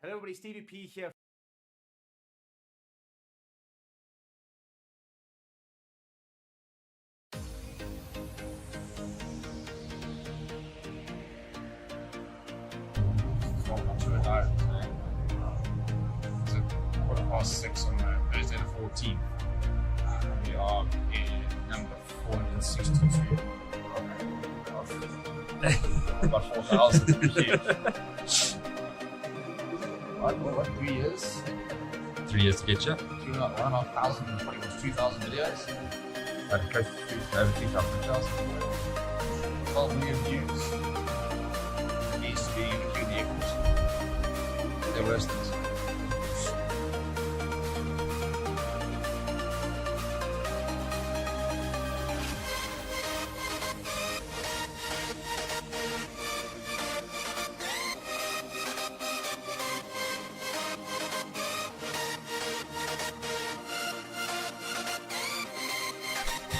Hello everybody, Stevie P here. Welcome to a diary today. It's at 6:15 on Thursday the 14th. We are in number 462. About 4,000 to be here. What, 3 years? 3 years to get you? 1,500, pretty much 2,000 videos. Over 3,000 videos. 12 million views. It used to be between the equals. They're worse than this.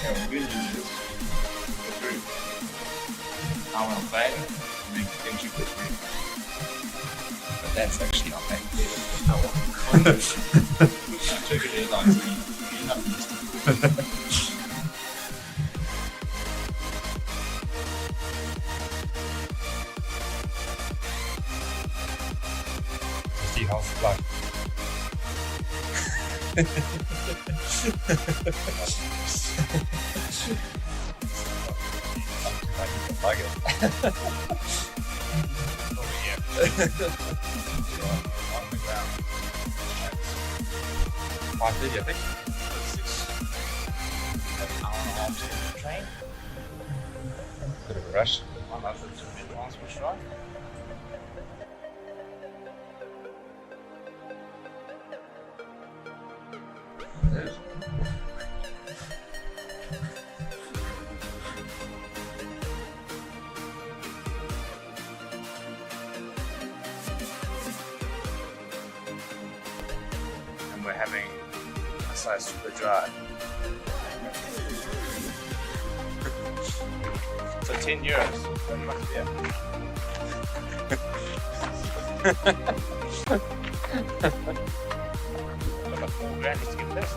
Yeah, we're good users. Go through. Now when I'm playing, make things you put through. But that's actually not that clear. I took it in like Steve, how's the plug? on the ground. 5:30, I think. 6, an hour and a half to get the train. Bit of a rush. One other 2-minute transport strike. There's and we're having a size super dry. So 10 euros. Very much, yeah. About 4 grand just to get this.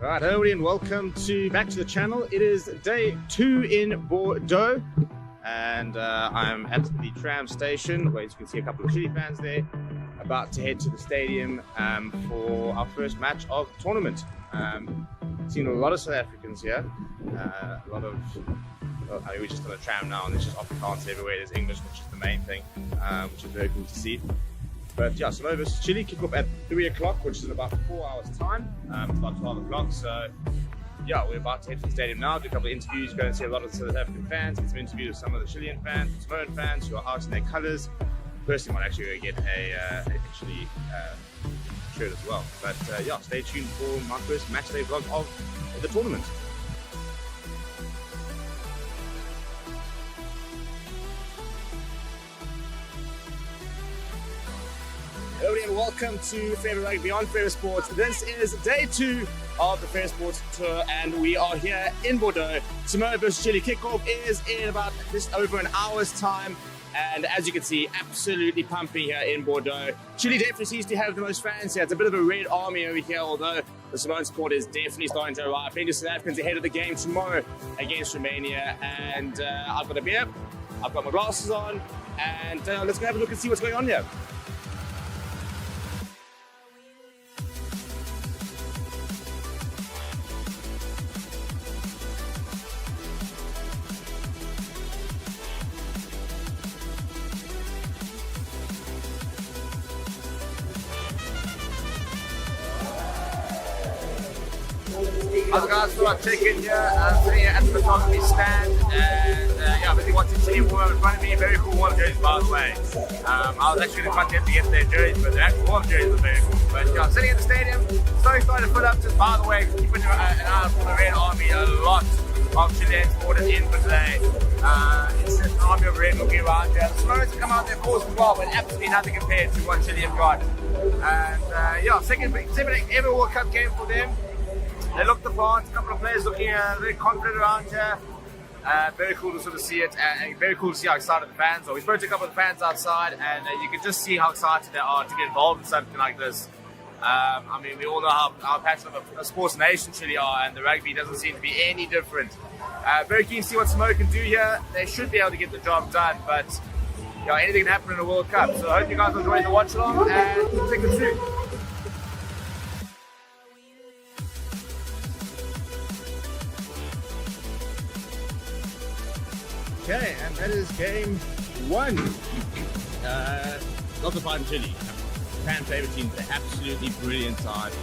Alright, hello everybody and welcome back to the channel. It is day 2 in Bordeaux and I'm at the tram station where you can see a couple of Chile fans there, about to head to the stadium for our first match of the tournament. Seen a lot of South Africans here, a lot of, we're just on a tram now and there's just Afrikaans everywhere. There's English, which is the main thing, which is very cool to see. But yeah, Slow versus Chile kick off at 3 o'clock, which is in about 4 hours time. It's about 12 o'clock, so yeah, we're about to head to the stadium now, do a couple of interviews, go and see a lot of the South African fans, get some interviews with some of the Chilean fans, Samoan fans who are out in their colours. Personally, might actually get a shirt as well. But yeah, stay tuned for my first match day vlog of the tournament. Hello and welcome to Forever Rugby on Forever Sports. This is day 2 of the Forever Sports Tour and we are here in Bordeaux. Samoa versus Chile kickoff is in about just over an hour's time. And as you can see, absolutely pumping here in Bordeaux. Chile definitely seems to have the most fans here. It's a bit of a red army over here, although the Samoan support is definitely starting to arrive. Plenty of South Africans ahead of the game tomorrow against Romania. And I've got a beer, I've got my glasses on, and let's go have a look and see what's going on here. How's it guys? So I'm checking here, sitting here at the photography stand, and yeah, I'm busy watching Chile warm up in front of me. Very cool warm jerseys, by the way. I was actually going to contact to get their jerseys, but the actual warm jerseys are very cool. But yeah, I'm sitting at the stadium, slowly starting to fill up. Just by the way, keeping an eye out for the Red Army. A lot of Chilean supporters in for today. It's just an army of red looking around here. The Samoans have come out there, of course, as well, but absolutely nothing compared to what Chile have got. And yeah, second ever World Cup game for them. They look the part, a couple of players looking very confident around here. Very cool to sort of see it, and very cool to see how excited the fans are. We spoke to a couple of fans outside, and you can just see how excited they are to get involved in something like this. I mean, we all know how passionate of a sports nation Chile are, and the rugby doesn't seem to be any different. Very keen to see what Samoa can do here. They should be able to get the job done, but you know, anything can happen in a World Cup. So I hope you guys are enjoying the watch along, and take it through. Okay, and that is game 1. Not the fight in Chile. Fan favorite team, they're absolutely brilliant side.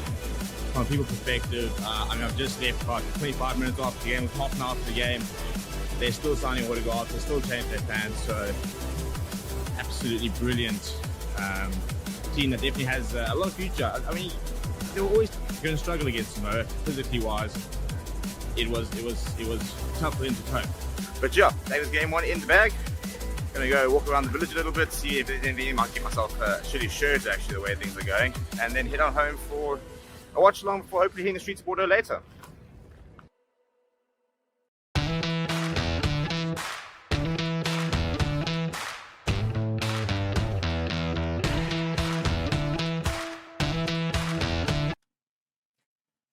From a people perspective, I mean, I've just left about 25 minutes after the game, half an hour after the game. They're still signing autographs, they're still changing their fans, so absolutely brilliant team that definitely has a lot of future. I mean, they were always going to struggle against Samoa, physically wise. It was tough for them to cope. But yeah, that was game 1 in the bag. Gonna go walk around the village a little bit, see if there's anything. Might get myself a shitty shirt, actually, the way things are going. And then head on home for a watch along before hopefully hitting the streets of Bordeaux later.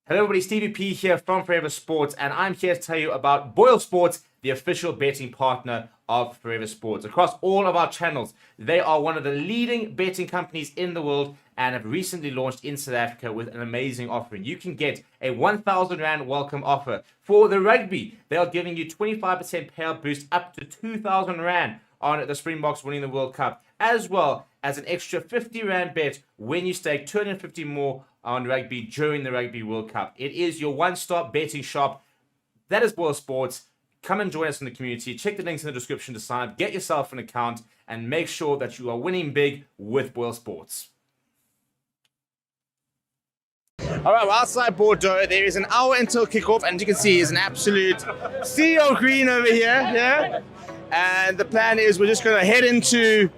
Hello everybody, Stevie P here from Forever Sports, and I'm here to tell you about BOYLESPORTS, the official betting partner of Forever Sports. Across all of our channels, they are one of the leading betting companies in the world and have recently launched in South Africa with an amazing offering. You can get a 1,000 Rand welcome offer. For the rugby, they are giving you 25% payout boost up to 2,000 Rand on the Springboks winning the World Cup, as well as an extra 50 Rand bet when you stake 250 more on rugby during the Rugby World Cup. It is your one-stop betting shop. That is BOYLESPORTS. Come and join us in the community. Check the links in the description to sign up, get yourself an account, and make sure that you are winning big with BOYLESPORTS. All right, we're outside Bordeaux. There is an hour until kickoff, and as you can see, it's an absolute sea of green over here. Yeah, and the plan is we're just going to head into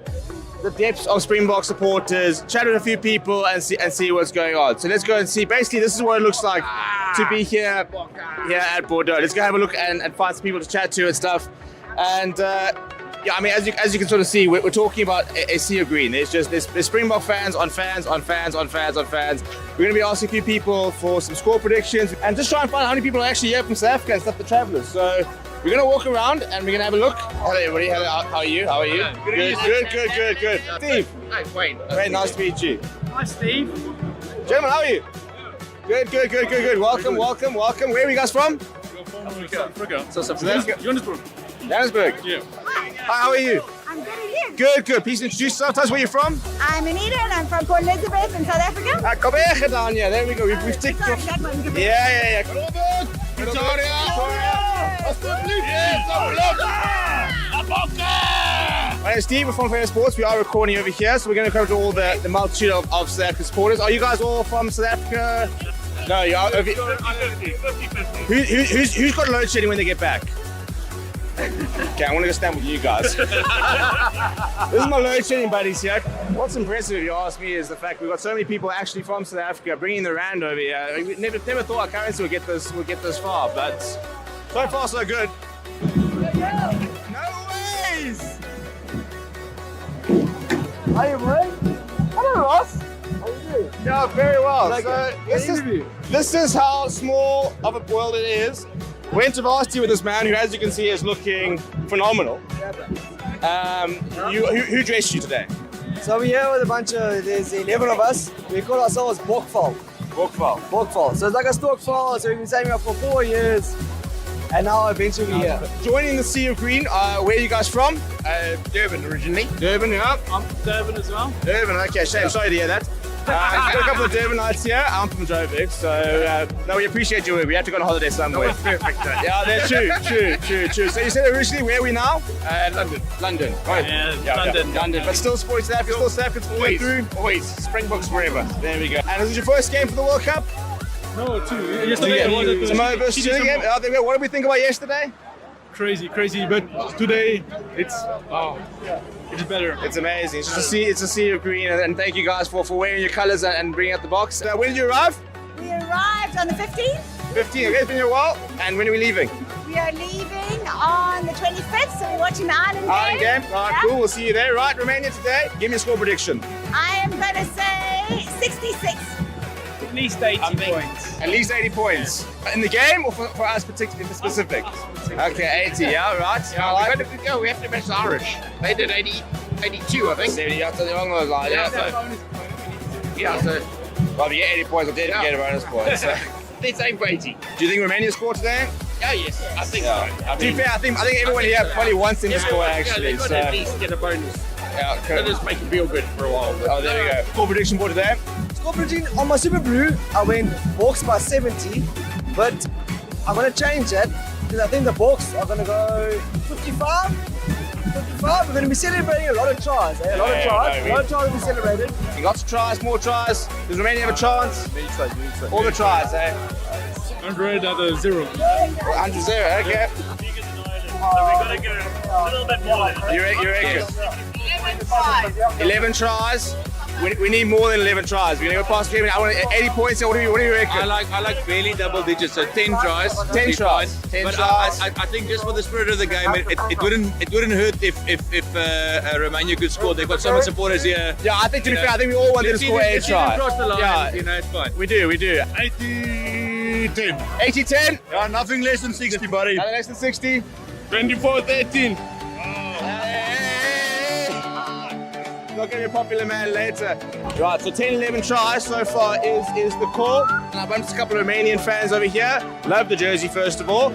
the depths of Springbok supporters, chat with a few people, and see what's going on. So let's go and see. Basically, this is what it looks like to be here at Bordeaux. Let's go have a look and find some people to chat to and stuff. And yeah, I mean, as you can sort of see, we're talking about a sea of green. There's Springbok fans on fans on fans on fans on fans. We're going to be asking a few people for some score predictions and just try and find out how many people are actually here from South Africa and stuff, the travelers. So we're going to walk around and we're going to have a look. Hello everybody, hello, how are you? How are you? Good. Steve. Hi, Wayne. Very nice to meet you. Hi, Steve. Gentlemen, how are you? Good. Welcome. Where are you guys from? Africa. South Africa. Johannesburg. Yeah. Hi, how are you? I'm good. Good. Please introduce yourself. Tell us where you're from. I'm Anita and I'm from Port Elizabeth in South Africa. Kom here gedaan, yeah. There we go. We've ticked off. That one. Yeah. My name's Steve, we're from BOYLESPORTS. We are recording over here, so we're going to cover all the multitude of South African supporters. Are you guys all from South Africa? No, you are. Who's got load shedding when they get back? Okay, I want to go stand with you guys. This is my load shedding buddies here. What's impressive, if you ask me, is the fact we've got so many people actually from South Africa bringing the rand over here. We never thought our currency would get this far, but so far so good. No ways! Hi, boy. Hello, Ross. How are you doing? Yeah, very well. Like So this is how small of a world it is. Went to varsity with this man who, as you can see, is looking phenomenal. Who dressed you today? So we're here with a bunch of, there's 11 of us. We call ourselves Bokval. Bokval. Bokval. So it's like a stokval. So we've been saving up for 4 years. And now eventually we're here. Joining the Sea of Green, where are you guys from? Durban originally. Durban, yeah. I'm from Durban as well. Durban, okay, shame. Sorry to hear that. Got a couple of Durbanites here. I'm from Joburg, so no, we appreciate you. We have to go on holiday somewhere. Perfect. Yeah, that's true. So you said originally, where are we now? London. Right. Yeah, London. But still sports South Africa, still South Africa through. Always. Springboks forever. There we go. And is this your first game for the World Cup? No, two. Yesterday was it? Samoa versus Chile game. Oh, there we go. What did we think about yesterday? Crazy. But today it's better. It's amazing. It's a sea of green, and thank you guys for wearing your colours and bringing out the box. When did you arrive? We arrived on the 15th. 15. Okay, it's been a while. And when are we leaving? We are leaving on the 25th, so we're watching the Ireland game. Ireland game. All right, Yeah. cool. We'll see you there. Right, Romania today. Give me a score prediction. I am going to say 66. At least 80 points. At least 80 points. In the game or for us particularly specific? Okay, 80. Yeah, right. Yeah, we have to match the Irish. They did 82, I think. 70. That's along those lines. Yeah, so Well, if you get 80 points, I'll dare to get a bonus point. So. let's aim for 80. Do you think Romania scored today? Oh, yes, I think so. To be fair, I think everyone here probably wants them to score actually. They've got So. to at least get a bonus. Yeah, They'll cool. just make it feel good for a while. Oh, there we go. Score prediction for today. Score prediction on my Super Blue, I went Boks by 70. But I'm going to change that because I think the Boks are going to go 55. 55. We're going to be celebrating a lot of tries. A lot of tries will be celebrated. You got to tries, more tries. Does Romania have a chance? Many tries. All the tries, eh? 100 out of 0. 100-0, okay. You reckon? 11 tries. We need more than 11 tries. We're going to go past Kevin. I want 80 points. What do you reckon? I like barely double digits, so 10 tries. 10 tries. 10 But tries. I think just for the spirit of the game, it wouldn't hurt if Romania could score. They've got so many supporters here. Yeah, I think to be fair, I think we all want them to score 8 Let's see them tries. cross the line. Yeah, You know, it's fine. we do. 80-10. 80-10. Yeah, nothing less than 60, buddy. Nothing less than 60. 24-13. Not going to be a popular man later. Right, so 10-11 tries so far is the call. And I've bumped a couple of Romanian fans over here. Love the jersey, first of all.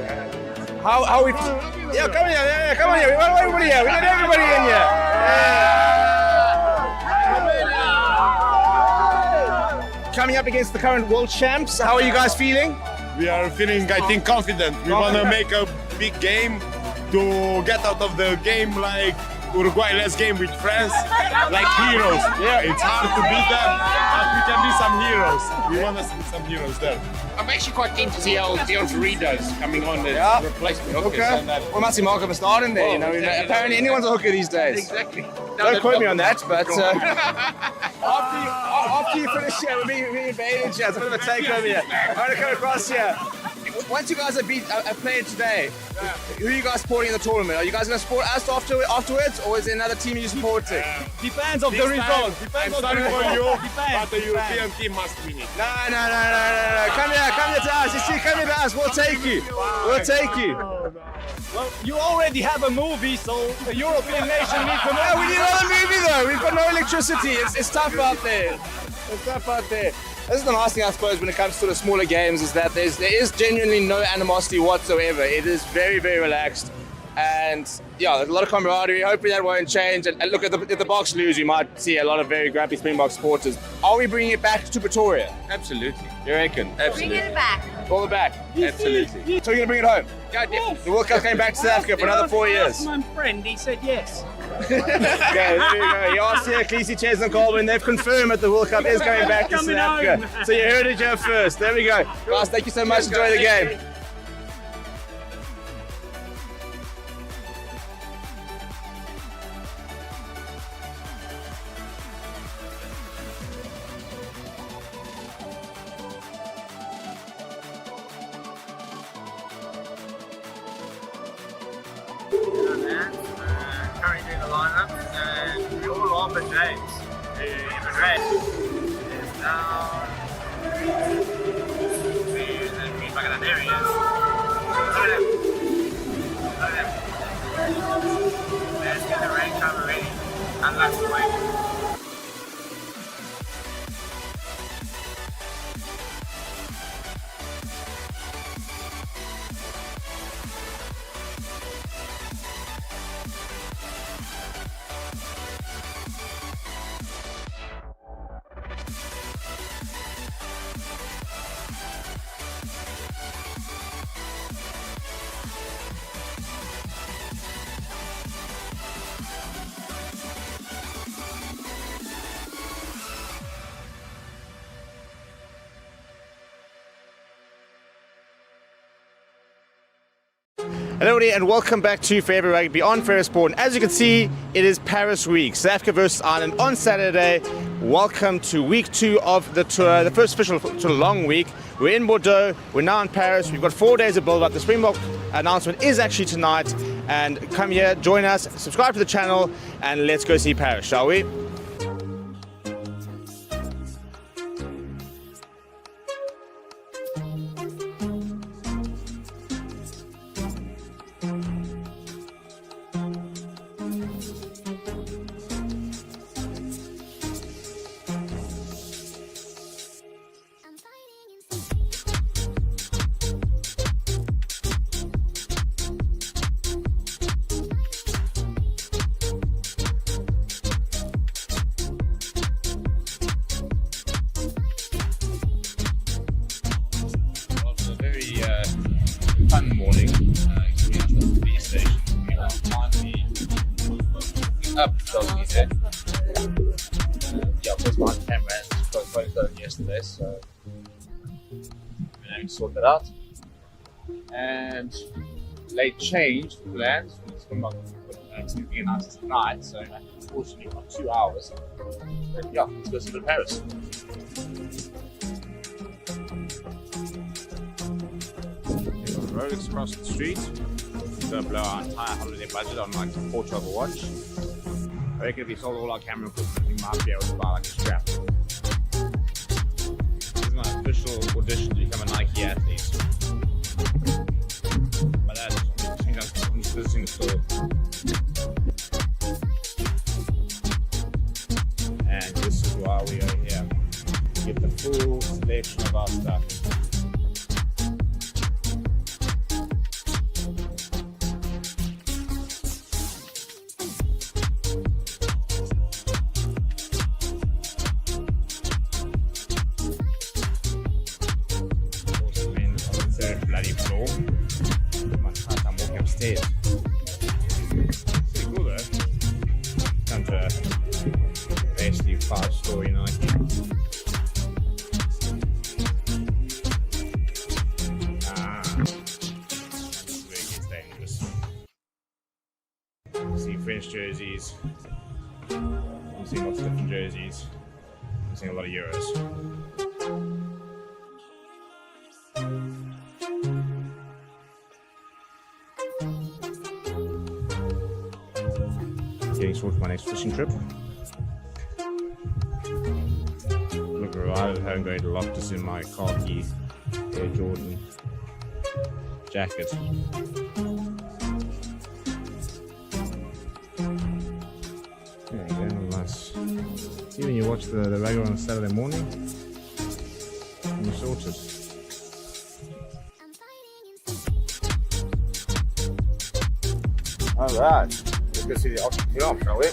How we... Yeah, come here. Yeah, come on here. We want everybody here. We got everybody in here. Yeah. Coming up against the current world champs. How are you guys feeling? We are feeling, I think, confident. We want to make a big game to get out of the game like Uruguay last game with France, like heroes. Yeah, it's hard to beat them, but we can be some heroes. We want to see some heroes there. I'm actually quite keen to see how Dion Ferreira's coming on as replacement hookers. Okay. And Well, must see Marco Verstappen there, you know. exactly. Apparently anyone's a hooker these days. Exactly. Don't quote me on that, but after you finish here, we're being invaded here. It's a bit of a takeover here. I'm going to come across here. Once you guys have beat a player today, who are you guys supporting in the tournament? Are you guys going to support us afterwards, or is there another team you're supporting? Depends of the result. I'm sorry for you, but the European team must win it. No. Come here to us. You see, come here to us. We'll take you. Well, you already have a movie, so the European nation needs to know. Yeah, we need another movie though. We've got no electricity. It's tough out there. This is the nice thing, I suppose, when it comes to the smaller games, is that there is genuinely no animosity whatsoever. It is very, very relaxed. And yeah, there's a lot of camaraderie. Hopefully that won't change. And look, if the Boks lose, we might see a lot of very grumpy Springbok supporters. Are we bringing it back to Pretoria? Absolutely. You reckon? Absolutely. Bring it back. All the back. Absolutely. So you're gonna bring it home? Yeah, definitely. The World Cup came back to South Africa for another 4 years. My friend, he said yes. Okay, there you go. You asked here, Khaleesi, Ches and Colwyn. They've confirmed that the World Cup is coming back to South Coming Africa. home. So you heard it here first. There we go. Guys, thank you so much. Enjoy the game. Currently doing the lineup, and we all laugh at James, who in red is down and he's back at there he is. Look at him. Look at him. Let's get the rain cover ready. And that's the way. Hello everybody and welcome back to Forever Rugby on Fair Sport. And as you can see, it is Paris week. South Africa versus Ireland on Saturday. Welcome to week 2 of the tour, the first official sort of long week. We're in Bordeaux, we're now in Paris, we've got 4 days of build-up. The Springbok announcement is actually tonight. And come here, join us, subscribe to the channel, and let's go see Paris, shall we? Fun morning, coming out of the police station. We are finally up Chelsea there. Yeah, of course, behind the camera and got photos yesterday, so we're having to sort that out. And late change for plans. It's going to be announced tonight, so unfortunately, not 2 hours. But yeah, let's go see the Paris. Roads across the street. Don't blow our entire holiday budget on like a quarter of a watch. I reckon if we sold all our camera equipment, we might be able to buy like a strap. This is my official audition to become a Nike athlete. But that, I think I'm just visiting the store. And this is why we are here. Get the full selection of our stuff. Bloody floor. I'm walking upstairs. Pretty cool though. Come to basically 5-story Nike. Where it gets dangerous. See French jerseys. I'm seeing lots of different jerseys. I'm seeing a lot of Euros. Getting sorted for my next fishing trip. Look right at home, going to Loftus in my khaki Air Jordan jacket. There you go, nice. See when you watch the rugby on a Saturday morning, and you're sorted. Alright, let's go see the kickoff, shall we?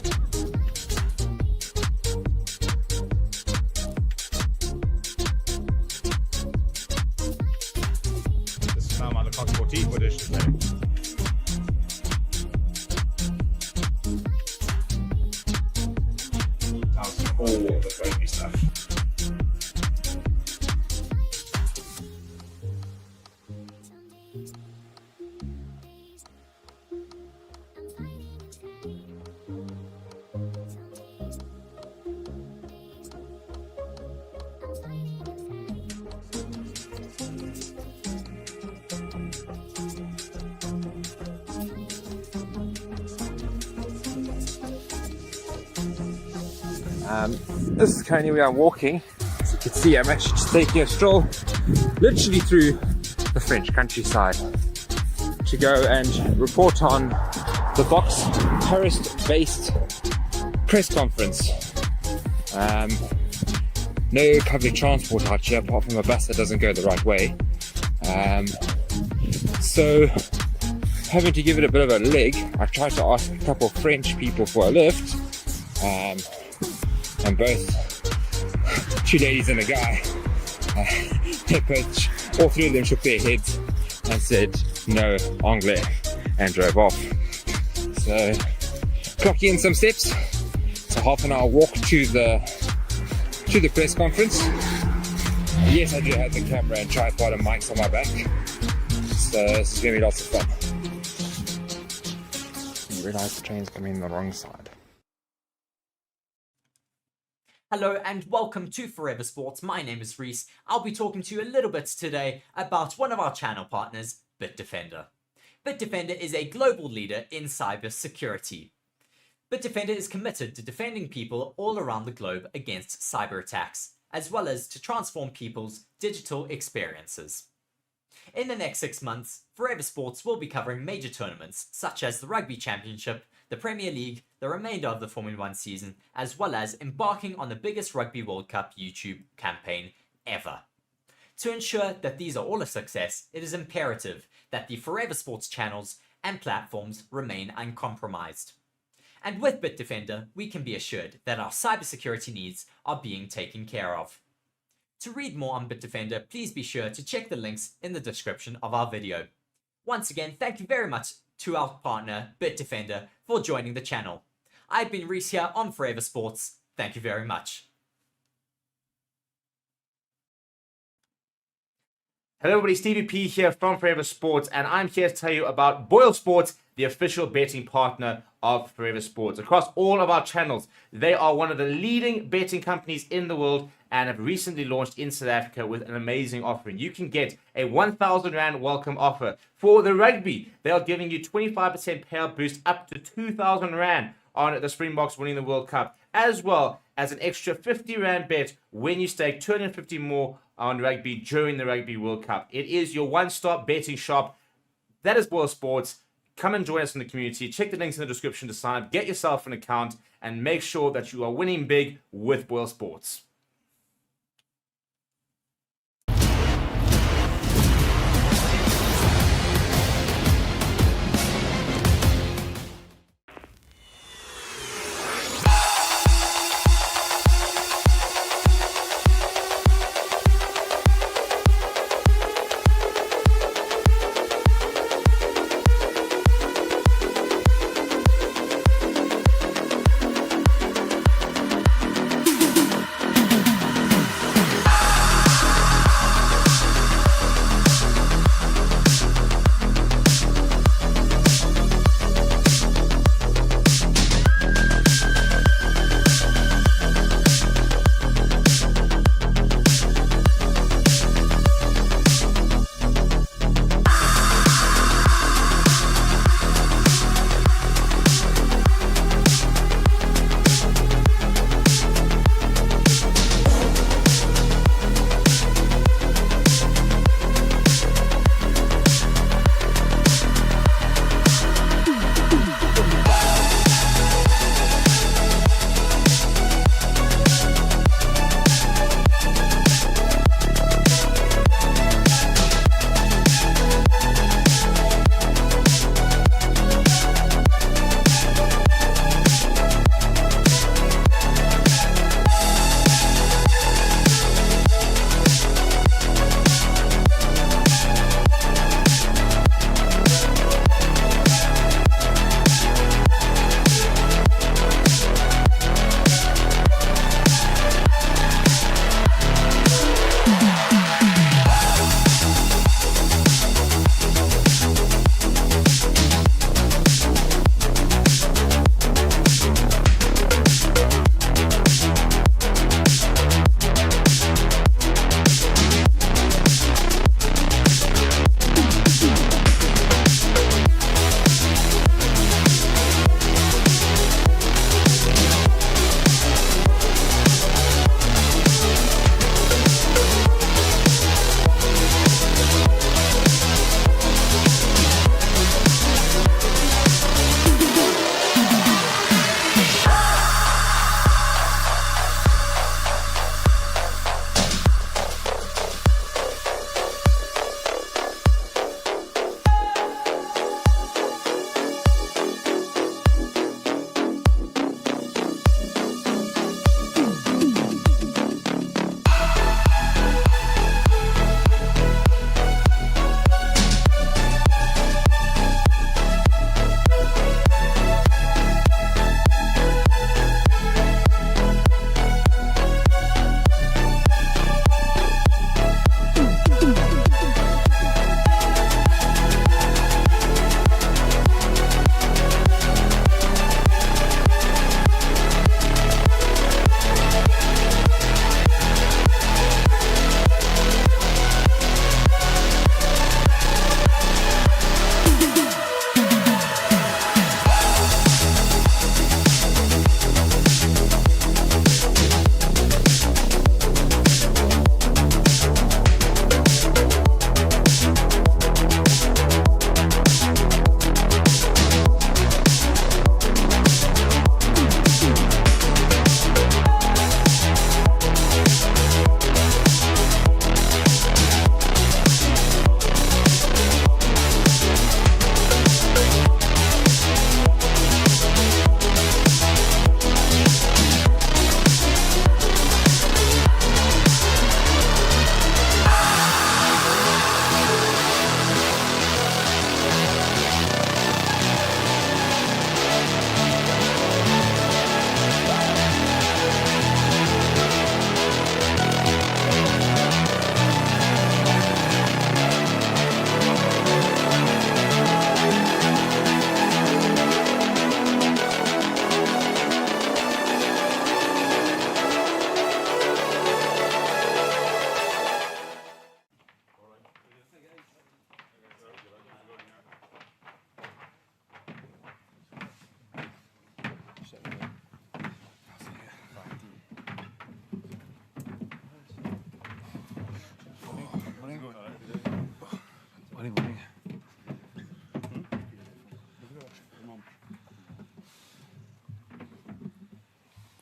This is now my Cock 14 edition. That was all the rugby stuff. This is currently where I'm walking. As you can see, I'm actually just taking a stroll literally through the French countryside to go and report on the Box Paris-based press conference. No public transport out here apart from a bus that doesn't go the right way. So having to give it a bit of a leg, I tried to ask a couple of French people for a lift. And both, two ladies and a guy, all three of them shook their heads and said no anglais and drove off. So clocking in some steps. It's a half an hour walk to the press conference. Yes, I do have the camera and tripod and mics on my back, so this is going to be lots of fun. I realise the train's coming on the wrong side. Hello and welcome to Forever Sports. My name is Reese. I'll be talking to you a little bit today about one of our channel partners, BITDEFENDER. BITDEFENDER is a global leader in cyber security. BITDEFENDER is committed to defending people all around the globe against cyber attacks, as well as to transform people's digital experiences. In the next 6 months, Forever Sports will be covering major tournaments such as the Rugby Championship, the Premier League, the remainder of the Formula 1 season, as well as embarking on the biggest Rugby World Cup YouTube campaign ever. To ensure that these are all a success, it is imperative that the Forever Sports channels and platforms remain uncompromised. And with BITDEFENDER, we can be assured that our cybersecurity needs are being taken care of. To read more on BITDEFENDER, please be sure to check the links in the description of our video. Once again, thank you very much to our partner, BITDEFENDER, for joining the channel. I've been Reese here on Forever Sports. Thank you very much. Hello everybody, Stevie P here from Forever Sports, and I'm here to tell you about BOYLESPORTS, the official betting partner of Forever Sports. Across all of our channels, they are one of the leading betting companies in the world and have recently launched in South Africa with an amazing offering. You can get a 1,000 Rand welcome offer. For the rugby, they are giving you 25% payout boost up to 2,000 Rand on the Springboks winning the World Cup, as well as an extra 50 Rand bet when you stake 250 more on rugby during the Rugby World Cup. It is your one-stop betting shop. That is BOYLESPORTS. Come and join us in the community. Check the links in the description to sign up, get yourself an account, and make sure that you are winning big with BOYLESPORTS.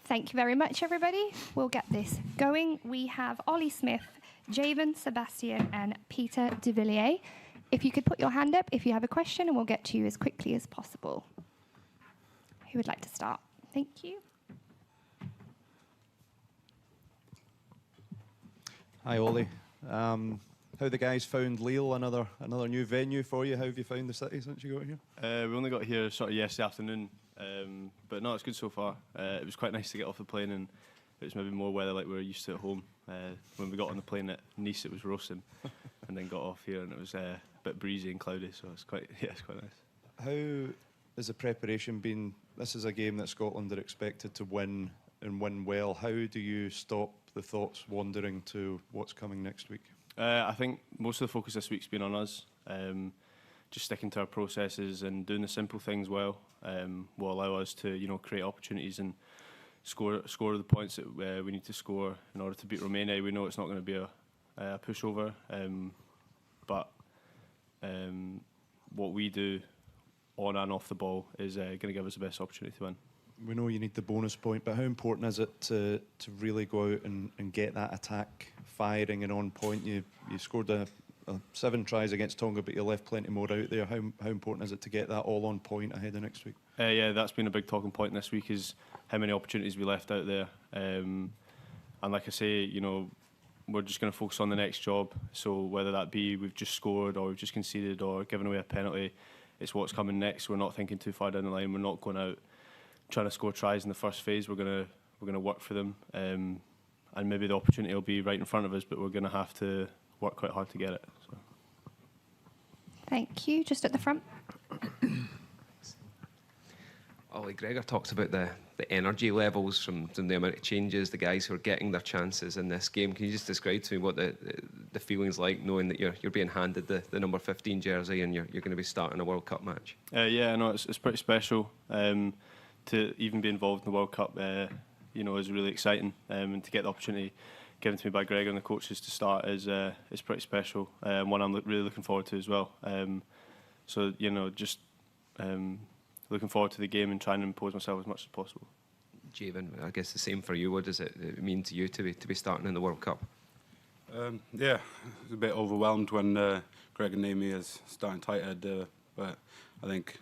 Thank you very much, everybody. We'll get this going. We have Ollie Smith, Javen, Sebastian, and Peter de Villiers. If you could put your hand up if you have a question, and we'll get to you as quickly as possible. Who would like to start? Thank you. Hi, Ollie. How the guys found Lille, another new venue for you? How have you found the city since you got here? We only got here sort of yesterday afternoon, but no, it's good so far. It was quite nice to get off the plane, and it was maybe more weather like we were used to at home. When we got on the plane at Nice, it was roasting, and then got off here, and it was a bit breezy and cloudy, so it's quite nice. How has the preparation been? This is a game that Scotland are expected to win and win well. How do you stop the thoughts wandering to what's coming next week? I think most of the focus this week's been on us. Just sticking to our processes and doing the simple things well will allow us to, create opportunities and score the points that we need to score in order to beat Romania. We know it's not going to be a pushover, but what we do on and off the ball is going to give us the best opportunity to win. We know you need the bonus point, but how important is it to really go out and get that attack firing and on point? You scored 7 tries against Tonga, but you left plenty more out there. How important is it to get that all on point ahead of next week? Yeah, that's been a big talking point this week, is how many opportunities we left out there. And like I say, we're just going to focus on the next job. So whether that be we've just scored or we've just conceded or given away a penalty, it's what's coming next. We're not thinking too far down the line. We're not going out trying to score tries in the first phase. We're gonna work for them, and maybe the opportunity will be right in front of us, but we're going to have to work quite hard to get it. So. Thank you. Just at the front. Ollie, Gregor talks about the energy levels from the amount of changes, the guys who are getting their chances in this game. Can you just describe to me what the feeling's like, knowing that you're being handed the number 15 jersey and you're going to be starting a World Cup match? Yeah, no, it's pretty special. To even be involved in the World Cup, is really exciting, and to get the opportunity given to me by Gregor and the coaches to start is pretty special. One I'm really looking forward to as well. So just looking forward to the game and trying to impose myself as much as possible. Javen, I guess the same for you. What does it mean to you to be starting in the World Cup? Yeah, I was a bit overwhelmed when Gregor named me as starting tight head, but I think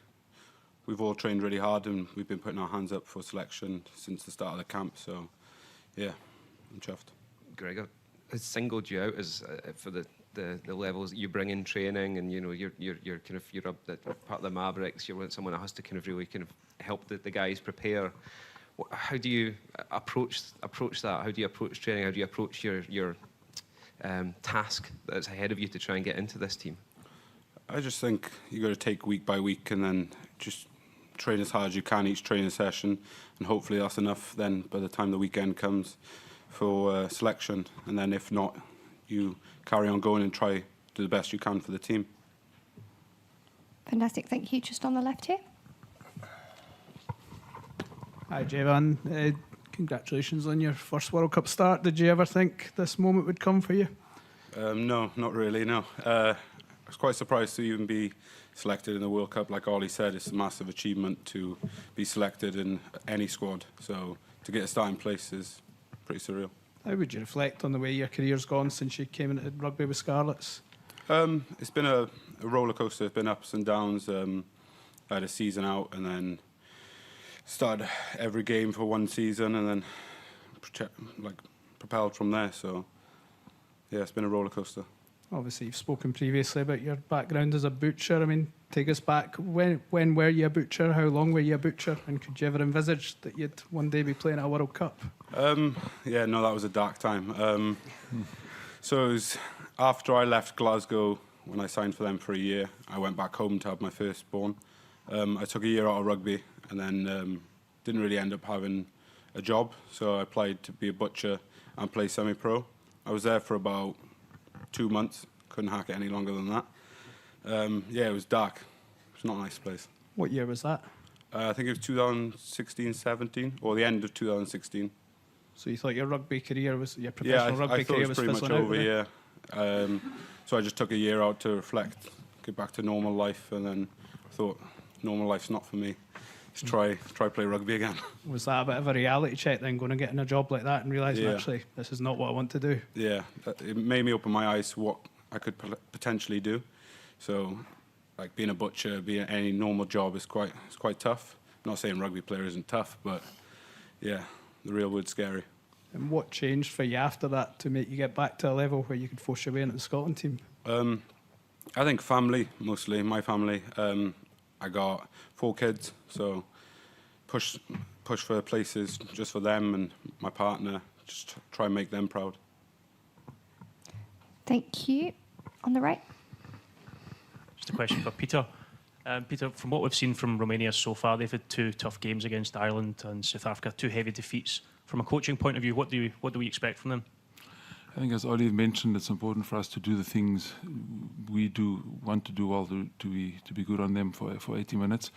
we've all trained really hard and we've been putting our hands up for selection since the start of the camp. So, yeah, I'm chuffed. Gregor has singled you out as for the levels that you bring in training, and you're part of the Mavericks. You're someone that has to really help the guys prepare. How do you approach that? How do you approach training? How do you approach your task that's ahead of you to try and get into this team? I just think you got to take week by week and then just train as hard as you can each training session, and hopefully that's enough then by the time the weekend comes for selection. And then if not, you carry on going and try do the best you can for the team. Fantastic, thank you. Just on the left here. Hi, Javan. Congratulations on your first World Cup start. Did you ever think this moment would come for you? No, not really, no. I was quite surprised to even be selected in the World Cup. Like Ollie said, it's a massive achievement to be selected in any squad. So to get a starting place is pretty surreal. How would you reflect on the way your career's gone since you came into rugby with Scarlets? It's been a roller coaster. It's been ups and downs. I had a season out and then started every game for one season and then propelled from there. So yeah, it's been a roller coaster. Obviously, you've spoken previously about your background as a butcher. I mean, take us back. When were you a butcher? How long were you a butcher? And could you ever envisage that you'd one day be playing at a World Cup? Yeah, no, that was a dark time. So it was after I left Glasgow, when I signed for them for a year, I went back home to have my firstborn. I took a year out of rugby and then didn't really end up having a job. So I applied to be a butcher and play semi-pro. I was there for about 2 months. Couldn't hack it any longer than that. Yeah, it was dark. It's not a nice place. What year was that? I think it was 2016-17, or the end of 2016. So you thought your rugby career was, your professional rugby career was pretty much fizzling out, over, yeah. So I just took a year out to reflect, get back to normal life, and then I thought, normal life's not for me. try play rugby again. Was that a bit of a reality check then, going and getting a job like that and realising Yeah. actually this is not what I want to do? Yeah, it made me open my eyes to what I could potentially do. So, like being a butcher, being any normal job is quite tough. I'm not saying rugby player isn't tough, but yeah, the real world's scary. And what changed for you after that to make you get back to a level where you could force your way into the Scotland team? I think family, mostly, my family. I got 4 kids, so push for places just for them and my partner, just try and make them proud. Thank you. On the right. Just a question for Peter. Peter, from what we've seen from Romania so far, they've had 2 tough games against Ireland and South Africa, 2 heavy defeats. From a coaching point of view, what do we expect from them? I think, as Ollie mentioned, it's important for us to do the things we want to do well to be good on them for 80 minutes.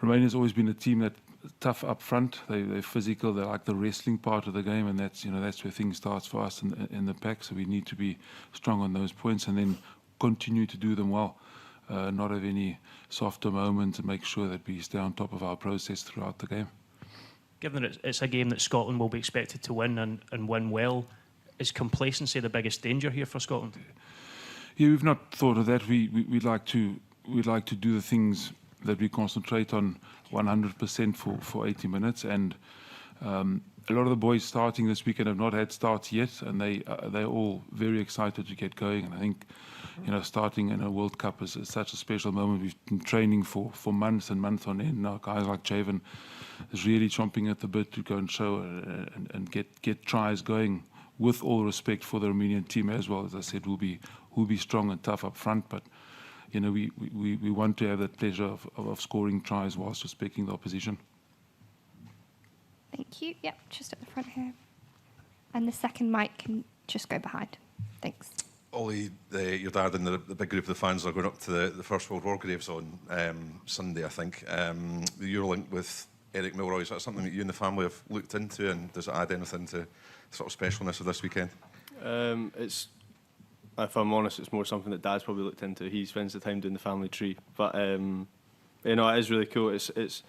Romania's always been a team that's tough up front. They're physical. They like the wrestling part of the game, and that's where things starts for us in the pack. So we need to be strong on those points and then continue to do them well. Not have any softer moments, and make sure that we stay on top of our process throughout the game. Given that it's a game that Scotland will be expected to win and win well, is complacency the biggest danger here for Scotland? Yeah, we've not thought of that. We'd like to do the things that we concentrate on 100% for 80 minutes. And a lot of the boys starting this weekend have not had starts yet, and they're all very excited to get going. And I think starting in a World Cup is such a special moment. We've been training for months and months on end. Now guys like Javen is really chomping at the bit to go and show and get tries going. With all respect for the Romanian team as well, as I said, we'll be strong and tough up front, but we want to have that pleasure of scoring tries whilst respecting the opposition. Thank you. Yep, just at the front here. And the second mic can just go behind. Thanks. Ollie, your dad and the big group of the fans are going up to the First World War graves on Sunday, I think. The Eurolink with Eric Milroy, is that something that you and the family have looked into, and does it add anything to the sort of specialness of this weekend? It's, if I'm honest, it's more something that Dad's probably looked into. He spends the time doing the family tree. But, it is really cool. It's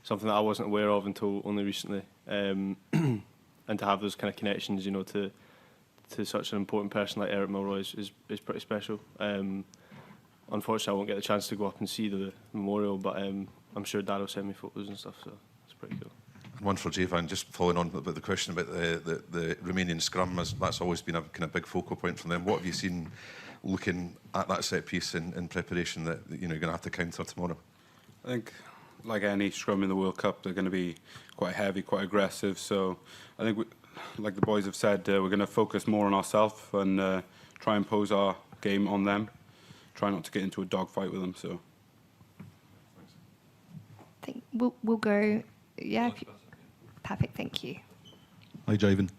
something that I wasn't aware of until only recently. And to have those kind of connections, to such an important person like Eric Milroy is pretty special. Unfortunately, I won't get the chance to go up and see the memorial, but I'm sure Dad will send me photos and stuff, so it's pretty cool. And one for Javan, just following on about the question about the Romanian scrum, that's always been a kind of big focal point from them. What have you seen looking at that set piece in preparation that you're going to have to counter tomorrow? I think, like any scrum in the World Cup, they're going to be quite heavy, quite aggressive. So I think, like the boys have said, we're going to focus more on ourselves and try and pose our game on them. Try not to get into a dogfight with them. So I think we'll go. Yeah. Perfect. Thank you. Hi, Javen.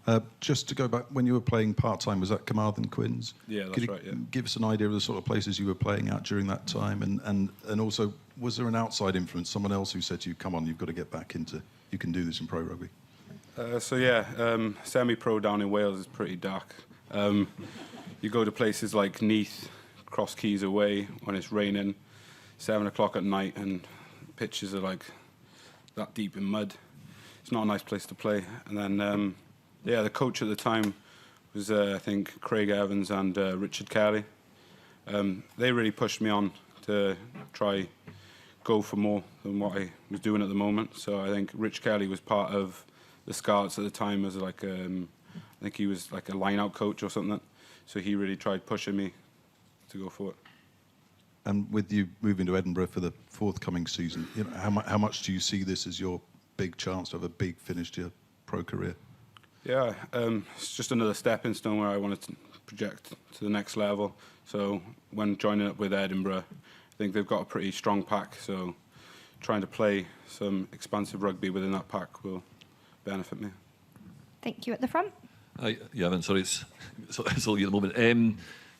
Just to go back, when you were playing part-time, was that Carmarthen Quins? Yeah, that's Could you right, yeah. give us an idea of the sort of places you were playing at during that time? And also, was there an outside influence, someone else who said to you, come on, you've got to get back into, you can do this in pro rugby? Semi-pro down in Wales is pretty dark. You go to places like Neath, Cross Keys away when it's raining, 7 o'clock at night, and pitches are like that deep in mud. It's not a nice place to play. And then, the coach at the time was, I think, Craig Evans and Richard Kelly. They really pushed me on to try go for more than what I was doing at the moment. So I think Rich Kelly was part of the Scouts at the time as like, I think he was like a line-out coach or something. So he really tried pushing me to go for it. And with you moving to Edinburgh for the forthcoming season, how much do you see this as your big chance to have a big finish to your pro career? Yeah, it's just another stepping stone where I wanted to project to the next level. So when joining up with Edinburgh, I think they've got a pretty strong pack. So trying to play some expansive rugby within that pack will benefit me. Thank you. At the front. Hi, yeah, sorry, it's all you at the moment.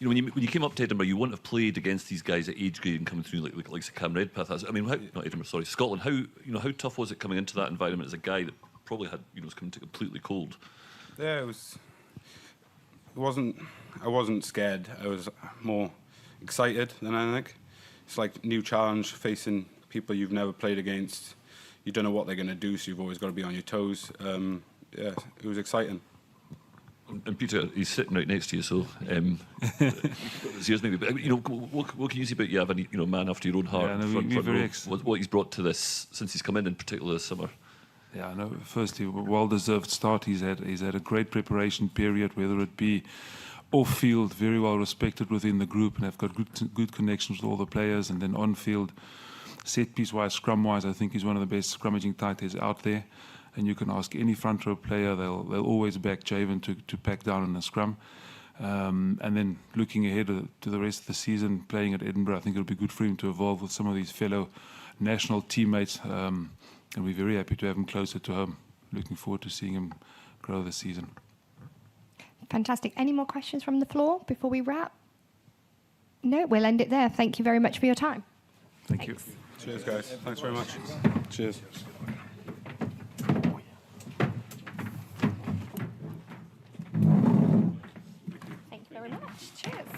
When you came up to Edinburgh, you wouldn't have played against these guys at age grade and coming through like Cam Redpath. Scotland. How tough was it coming into that environment as a guy that probably had was coming to completely cold? Yeah, it wasn't. I wasn't scared. I was more excited than anything. It's like new challenge, facing people you've never played against. you don't know what they're going to do, so you've always got to be on your toes. Yeah, it was exciting. And Peter, he's sitting right next to you, so it's yours maybe. But what can you say about Javan? Man after your own heart. Yeah, no, we're very what he's brought to this since he's come in particular this summer. Yeah, no. Firstly, well-deserved start. He's had a great preparation period, whether it be off-field, very well respected within the group, and have got good connections with all the players. And then on-field, set-piece-wise, scrum-wise, I think he's one of the best scrummaging tight heads out there. And you can ask any front row player; they'll always back Javan to pack down in the scrum. And then looking ahead to the rest of the season, playing at Edinburgh, I think it'll be good for him to evolve with some of these fellow national teammates. And we're very happy to have him closer to home. Looking forward to seeing him grow this season. Fantastic. Any more questions from the floor before we wrap? No, we'll end it there. Thank you very much for your time. Thank you. Cheers, guys. Thanks very much. Cheers. Thank you very much. Cheers.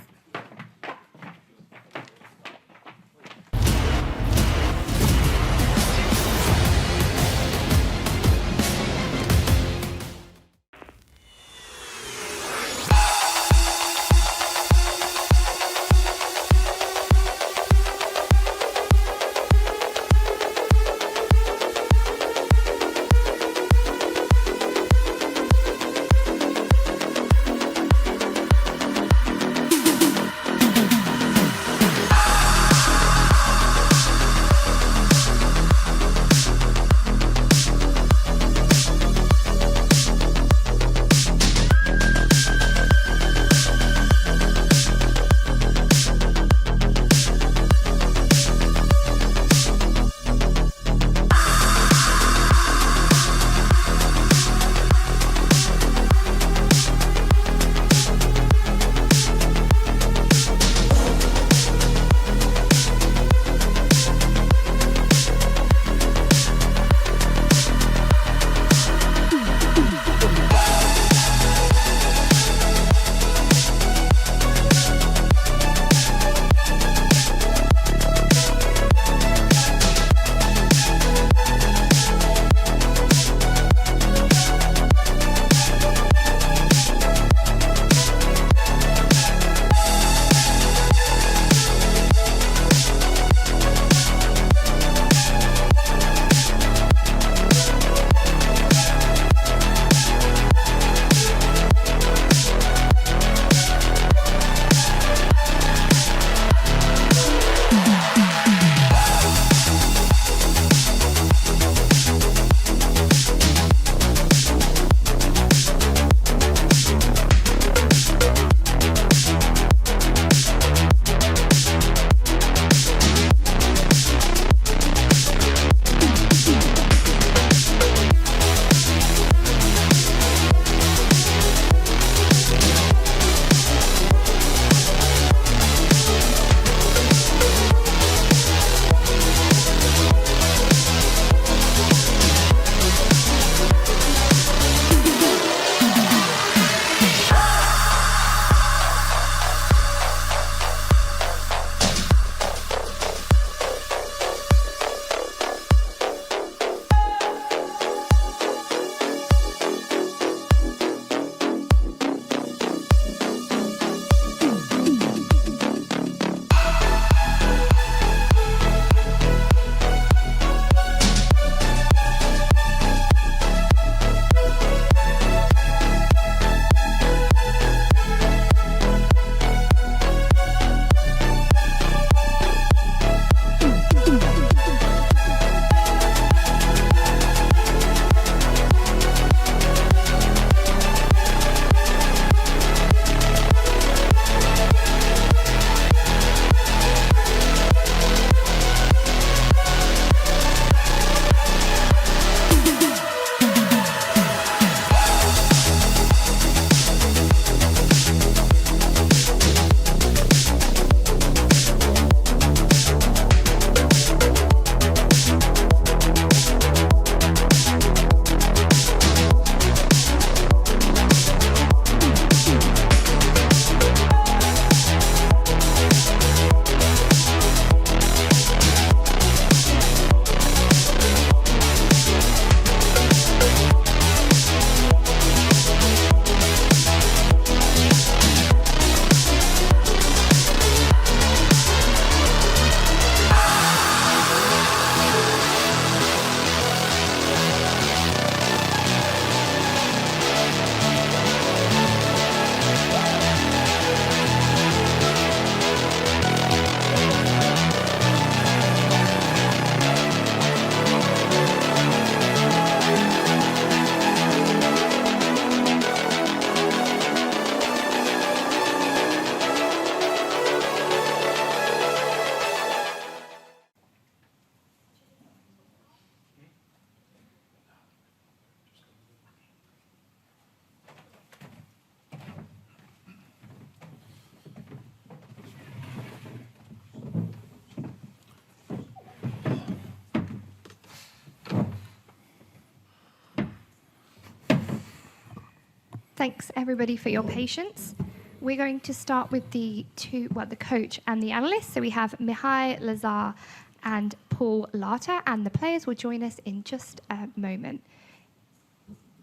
Thanks everybody for your patience. We're going to start with the coach and the analyst. So we have Mihai Lazar and Paul Larter, and the players will join us in just a moment.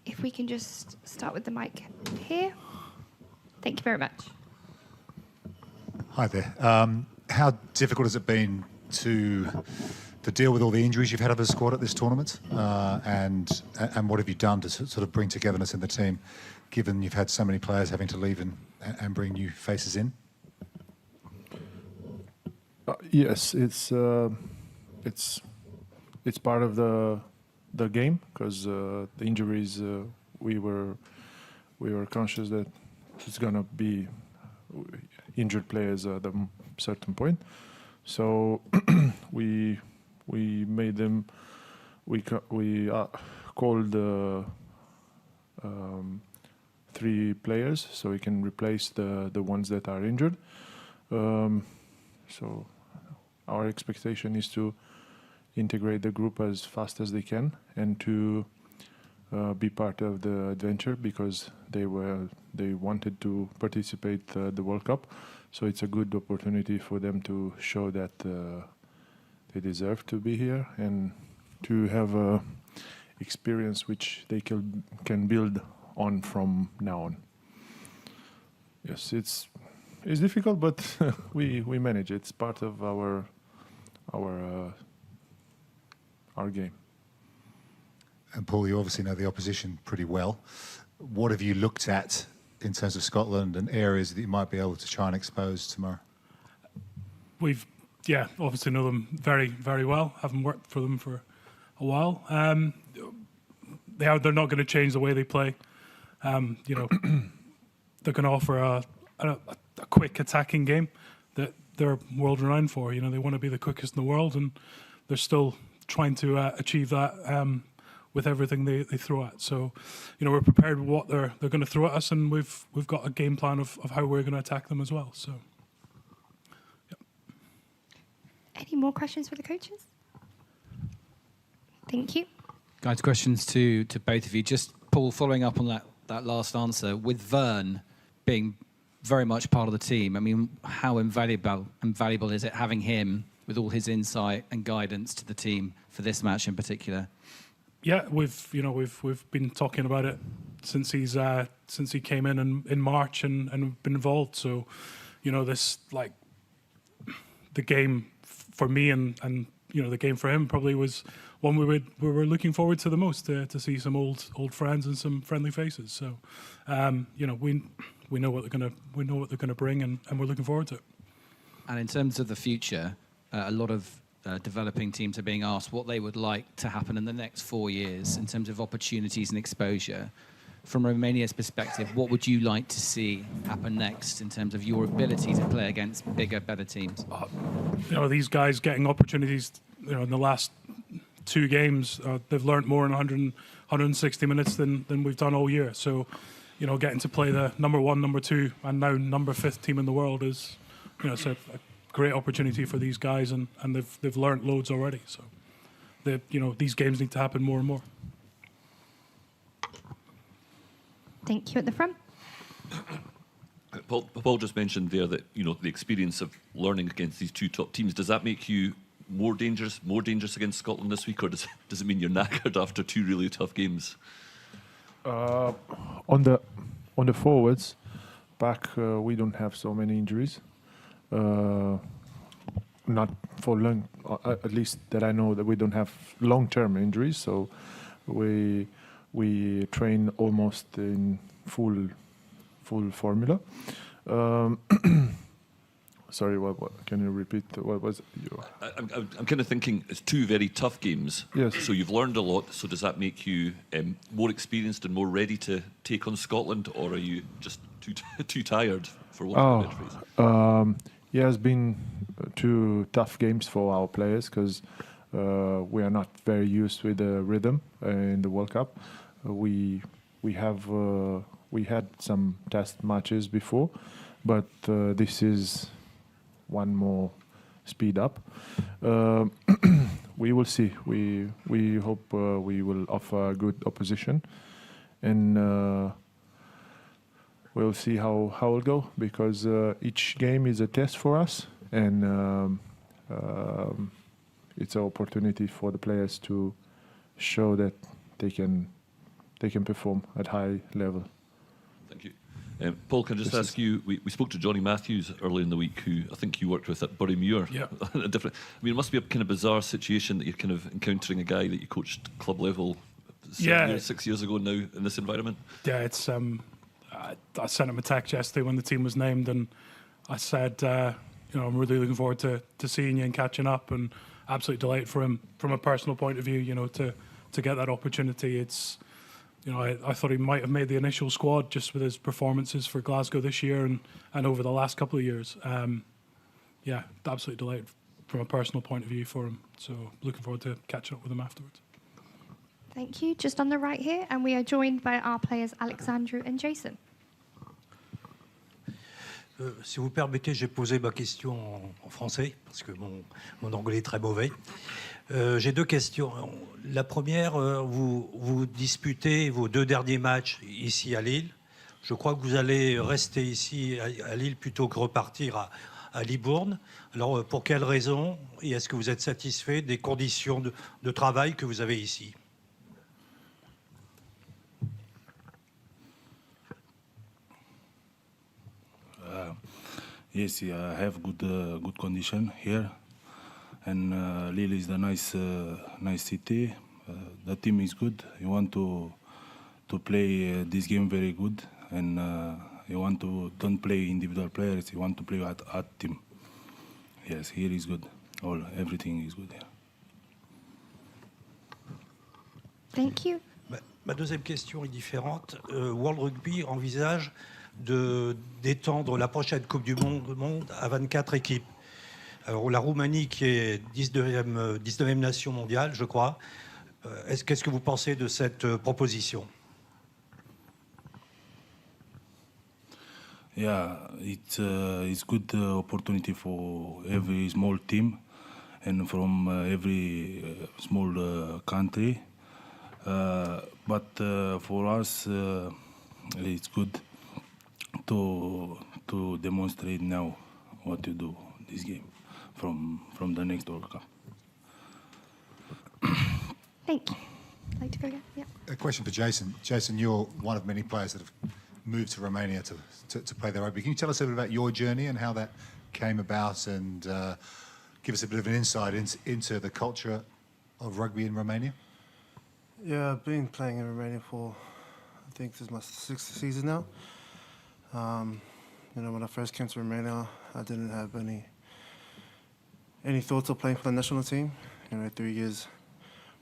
If we can just start with the mic here. Thank you very much. Hi there. How difficult has it been to deal with all the injuries you've had of the squad at this tournament, and what have you done to sort of bring togetherness in the team, given you've had so many players having to leave and bring new faces in? Yes, it's part of the game, because the injuries we were conscious that it's gonna be injured players at a certain point, so we made them. We called 3 players so we can replace the ones that are injured. So our expectation is to integrate the group as fast as they can and to be part of the adventure, because they wanted to participate the World Cup. So it's a good opportunity for them to show that they deserve to be here and to have a experience which they can build on from now on. Yes, it's difficult, but we manage it. It's part of our game. And Paul, you obviously know the opposition pretty well. What have you looked at in terms of Scotland and areas that you might be able to try and expose tomorrow? We've, obviously know them very, very well. Haven't worked for them for a while. They're not going to change the way they play. They're going to offer a quick attacking game that they're world renowned for. They want to be the quickest in the world, and they're still trying to achieve that with everything they throw at. So, we're prepared with what they're going to throw at us, and we've got a game plan of how we're going to attack them as well. So, Any more questions for the coaches? Thank you. Guys, questions to both of you. Just Paul, following up on that last answer, with Vern being very much part of the team, I mean, how invaluable is it having him with all his insight and guidance to the team for this match in particular? Yeah, we've been talking about it since he came in March and been involved. So, this the game for me and the game for him probably was one we were looking forward to the most, to see some old friends and some friendly faces. So, we know what they're gonna bring, and we're looking forward to it. And in terms of the future, a lot of developing teams are being asked what they would like to happen in the next 4 years in terms of opportunities and exposure. From Romania's perspective, what would you like to see happen next in terms of your ability to play against bigger, better teams? These guys getting opportunities, in the last 2 games, they've learned more in 160 minutes than we've done all year. So, getting to play the number 1, number 2, and now number 5th team in the world is, it's a great opportunity for these guys, and they've learned loads already. So, these games need to happen more and more. Thank you at the front. Paul just mentioned there that the experience of learning against these 2 top teams. Does that make you more dangerous against Scotland this week, or does it mean you're knackered after 2 really tough games? On the forwards, back we don't have so many injuries. Not for long, at least that I know, that we don't have long-term injuries. So we train almost in full formula. Sorry, what can you repeat? What was your? I'm kind of thinking it's 2 very tough games. Yes. So you've learned a lot. So does that make you more experienced and more ready to take on Scotland, or are you just too tired for what? Yeah, it's been 2 tough games for our players, because we are not very used with the rhythm in the World Cup. We had some test matches before, but this is one more speed up. We will see. We hope we will offer good opposition, and we'll see how it'll go, because each game is a test for us, and it's an opportunity for the players to show that they can perform at high level. Thank you. Paul, can I just ask you, we spoke to Johnny Matthews earlier in the week, who I think you worked with at Burymuir. Yeah. It must be a kind of bizarre situation that you're kind of encountering a guy that you coached club level 6 years ago now in this environment. Yeah, it's. I sent him a text yesterday when the team was named, and I said, I'm really looking forward to seeing you and catching up, and absolute delight for him from a personal point of view. To get that opportunity, it's. I thought he might have made the initial squad just with his performances for Glasgow this year and over the last couple of years. Absolute delight from a personal point of view for him. So looking forward to catching up with him afterwards. Thank you. Just on the right here, and we are joined by our players Alexandru and Jason. Si vous permettez, j'ai posé ma question en français, parce que mon anglais est très mauvais. J'ai deux questions. La première, vous disputez vos 2 derniers matchs ici à Lille. Je crois que vous allez rester ici à Lille plutôt que repartir à Libourne. Alors, pour quelles raisons? Et est-ce que vous êtes satisfait des conditions de travail que vous avez ici? Yes, I have good condition here, and Lille is a nice city. The team is good. You want to play this game very good, and you want to don't play individual players. You want to play at team. Yes, here is good. Everything is good here. Thank you. Ma deuxième question est différente. World Rugby envisage d'étendre la prochaine Coupe du Monde à 24 équipes. Alors la Roumanie, qui est 19e nation mondiale, je crois, qu'est-ce que vous pensez de cette proposition? Yeah, it's good opportunity for every small team and from every small country. But for us, it's good to demonstrate now what to do this game from the next World Cup. Thank you. Like to go again? Yeah. A question for Jason. Jason, you're one of many players that have moved to Romania to play their rugby. Can you tell us a bit about your journey and how that came about, and give us a bit of an insight into the culture of rugby in Romania? Yeah, I've been playing in Romania for, I think this is my 6th season now. When I first came to Romania, I didn't have any thoughts of playing for the national team. 3 years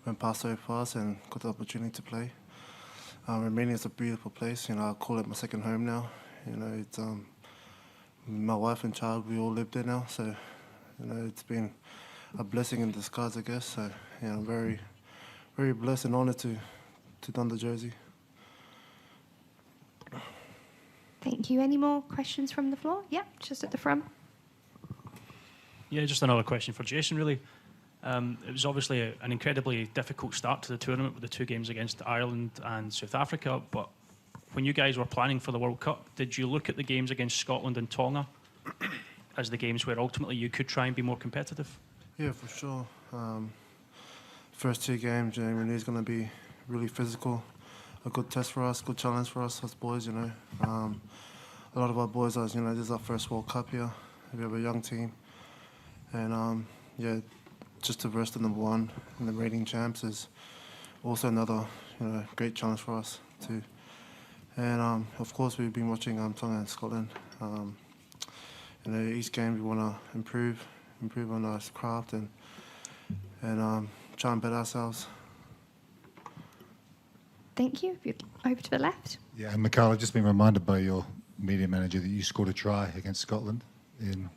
went past so fast and got the opportunity to play. Romania is a beautiful place. I call it my second home now. It's my wife and child, we all live there now. So, it's been a blessing in disguise, I guess. So, I'm very, very blessed and honoured to don the jersey. Thank you. Any more questions from the floor? Yeah, just at the front. Yeah, just another question for Jason, really. It was obviously an incredibly difficult start to the tournament with the 2 games against Ireland and South Africa, but when you guys were planning for the World Cup, did you look at the games against Scotland and Tonga as the games where ultimately you could try and be more competitive? Yeah, for sure. First 2 games, we knew it's going to be really physical. A good test for us, good challenge for us boys, A lot of our boys, this is our first World Cup here. We have a young team. And, just to verse the #1 in the rating champs is also another, great challenge for us too. And, of course, we've been watching Tonga and Scotland. Each game we want to improve on our craft and try and better ourselves. Thank you. Over to the left. Yeah, and Mikhail, I've just been reminded by your media manager that you scored a try against Scotland in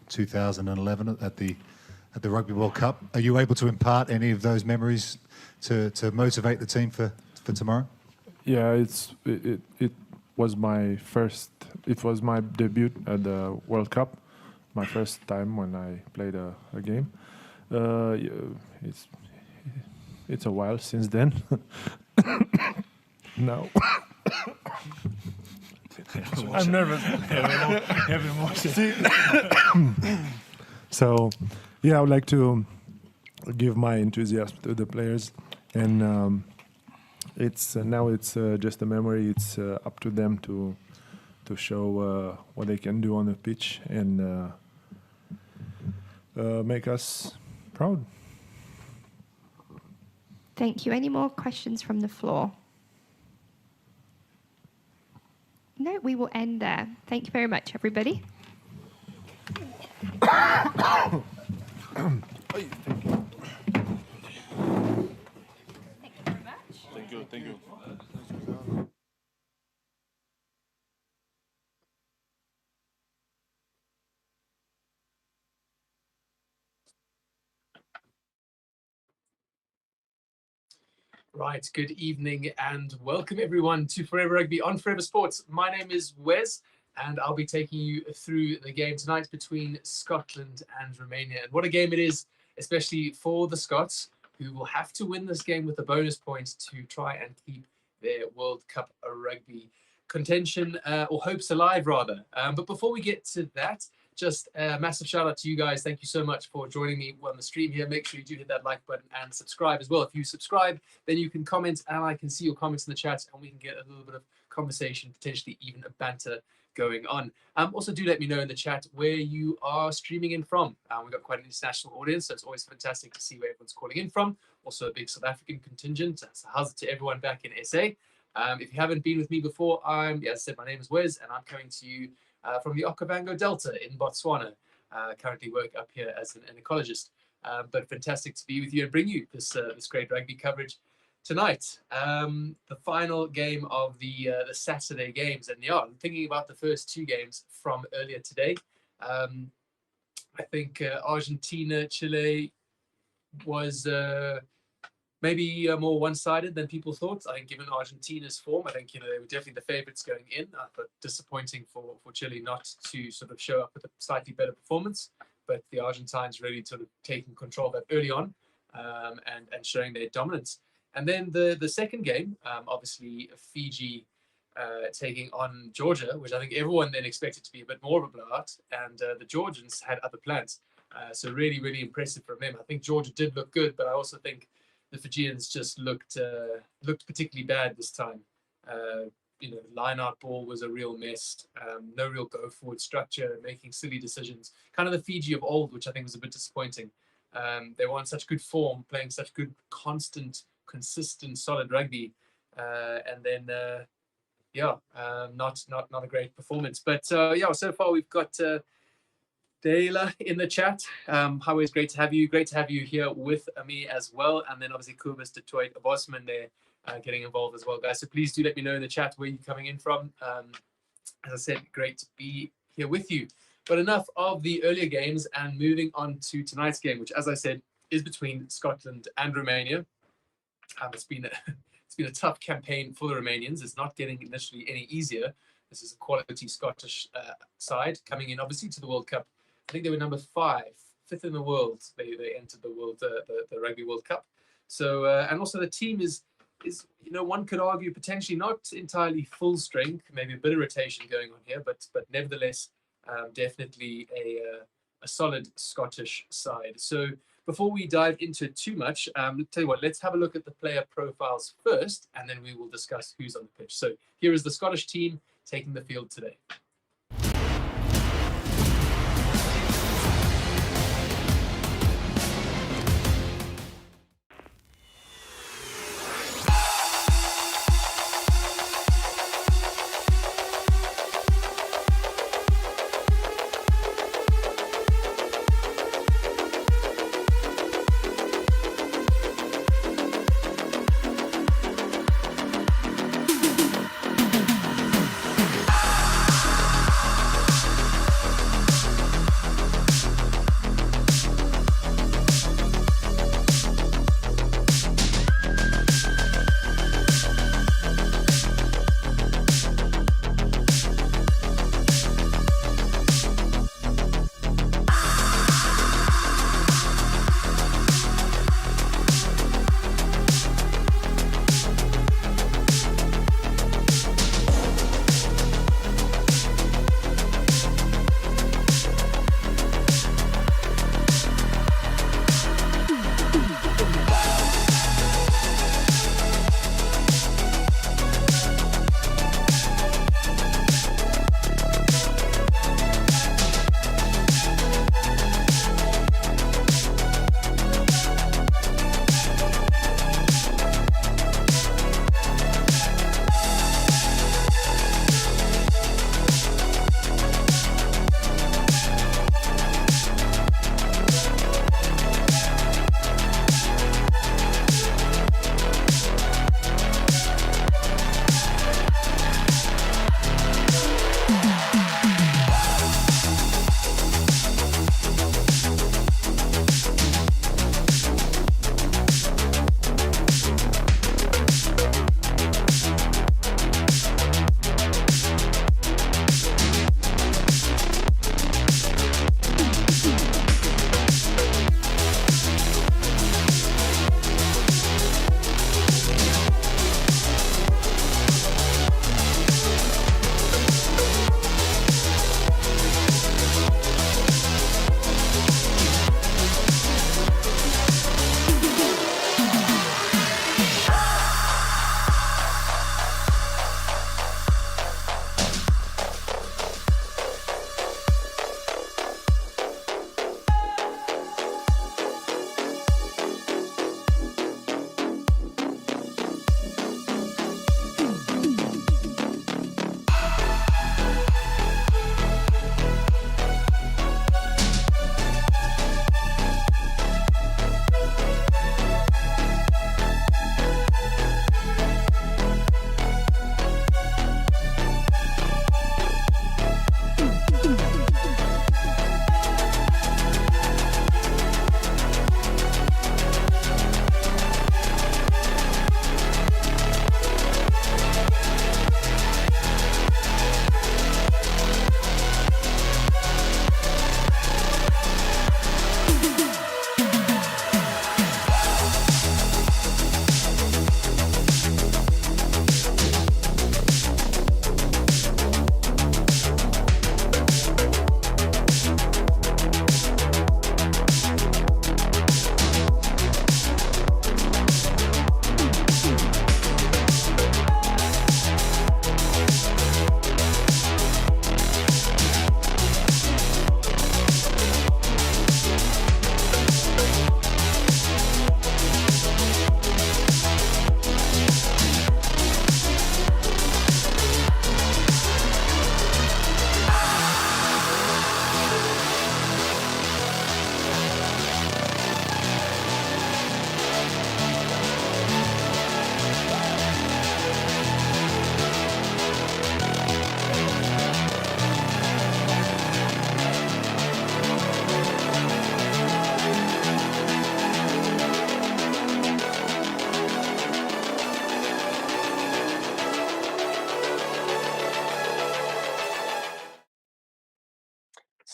2011 at the Rugby World Cup. Are you able to impart any of those memories to motivate the team for tomorrow? Yeah, it was my debut at the World Cup, my first time when I played a game. It's a while since then. No. I'm nervous. So, yeah, I would like to give my enthusiasm to the players, and it's now just a memory. It's up to them to show what they can do on the pitch and make us proud. Thank you. Any more questions from the floor? No, we will end there. Thank you very much, everybody. Thank you. Right, good evening and welcome everyone to Forever Rugby on Forever Sports. My name is Wes and I'll be taking you through the game tonight between Scotland and Romania. And what a game it is, especially for the Scots, who will have to win this game with a bonus point to try and keep their World Cup rugby contention or hopes alive, rather. But before we get to that, just a massive shout out to you guys. Thank you so much for joining me on the stream here. Make sure you do hit that like button and subscribe as well. If you subscribe, then you can comment and I can see your comments in the chat and we can get a little bit of conversation, potentially even a banter going on. Also, do let me know in the chat where you are streaming in from. We've got quite an international audience, so it's always fantastic to see where everyone's calling in from. Also, a big South African contingent. So how's it to everyone back in SA? If you haven't been with me before, as I said, my name is Wes, and I'm coming to you from the Okavango Delta in Botswana. Currently work up here as an ecologist, but fantastic to be with you and bring you this great rugby coverage tonight. The final game of the Saturday games, and yeah, I'm thinking about the first two games from earlier today. I think Argentina, Chile was maybe more one-sided than people thought. I think given Argentina's form, I think they were definitely the favourites going in, but disappointing for Chile not to sort of show up with a slightly better performance. But the Argentines really sort of taking control of that early on and showing their dominance. And then the second game, obviously Fiji taking on Georgia, which I think everyone then expected to be a bit more of a blowout, and the Georgians had other plans. So really, really impressive from them. I think Georgia did look good, but I also think the Fijians just looked particularly bad this time. Line-out ball was a real mess. No real go-forward structure, making silly decisions. Kind of the Fiji of old, which I think was a bit disappointing. They were on such good form, playing such good, consistent, solid rugby, and then not a great performance. But so far we've got Dela in the chat. Always great to have you. Great to have you here with me as well. And then obviously Kubis, Detroit, Bosman there getting involved as well, guys. So please do let me know in the chat where you're coming in from. As I said, great to be here with you. But enough of the earlier games and moving on to tonight's game, which, as I said, is between Scotland and Romania. It's been a tough campaign for the Romanians. It's not getting initially any easier. This is a quality Scottish side coming in, obviously, to the World Cup. I think they were number 5th in the world. They entered the Rugby World Cup. So and also the team is one could argue potentially not entirely full strength, maybe a bit of rotation going on here, but nevertheless definitely a solid Scottish side. So before we dive into too much, tell you what, let's have a look at the player profiles first, and then we will discuss who's on the pitch. So here is the Scottish team taking the field today.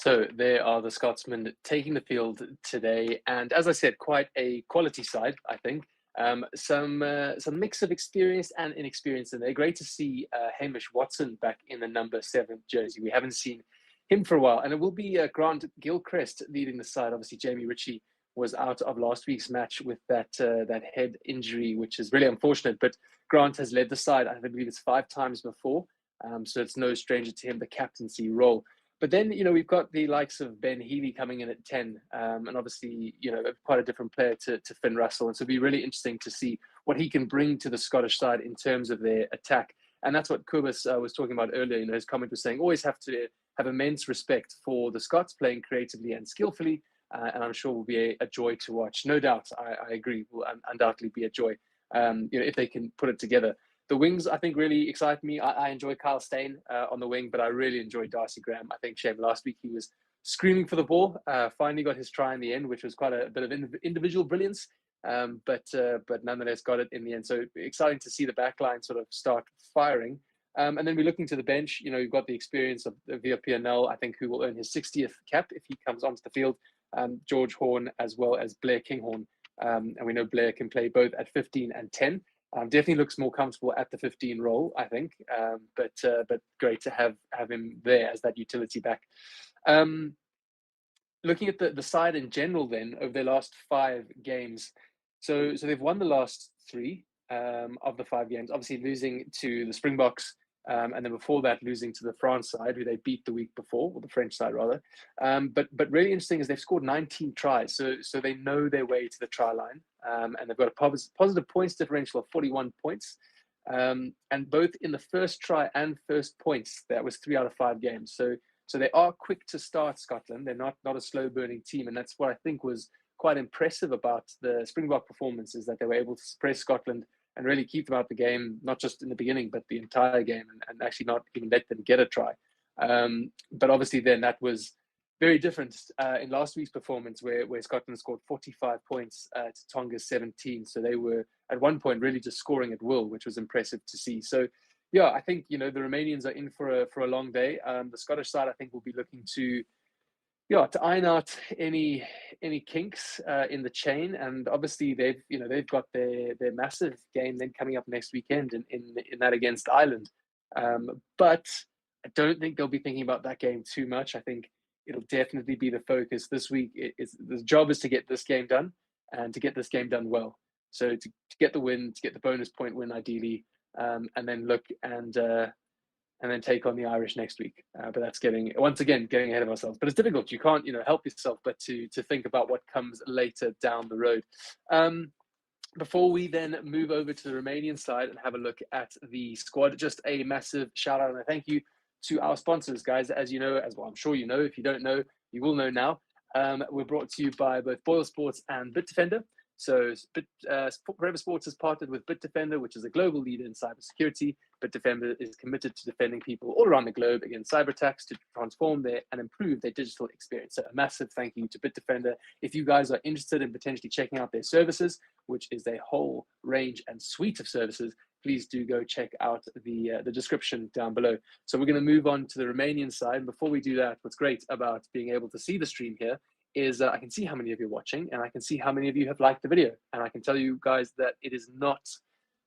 So there are the Scotsmen taking the field today, and as I said, quite a quality side, I think. Some mix of experience and inexperience, and they're great to see Hamish Watson back in the number 7 jersey. We haven't seen him for a while, and it will be Grant Gilchrist leading the side. Obviously, Jamie Ritchie was out of last week's match with that head injury, which is really unfortunate. But Grant has led the side, I believe it's 5 times before, so it's no stranger to him, the captaincy role. But then, we've got the likes of Ben Healy coming in at 10, and obviously, quite a different player to Finn Russell. And so it'll be really interesting to see what he can bring to the Scottish side in terms of their attack. And that's what Kubis was talking about earlier. His comment was saying, always have to have immense respect for the Scots playing creatively and skillfully. And I'm sure will be a joy to watch. No doubt, I agree, will undoubtedly be a joy if they can put it together. The wings, I think, really excite me. I enjoy Kyle Steyn on the wing, but I really enjoy Darcy Graham. I think, shame, last week he was screaming for the ball. Finally got his try in the end, which was quite a bit of individual brilliance, but nonetheless got it in the end. So exciting to see the backline sort of start firing. And then we're looking to the bench. You've got the experience of Via Pianel, I think, who will earn his 60th cap if he comes onto the field. George Horn as well as Blair Kinghorn. And we know Blair can play both at 15 and 10. Definitely looks more comfortable at the 15 role, I think, but great to have him there as that utility back. Looking at the side in general, then over their last 5 games, so they've won the last 3 of the 5 games. Obviously, losing to the Springboks, and then before that, losing to the France side, who they beat the week before, or the French side rather. But really interesting is they've scored 19 tries, so they know their way to the try line. And they've got a positive points differential of 41 points. And both in the first try and first points, that was 3 out of 5 games. So they are quick to start, Scotland. They're not a slow-burning team. And that's what I think was quite impressive about the Springbok performance, is that they were able to suppress Scotland and really keep them out the game, not just in the beginning, but the entire game, and actually not even let them get a try. But obviously then that was very different in last week's performance, where Scotland scored 45 points to Tonga's 17. So they were at one point really just scoring at will, which was impressive to see. So yeah, I think, the Romanians are in for a long day. The Scottish side, I think, will be looking to iron out any kinks in the chain. And obviously they've got their massive game then coming up next weekend in that against Ireland. But I don't think they'll be thinking about that game too much. I think it'll definitely be the focus this week. The job is to get this game done, and to get this game done well. So to get the win, to get the bonus point win ideally, and then look and then take on the Irish next week. But that's getting ahead of ourselves. But it's difficult. You can't, help yourself but to think about what comes later down the road. Before we then move over to the Romanian side and have a look at the squad, just a massive shout out and a thank you to our sponsors, guys. As you know, as well, I'm sure you know. If you don't know, you will know now. We're brought to you by both BOYLESPORTS and BITDEFENDER. So Forever Sports has partnered with BitDefender, which is a global leader in cybersecurity. BitDefender is committed to defending people all around the globe against cyber attacks to transform and improve their digital experience. So a massive thank you to BitDefender. If you guys are interested in potentially checking out their services, which is their whole range and suite of services, please do go check out the description down below. So we're going to move on to the Romanian side. And before we do that, what's great about being able to see the stream here is I can see how many of you are watching, and I can see how many of you have liked the video. And I can tell you guys that it is not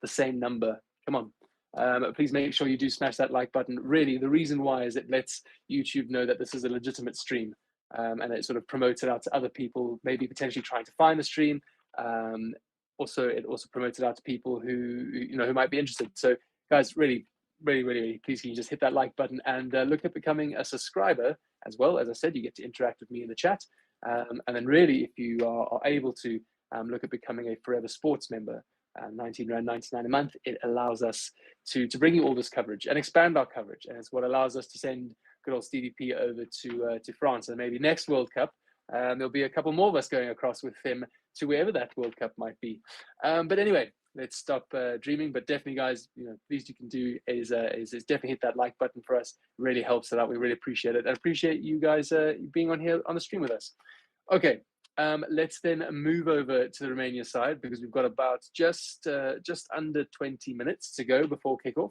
the same number. Come on. Please make sure you do smash that like button. Really, the reason why is it lets YouTube know that this is a legitimate stream, and it sort of promotes it out to other people, maybe potentially trying to find the stream. It also promotes it out to people who might be interested. So guys, really, please can you just hit that like button and look at becoming a subscriber as well. As I said, you get to interact with me in the chat. And then really, if you are able to look at becoming a Forever Sports member, £19.99 a month, it allows us to bring you all this coverage and expand our coverage. And it's what allows us to send good old Stevie P over to France. And maybe next World Cup, there'll be a couple more of us going across with him to wherever that World Cup might be. But anyway, let's stop dreaming. But definitely, guys, the least you can do is definitely hit that like button for us. It really helps it out. We really appreciate it. And appreciate you guys being on here on the stream with us. Okay, let's then move over to the Romania side, because we've got about just under 20 minutes to go before kickoff.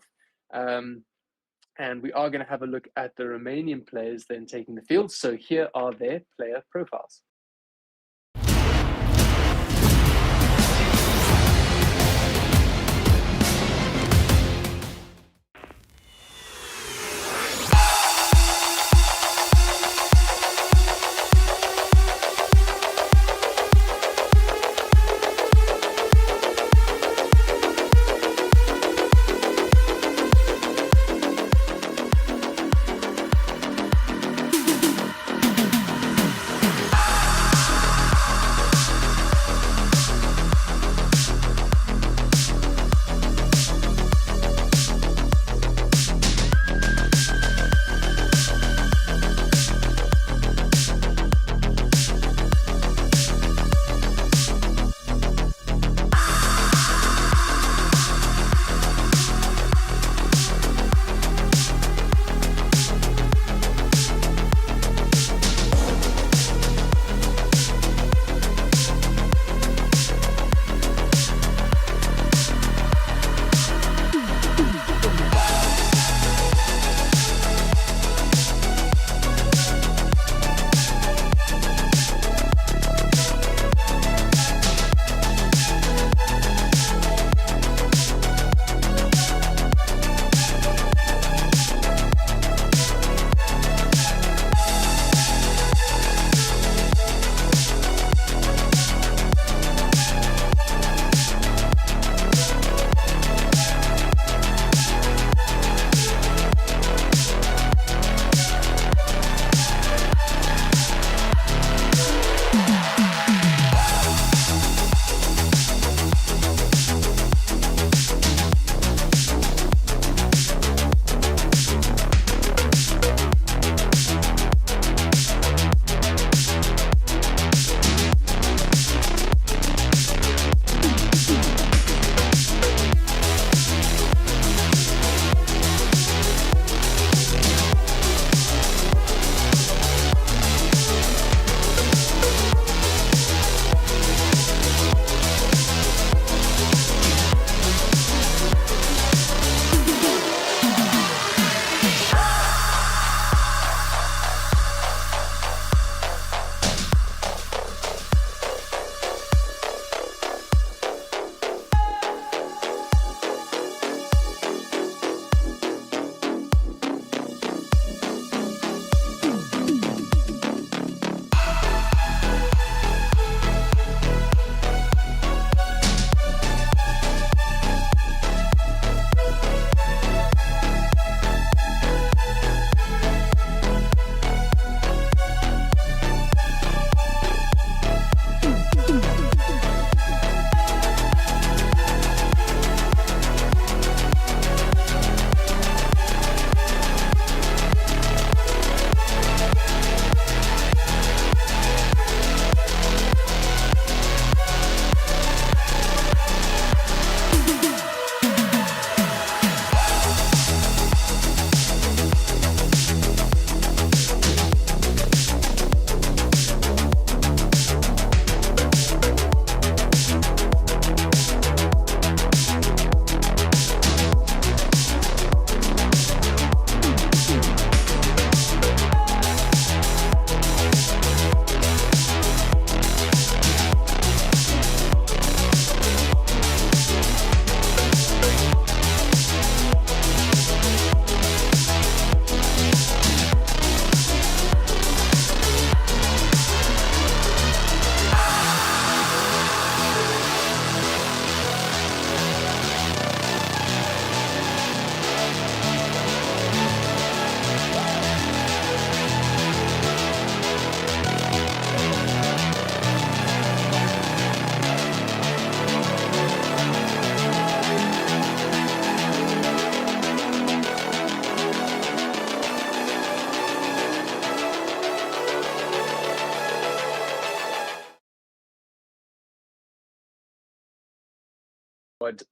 And we are going to have a look at the Romanian players then taking the field. So here are their player profiles.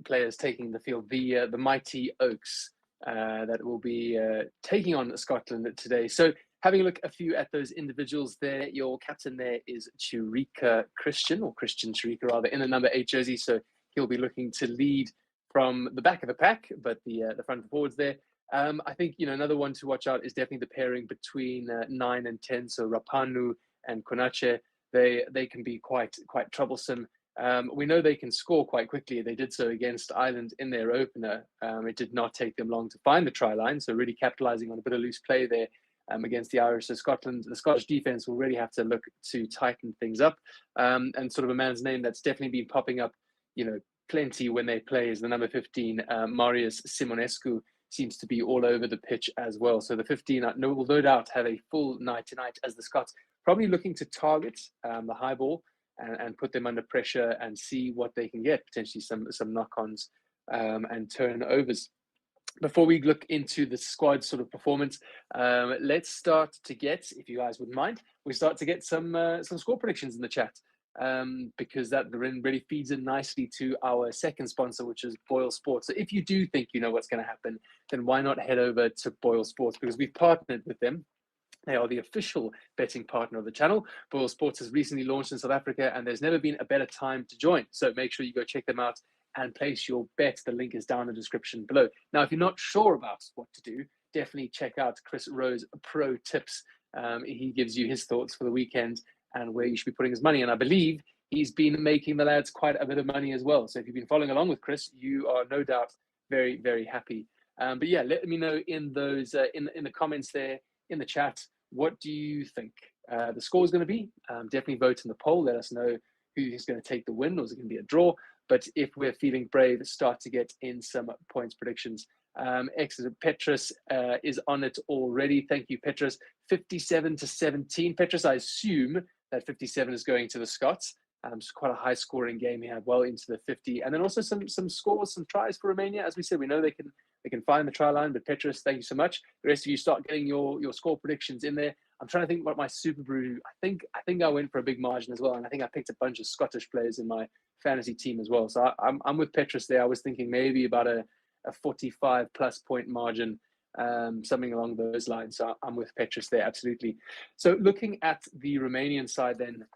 Players taking the field, the mighty Oaks that will be taking on Scotland today. So having a look a few at those individuals there, your captain there is Chirika Christian, or Christian Chirika rather, in the number 8 jersey. So he'll be looking to lead from the back of the pack, but the front forwards there. I think, another one to watch out is definitely the pairing between 9 and 10. So Rapanu and Konache, they can be quite troublesome. We know they can score quite quickly. They did so against Ireland in their opener. It did not take them long to find the try line, so really capitalising on a bit of loose play there against the Irish. So the Scottish defence will really have to look to tighten things up. And sort of a man's name that's definitely been popping up, plenty when they play is the number 15, Marius Simonescu. Seems to be all over the pitch as well. So the 15 will no doubt have a full night tonight, as the Scots probably looking to target the high ball and put them under pressure and see what they can get, potentially some knock-ons and turnovers. Before we look into the squad sort of performance, let's start to get, if you guys wouldn't mind, we start to get some score predictions in the chat. Because that really feeds in nicely to our second sponsor, which is BOYLESPORTS. So if you do think you know what's going to happen, then why not head over to BOYLESPORTS, because we've partnered with them. They are the official betting partner of the channel. BOYLESPORTS has recently launched in South Africa, and there's never been a better time to join. So make sure you go check them out and place your bet. The link is down in the description below. Now, if you're not sure about what to do, definitely check out Chris Rowe's Pro Tips. He gives you his thoughts for the weekend and where you should be putting his money. And I believe he's been making the lads quite a bit of money as well. So if you've been following along with Chris, you are no doubt very, very happy. But yeah, let me know in those in the comments there in the chat, what do you think the score is going to be? Definitely vote in the poll. Let us know who is going to take the win, or is it going to be a draw? But if we're feeling brave, start to get in some points predictions. Excellent. Petrus is on it already. Thank you, Petrus. 57-17. Petrus, I assume that 57 is going to the Scots. It's quite a high scoring game here, well into the 50. And then also some scores, some tries for Romania. As we said, we know they can find the try line, but Petrus, thank you so much. The rest of you start getting your score predictions in there. I'm trying to think about my Super Brew. I think I went for a big margin as well. And I think I picked a bunch of Scottish players in my fantasy team as well. So I'm with Petrus there. I was thinking maybe about a 45 plus point margin, something along those lines. So I'm with Petrus there, absolutely. So looking at the Romanian side then,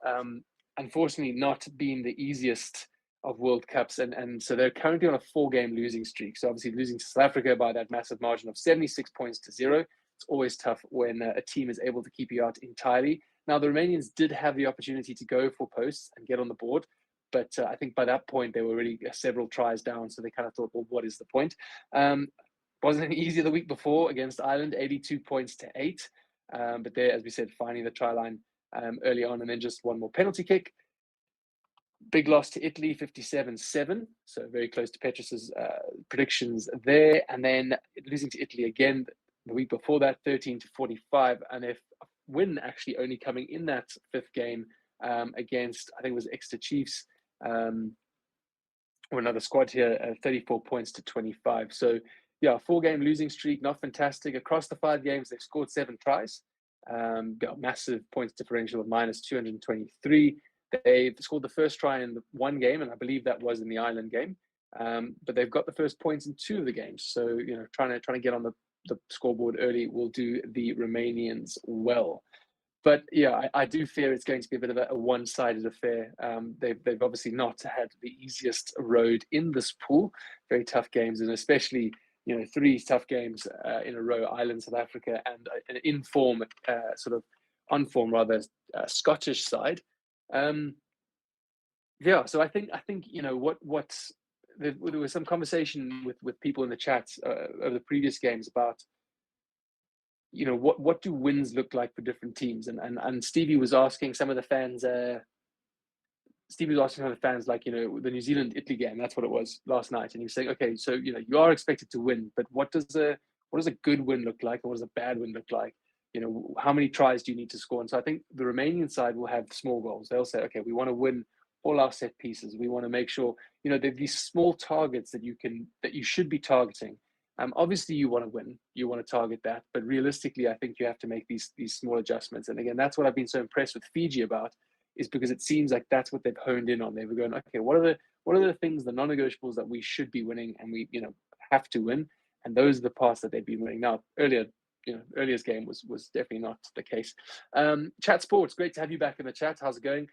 unfortunately not being the easiest of World Cups. And so they're currently on a 4-game losing streak. So obviously losing to South Africa by that massive margin of 76 points to 0. It's always tough when a team is able to keep you out entirely. Now, the Romanians did have the opportunity to go for posts and get on the board. But I think by that point, they were already several tries down. So they kind of thought, well, what is the point? Wasn't any easier the week before against Ireland, 82 points to 8. But there, as we said, finding the try line early on, and then just one more penalty kick. Big loss to Italy, 57-7. So very close to Petrus's predictions there. And then losing to Italy again the week before that, 13-45. And if a win actually only coming in that 5th game against, I think it was Exeter Chiefs, or another squad here, 34 points to 25. So yeah, 4-game losing streak, not fantastic. Across the 5 games, they've scored 7 tries. Got massive points differential of minus 223. They've scored the first try in the 1 game, and I believe that was in the Ireland game. But they've got the first points in 2 of the games. So, trying to get on the scoreboard early will do the Romanians well. But yeah, I do fear it's going to be a bit of a one-sided affair. They've obviously not had the easiest road in this pool. Very tough games, and especially 3 tough games in a row: Ireland, South Africa, and an in-form, sort of on-form rather, Scottish side. Yeah, so I think there was some conversation with people in the chat over the previous games about what do wins look like for different teams, and Stevie was asking some of the fans. Like the New Zealand Italy game, that's what it was last night, and he was saying, okay, so you are expected to win, but what does a good win look like, and what does a bad win look like? How many tries do you need to score? And so I think the Romanian side will have small goals. They'll say, okay, we want to win all our set pieces. We want to make sure, there are these small targets that you should be targeting. Obviously you want to win, you want to target that, but realistically, I think you have to make these small adjustments. And again, that's what I've been so impressed with Fiji about, is because it seems like that's what they've honed in on. They've going, okay, what are the things, the non-negotiables that we should be winning, and we, have to win. And those are the parts that they've been winning. Now, earlier's game was definitely not the case. Chat Sports, great to have you back in the chat. How's it going?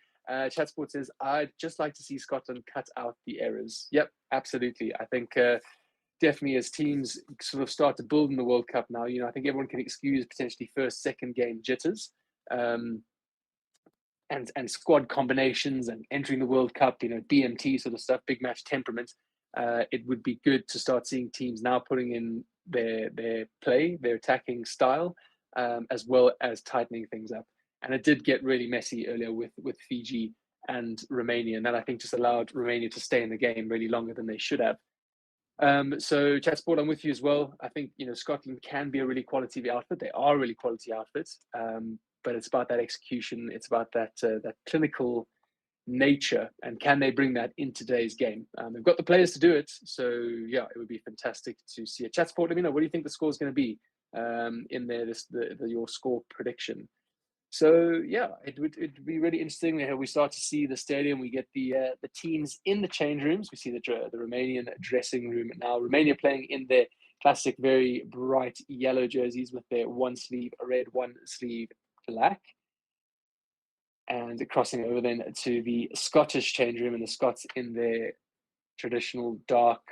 Chat Sports says, I'd just like to see Scotland cut out the errors. Yep, absolutely. I think definitely as teams sort of start to build in the World Cup now, I think everyone can excuse potentially first, second game jitters, and squad combinations and entering the World Cup, BMT sort of stuff, big match temperament. It would be good to start seeing teams now putting in their play, their attacking style, as well as tightening things up. And it did get really messy earlier with Fiji and Romania, and that I think just allowed Romania to stay in the game really longer than they should have. So Chat Sport, I'm with you as well. I think Scotland can be a really quality outfit. They are a really quality outfit, but it's about that execution. It's about that clinical nature, and can they bring that in today's game? They've got the players to do it. So yeah, it would be fantastic to see a Chat Sport. Let me know, what do you think the score is going to be in there? Your score prediction. So yeah, it'd be really interesting. We start to see the stadium. We get the teams in the change rooms. We see the Romanian dressing room now. Romania playing in their classic, very bright yellow jerseys with their one sleeve red, one sleeve black. And crossing over then to the Scottish change room, and the Scots in their traditional dark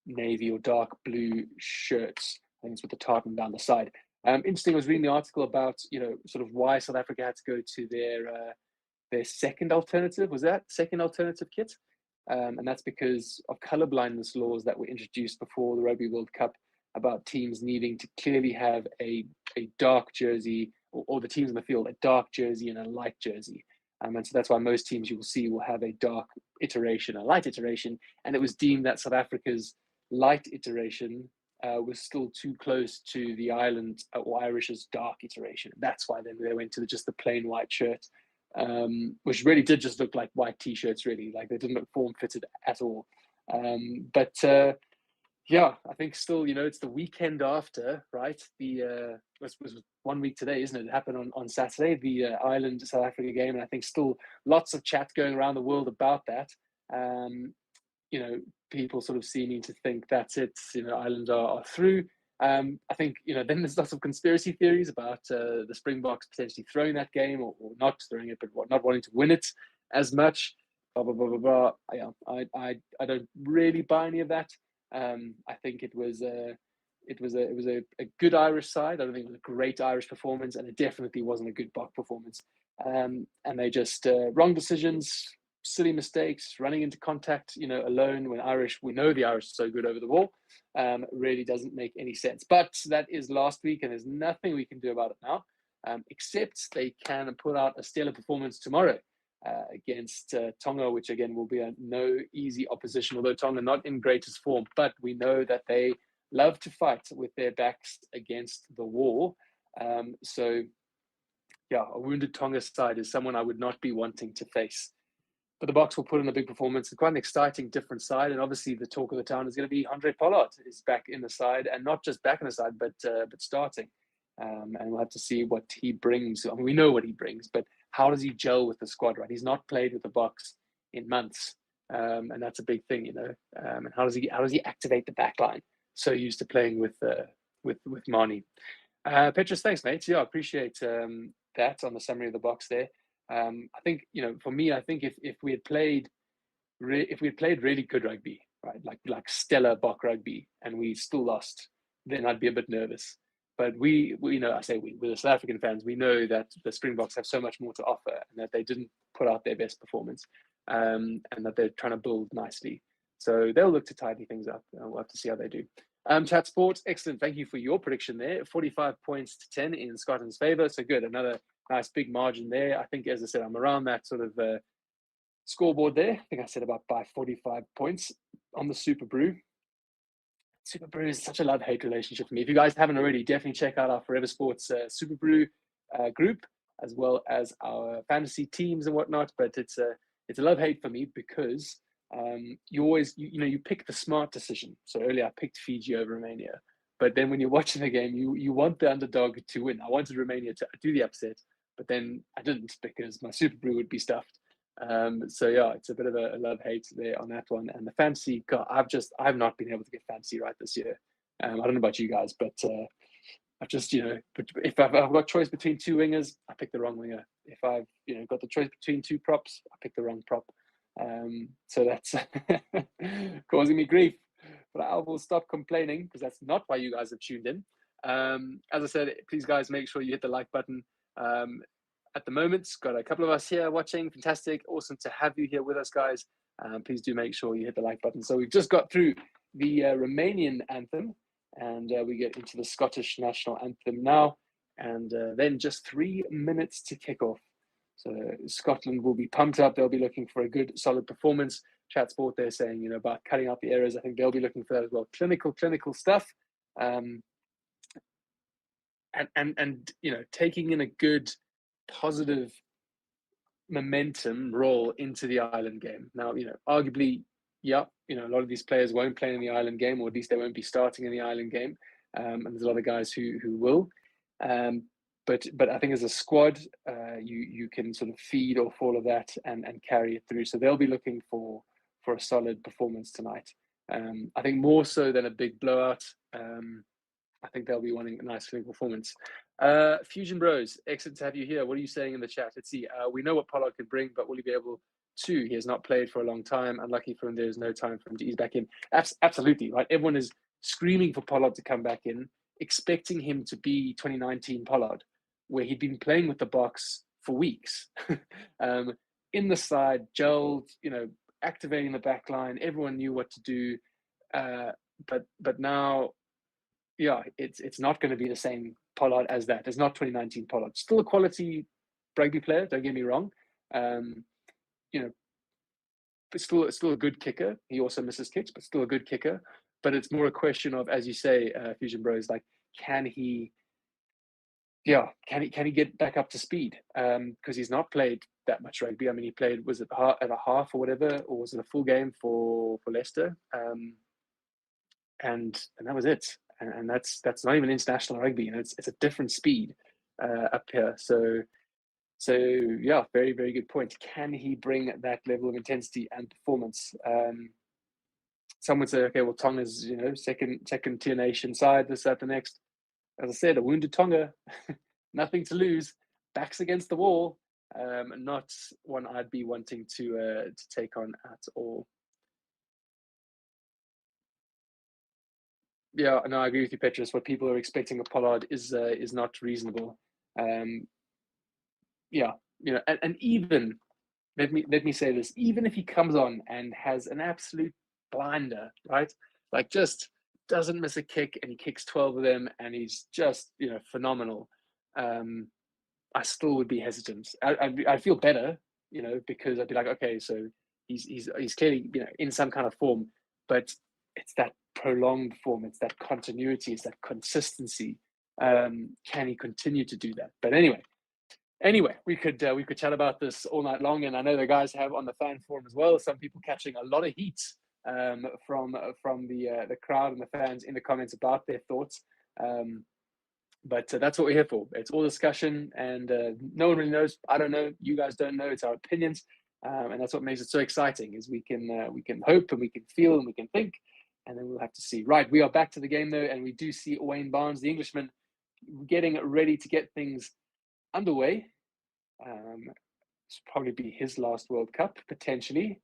navy or dark blue shirts. I think it's with the tartan down the side. Interesting, I was reading the article about, sort of why South Africa had to go to their second alternative kit. And that's because of colour blindness laws that were introduced before the Rugby World Cup about teams needing to clearly have a dark jersey, or the teams in the field, a dark jersey and a light jersey. And so that's why most teams you will see will have a dark iteration, a light iteration. And it was deemed that South Africa's light iteration was still too close to the Ireland or Irish's dark iteration. That's why then they went to just the plain white shirt, which really did just look like white t-shirts, really. Like, they didn't look form-fitted at all. Yeah, I think still, it's the weekend after, right? It was 1 week today, isn't it? It happened on Saturday, the Ireland-South Africa game, and I think still lots of chat going around the world about that. People sort of seeming to think that's it, Ireland are through. I think, then there's lots of conspiracy theories about the Springboks potentially throwing that game or not throwing it, but not wanting to win it as much. Blah, blah, blah, blah, blah. Yeah, I don't really buy any of that. I think it was a good Irish side. I don't think it was a great Irish performance, and it definitely wasn't a good Bok performance. And they just wrong decisions, silly mistakes, running into contact, alone when we know the Irish are so good over the wall. Really doesn't make any sense. But that is last week, and there's nothing we can do about it now, except they can put out a stellar performance tomorrow against Tonga, which again will be a no easy opposition, although Tonga not in greatest form. But we know that they love to fight with their backs against the wall. So yeah, a wounded Tonga side is someone I would not be wanting to face. But the Boks will put in a big performance. It's quite an exciting, different side. And obviously the talk of the town is going to be Andre Pollard is back in the side, and not just back in the side, but starting. And we'll have to see what he brings. I mean, we know what he brings, but how does he gel with the squad, right? He's not played with the Boks in months. And that's a big thing, and how does he activate the back line? So used to playing with Marnie. Petrus, thanks, mate. Yeah, I appreciate that on the summary of the Boks there. I think, for me, I think if we had played really good rugby, right, like stellar Bok rugby, and we still lost, then I'd be a bit nervous. But we're the South African fans, we know that the Springboks have so much more to offer, and that they didn't put out their best performance, and that they're trying to build nicely. So they'll look to tidy things up. We'll have to see how they do. Chat Sports, excellent. Thank you for your prediction there. 45 points to 10 in Scotland's favour. So good. Another nice big margin there. I think, as I said, I'm around that sort of scoreboard there. I think I said about by 45 points on the Super Brew. Super Brew is such a love-hate relationship for me. If you guys haven't already, definitely check out our Forever Sports Super Brew group, as well as our fantasy teams and whatnot. But it's a love-hate for me because you always, you pick the smart decision. So earlier I picked Fiji over Romania. But then when you're watching the game, you want the underdog to win. I wanted Romania to do the upset, but then I didn't because my Super Brew would be stuffed. So yeah, it's a bit of a love-hate there on that one. And the fantasy, God, I've not been able to get fantasy right this year. I don't know about you guys, but I've just, if I've got choice between two wingers, I pick the wrong winger. If I've, got the choice between two props, I pick the wrong prop. So that's causing me grief. but I will stop complaining because that's not why you guys have tuned in. As I said, please guys, make sure you hit the like button. At the moment, got a couple of us here watching. Fantastic. Awesome to have you here with us, guys. Please do make sure you hit the like button. So we've just got through the Romanian anthem, and we get into the Scottish national anthem now, and then just 3 minutes to kick off. So Scotland will be pumped up. They'll be looking for a good, solid performance. Chat Sport, they're saying, you know, about cutting out the errors. I think they'll be looking for that as well. Clinical stuff. And you know, taking in a good, positive momentum role into the Ireland game. Now, you know, arguably, yeah, you know, a lot of these players won't play in the Ireland game, or at least they won't be starting in the Ireland game. And there's a lot of guys who will. But I think as a squad, you can sort of feed off all of that and carry it through. So they'll be looking for a solid performance tonight. I think more so than a big blowout. I think they'll be wanting a nice clean performance. Fusion Bros, excellent to have you here. What are you saying in the chat? Let's see. We know what Pollard can bring, but will he be able to? He has not played for a long time. Unlucky for him, there's no time for him to ease back in. Absolutely, right? Everyone is screaming for Pollard to come back in, expecting him to be 2019 Pollard, where he'd been playing with the box for weeks. In the side, gelled, you know, activating the back line. Everyone knew what to do. But now, yeah, it's not going to be the same Pollard as that. It's not 2019 Pollard. Still a quality rugby player, don't get me wrong. You know, but still a good kicker. He also misses kicks, but still a good kicker. But it's more a question of, as you say, Fusion Bros, like, can he get back up to speed? Because he's not played that much rugby. I mean, he played, was it at a half or whatever, or was it a full game for Leicester? And that was it. And that's not even international rugby. You know, it's a different speed up here. So yeah, very, very good point. Can he bring that level of intensity and performance? Some would say, okay, well, Tonga's, you know, second tier nation side, this, that, the next. As I said, a wounded Tonga, nothing to lose, backs against the wall. Not one I'd be wanting to take on at all. Yeah, no, I agree with you, Petrus. What people are expecting of Pollard is not reasonable. Yeah, you know, and even let me say this: even if he comes on and has an absolute blinder, right? Like, just doesn't miss a kick and he kicks 12 of them and he's just, you know, phenomenal. I still would be hesitant. I'd feel better, you know, because I'd be like, okay, so he's clearly, you know, in some kind of form, but it's that prolonged form, it's that continuity, it's that consistency. Can he continue to do that? But anyway, we could chat about this all night long, and I know the guys have on the fan forum as well. Some people catching a lot of heat from the crowd and the fans in the comments about their thoughts. But that's what we're here for. It's all discussion, and no one really knows. I don't know. You guys don't know. It's our opinions, and that's what makes it so exciting. Is we can hope and we can feel and we can think, and then we'll have to see. Right, we are back to the game though, and we do see Wayne Barnes, the Englishman, getting ready to get things underway. This will probably be his last World Cup potentially.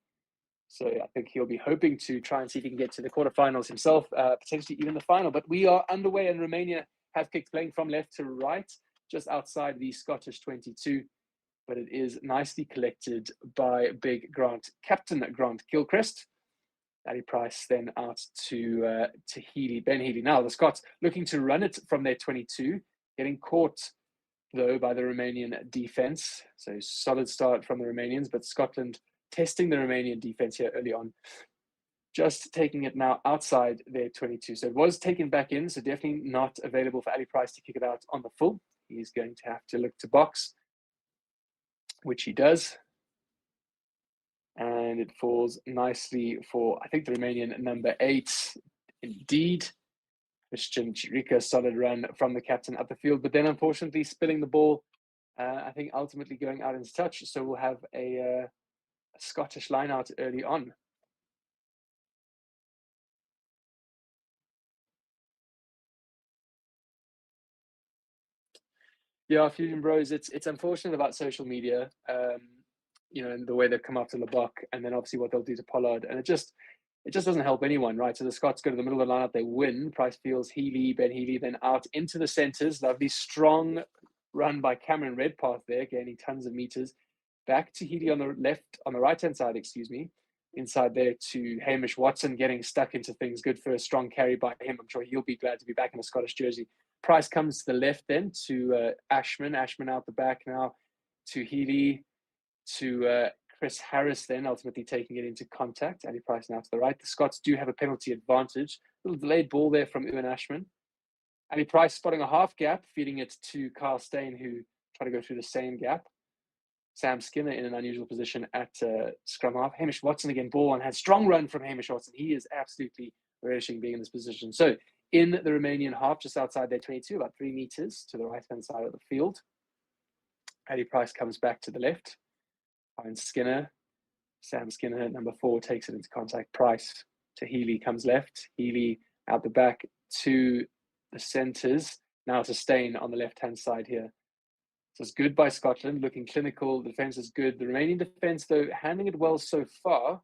So I think he'll be hoping to try and see if he can get to the quarterfinals himself, potentially even the final. But we are underway, and Romania have kicked, playing from left to right, just outside the Scottish 22. But it is nicely collected by big Captain Grant Gilchrist. Ali Price then out to Ben Healy. Now the Scots looking to run it from their 22, getting caught though by the Romanian defense. So solid start from the Romanians, but Scotland testing the Romanian defense here early on. Just taking it now outside their 22. So it was taken back in, so definitely not available for Ali Price to kick it out on the full. He's going to have to look to box, which he does. And it falls nicely for, I think, the Romanian number 8. Indeed. Christian Chirika, solid run from the captain up the field, but then unfortunately spilling the ball, I think ultimately going out into touch. So we'll have a Scottish line out early on. Yeah, Fusion Bros, it's unfortunate about social media, you know, and the way they've come after Lebok, and then obviously what they'll do to Pollard. And it just, it just doesn't help anyone, right? So the Scots go to the middle of the lineup, they win. Price Fields, Healy, Ben Healy, then out into the centres. Lovely strong run by Cameron Redpath there, gaining tons of meters. Back to Healy on the right-hand side, inside there to Hamish Watson, getting stuck into things. Good for a strong carry by him. I'm sure he'll be glad to be back in a Scottish jersey. Price comes to the left then to Ashman. Ashman out the back now to Healy, to Chris Harris then, ultimately taking it into contact. Ali Price now to the right. The Scots do have a penalty advantage. A little delayed ball there from Ewan Ashman. Ali Price spotting a half gap, feeding it to Carl Steyn, who tried to go through the same gap. Sam Skinner in an unusual position at scrum half. Hamish Watson again, ball and had strong run from Hamish Watson. He is absolutely relishing being in this position. So in the Romanian half, just outside their 22, about 3 meters to the right-hand side of the field. Ali Price comes back to the left. Finds Skinner. Sam Skinner, number 4, takes it into contact. Price to Healy, comes left. Healy out the back to the centres. Now to Steyn on the left-hand side here. So it's good by Scotland, looking clinical. The defence is good. The Romanian defence, though, handling it well so far.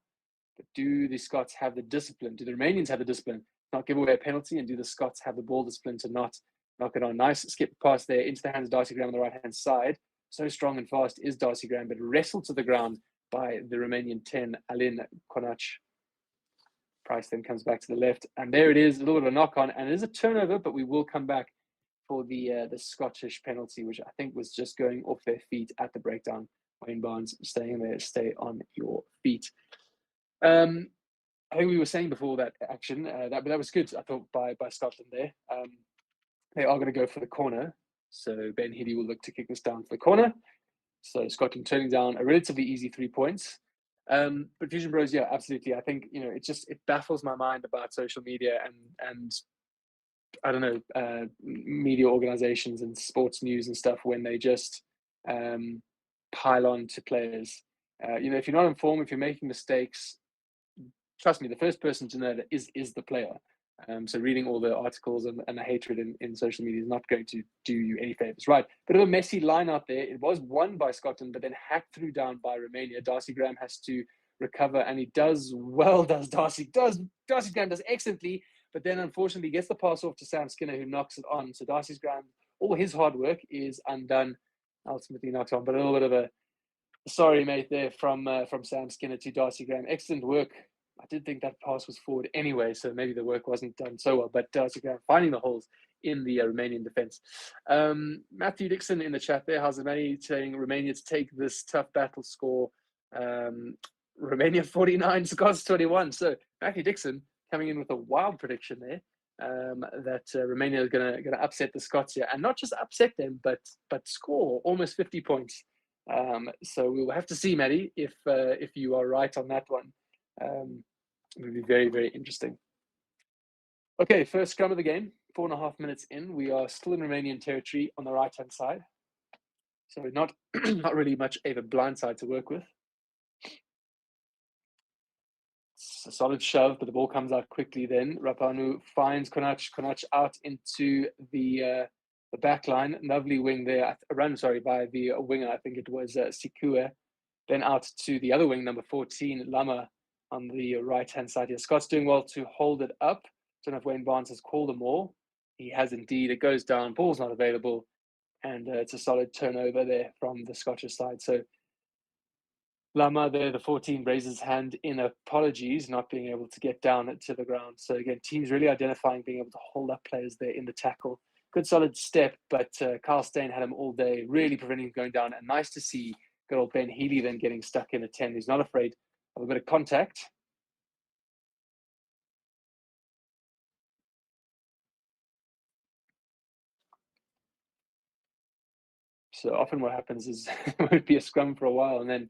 But do the Scots have the discipline? Do the Romanians have the discipline? Not give away a penalty, and do the Scots have the ball discipline to not knock it on? Nice skip pass there into the hands of Darcy Graham on the right-hand side. So strong and fast is Darcy Graham, but wrestled to the ground by the Romanian 10, Alin Konac. Price then comes back to the left, and there it is, a little bit of a knock-on, and it is a turnover, but we will come back for the Scottish penalty, which I think was just going off their feet at the breakdown. Wayne Barnes staying there, stay on your feet. I think we were saying before that action, that was good, I thought, by Scotland there. They are going to go for the corner. So Ben Healy will look to kick this down for the corner. So Scotland turning down a relatively easy 3 points. But Fusion Bros, yeah, absolutely. I think, it baffles my mind about social media and I don't know, media organizations and sports news and stuff when they just pile on to players. If you're not informed, if you're making mistakes, trust me, the first person to know that is the player. So reading all the articles and the hatred in social media is not going to do you any favors. Right, bit of a messy line out there. It was won by Scotland, but then hacked through down by Romania. Darcy Graham has to recover, and he does well. Darcy Graham does excellently, but then unfortunately gets the pass off to Sam Skinner, who knocks it on. So Darcy Graham, all his hard work is undone. Ultimately knocks on, but a little bit of a sorry mate there from Sam Skinner to Darcy Graham. Excellent work. I did think that pass was forward anyway, so maybe the work wasn't done so well. But Darcy Graham finding the holes in the Romanian defence. Matthew Dixon in the chat there, how's Romania saying Romania to take this tough battle score? Romania 49, Scots 21. So Matthew Dixon coming in with a wild prediction there that Romania is going to upset the Scots here, and not just upset them, but score almost 50 points. So we'll have to see, Matty, if you are right on that one. It would be very, very interesting. Okay, first scrum of the game, 4.5 minutes in. We are still in Romanian territory on the right-hand side. So not really much of a blind side to work with. It's a solid shove, but the ball comes out quickly then. Rapanu finds Konac out into the back line. Lovely wing there. A run, by the winger. I think it was Sikue. Then out to the other wing, number 14, Lama, on the right-hand side here. Scott's doing well to hold it up. Don't know if Wayne Barnes has called them all. He has indeed. It goes down. Ball's not available. And it's a solid turnover there from the Scottish side. So Lama there, the 14, raises his hand in apologies, not being able to get down to the ground. So again, teams really identifying being able to hold up players there in the tackle. Good solid step, but Carl Steyn had him all day, really preventing him going down. And nice to see good old Ben Healy then getting stuck in a 10. He's not afraid of a bit of contact. So often what happens is it would be a scrum for a while, and then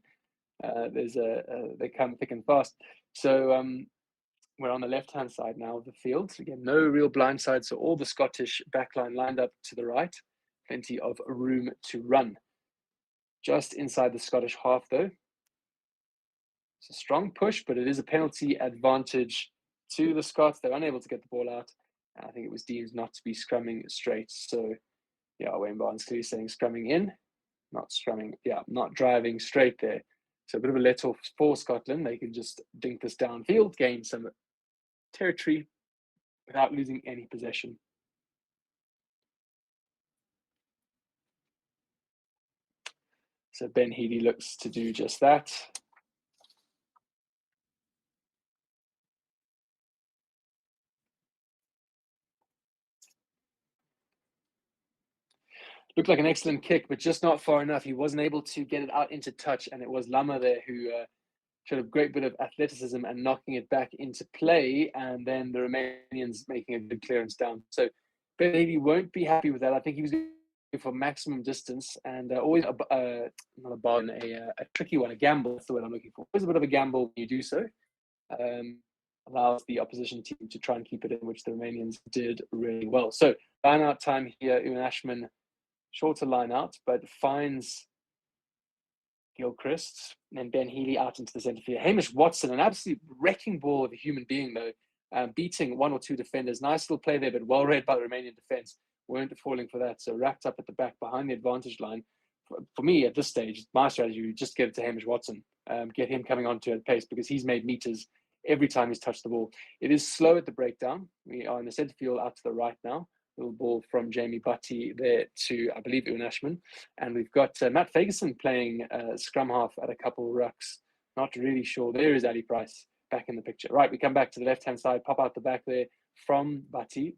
they come thick and fast. So we're on the left-hand side now of the field. Again, no real blind side, so all the Scottish backline lined up to the right. Plenty of room to run. Just inside the Scottish half, though. It's a strong push, but it is a penalty advantage to the Scots. They're unable to get the ball out. And I think it was deemed not to be scrumming straight. So, yeah, Wayne Barnes clearly saying scrumming in, not scrumming, not driving straight there. So a bit of a let off for Scotland. They can just dink this downfield, gain some territory without losing any possession. So Ben Healy looks to do just that. Looked like an excellent kick, but just not far enough. He wasn't able to get it out into touch, and it was Lama there who showed a great bit of athleticism and knocking it back into play, and then the Romanians making a good clearance down. So Ben Healy won't be happy with that. I think he was going for maximum distance, and always not a bargain, a tricky one, a gamble. That's the word I'm looking for. Always a bit of a gamble when you do so. Allows the opposition team to try and keep it in, which the Romanians did really well. So line out time here, Ewan Ashman, shorter line out, but finds Gilchrist and Ben Healy out into the centre field. Hamish Watson, an absolute wrecking ball of a human being though, beating one or two defenders. Nice little play there, but well read by the Romanian defence. Weren't falling for that, so wrapped up at the back behind the advantage line. For me at this stage, my strategy would just get it to Hamish Watson, get him coming onto at pace, because he's made meters every time he's touched the ball. It is slow at the breakdown. We are in the centre field out to the right now. Little ball from Jamie Butty there to, I believe, Ewan Ashman. And we've got Matt Ferguson playing scrum half at a couple of rucks. Not really sure. There is Ali Price back in the picture. Right, we come back to the left-hand side, pop out the back there from Butty.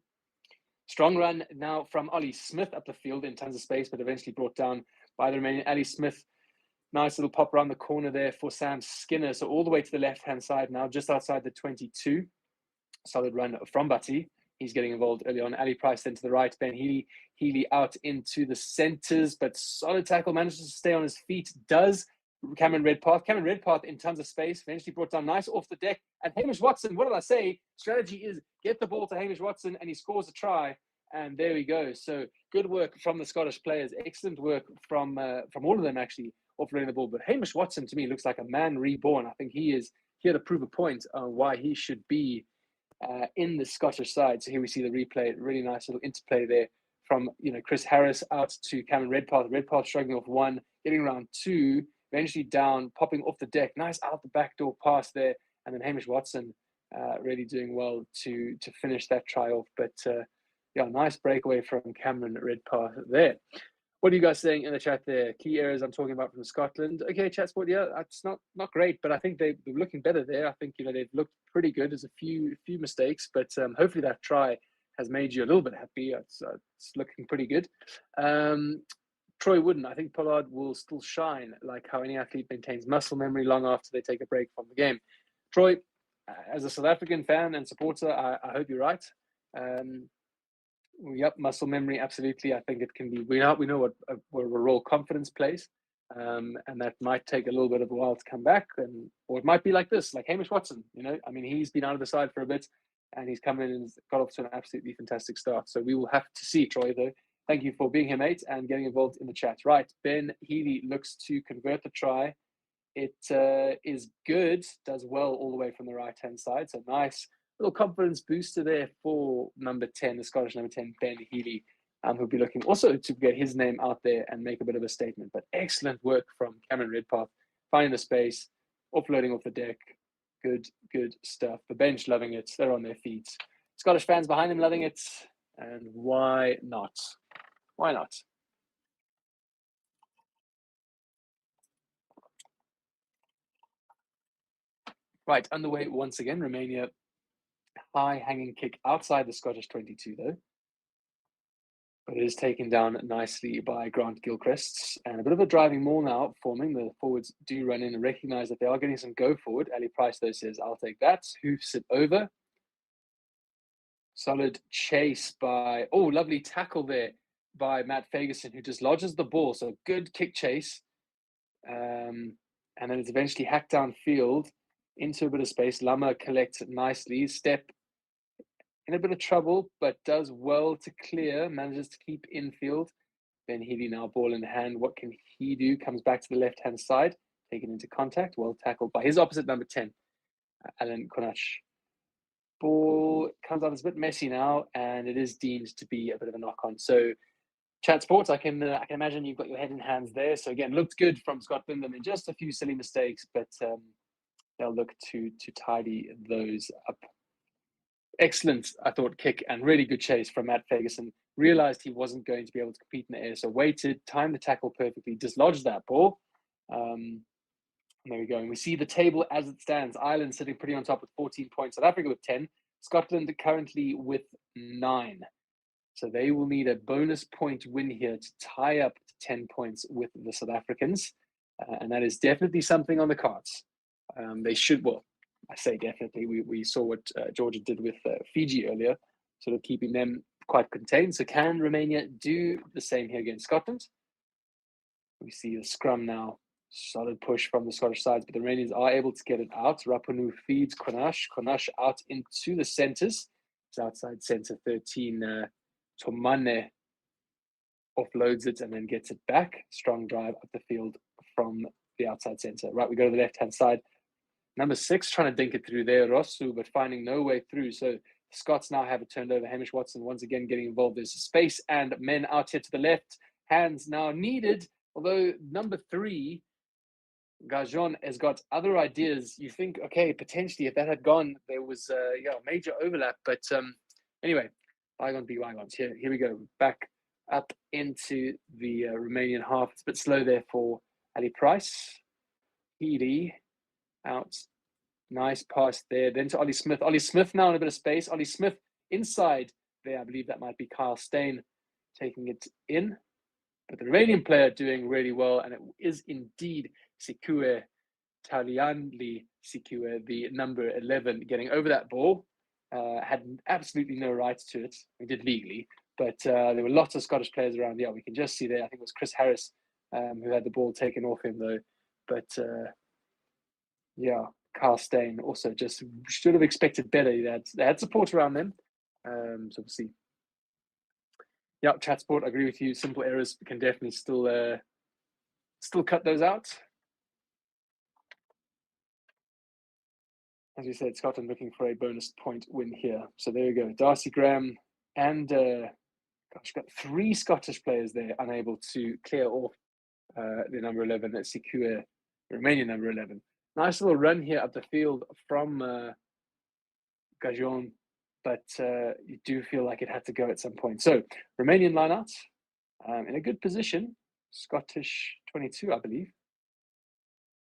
Strong run now from Ollie Smith up the field in tons of space, but eventually brought down by the Romanian Ali Smith. Nice little pop around the corner there for Sam Skinner. So all the way to the left-hand side now, just outside the 22. Solid run from Butty. He's getting involved early on. Ali Price then to the right. Ben Healy out into the centres, but solid tackle, manages to stay on his feet. Does Cameron Redpath. Cameron Redpath in tons of space, eventually brought down nice off the deck. And Hamish Watson, what did I say? Strategy is get the ball to Hamish Watson, and he scores a try. And there we go. So good work from the Scottish players. Excellent work from all of them, actually, offloading the ball. But Hamish Watson, to me, looks like a man reborn. I think he is here to prove a point on why he should be in the Scottish side. So here we see the replay. Really nice little interplay there from Chris Harris out to Cameron Redpath. Redpath struggling off one, getting around two, eventually down, popping off the deck. Nice out the back door pass there. And then Hamish Watson really doing well to finish that try off. But yeah, nice breakaway from Cameron Redpath there. What are you guys saying in the chat there? Key areas I'm talking about from Scotland. Okay, chat sport, yeah, that's not great, but I think they're looking better there. I think they've looked pretty good. There's a few mistakes, but hopefully that try has made you a little bit happy. It's looking pretty good. Troy Wooden, I think Pollard will still shine, like how any athlete maintains muscle memory long after they take a break from the game. Troy, as a South African fan and supporter, I hope you're right. Yep, muscle memory, absolutely. I think it can be. We know what a role confidence plays, and that might take a little bit of a while to come back, or it might be like this, like Hamish Watson. I mean, he's been out of the side for a bit, and he's come in and got off to an absolutely fantastic start. So we will have to see, Troy. Though, thank you for being here, mate, and getting involved in the chat. Right, Ben Healy looks to convert the try. It is good, does well all the way from the right-hand side. So nice little confidence booster there for number 10, the Scottish number 10, Ben Healy, who'll be looking also to get his name out there and make a bit of a statement. But excellent work from Cameron Redpath, finding the space, offloading off the deck. Good stuff. The bench loving it. They're on their feet. Scottish fans behind them loving it. And why not? Why not? Right, underway once again. Romania, high hanging kick outside the Scottish 22 though. But it is taken down nicely by Grant Gilchrist. And a bit of a driving maul now forming. The forwards do run in and recognise that they are getting some go forward. Ali Price though says, I'll take that. Hoofs it over. Solid chase by, lovely tackle there by Matt Ferguson, who just lodges the ball. So good kick chase. And then it's eventually hacked downfield into a bit of space. Lama collects it nicely. Step in a bit of trouble, but does well to clear, manages to keep infield. Ben Healy now ball in hand. What can he do? Comes back to the left-hand side, taken into contact. Well tackled by his opposite number 10, Alan Konach. Ball comes out, it's a bit messy now, and it is deemed to be a bit of a knock-on. So Chat Sports, I can imagine you've got your head in hands there. So again, looked good from Scotland, and then just a few silly mistakes, but they'll look to tidy those up. Excellent, I thought, kick and really good chase from Matt Ferguson. Realised he wasn't going to be able to compete in the air, so waited, timed the tackle perfectly, dislodged that ball. There we go. And we see the table as it stands. Ireland sitting pretty on top with 14 points. South Africa with 10. Scotland currently with 9. So they will need a bonus point win here to tie up to 10 points with the South Africans. And that is definitely something on the cards. They should, well, I say definitely. We saw what Georgia did with Fiji earlier, sort of keeping them quite contained. So can Romania do the same here against Scotland? We see the scrum now. Solid push from the Scottish sides, but the Romanians are able to get it out. Rapanu feeds Konash. Konash out into the centres. It's outside centre 13. Tomane offloads it and then gets it back. Strong drive up the field from the outside centre. Right, we go to the left-hand side. Number 6 trying to dink it through there, Rosu, but finding no way through. So the Scots now have it turned over. Hamish Watson once again getting involved. There's space and men out here to the left. Hands now needed, although number 3, Gajon, has got other ideas. You think, okay, potentially if that had gone, there was a major overlap. But anyway, bygones be bygones. Here we go. Back up into the Romanian half. It's a bit slow there for Ali Price. Heedy out. Nice pass there. Then to Ollie Smith. Ollie Smith now in a bit of space. Ollie Smith inside there. I believe that might be Kyle Steyn taking it in. But the Romanian player doing really well, and it is indeed Sikue Talianli Sikue, the number 11, getting over that ball. Had absolutely no rights to it. We did legally, but there were lots of Scottish players around. Yeah, we can just see there. I think it was Chris Harris who had the ball taken off him, though. But yeah, Carl Steyn also just should have expected better. They had support around them. So we'll see. Yeah, Chat Sport, I agree with you. Simple errors can definitely still cut those out. As we said, Scotland looking for a bonus point win here. So there you go. Darcy Graham and got 3 Scottish players there unable to clear off the number 11 at Sikue, Romanian number 11. Nice little run here up the field from Gajon, but you do feel like it had to go at some point. So Romanian lineouts in a good position. Scottish 22, I believe.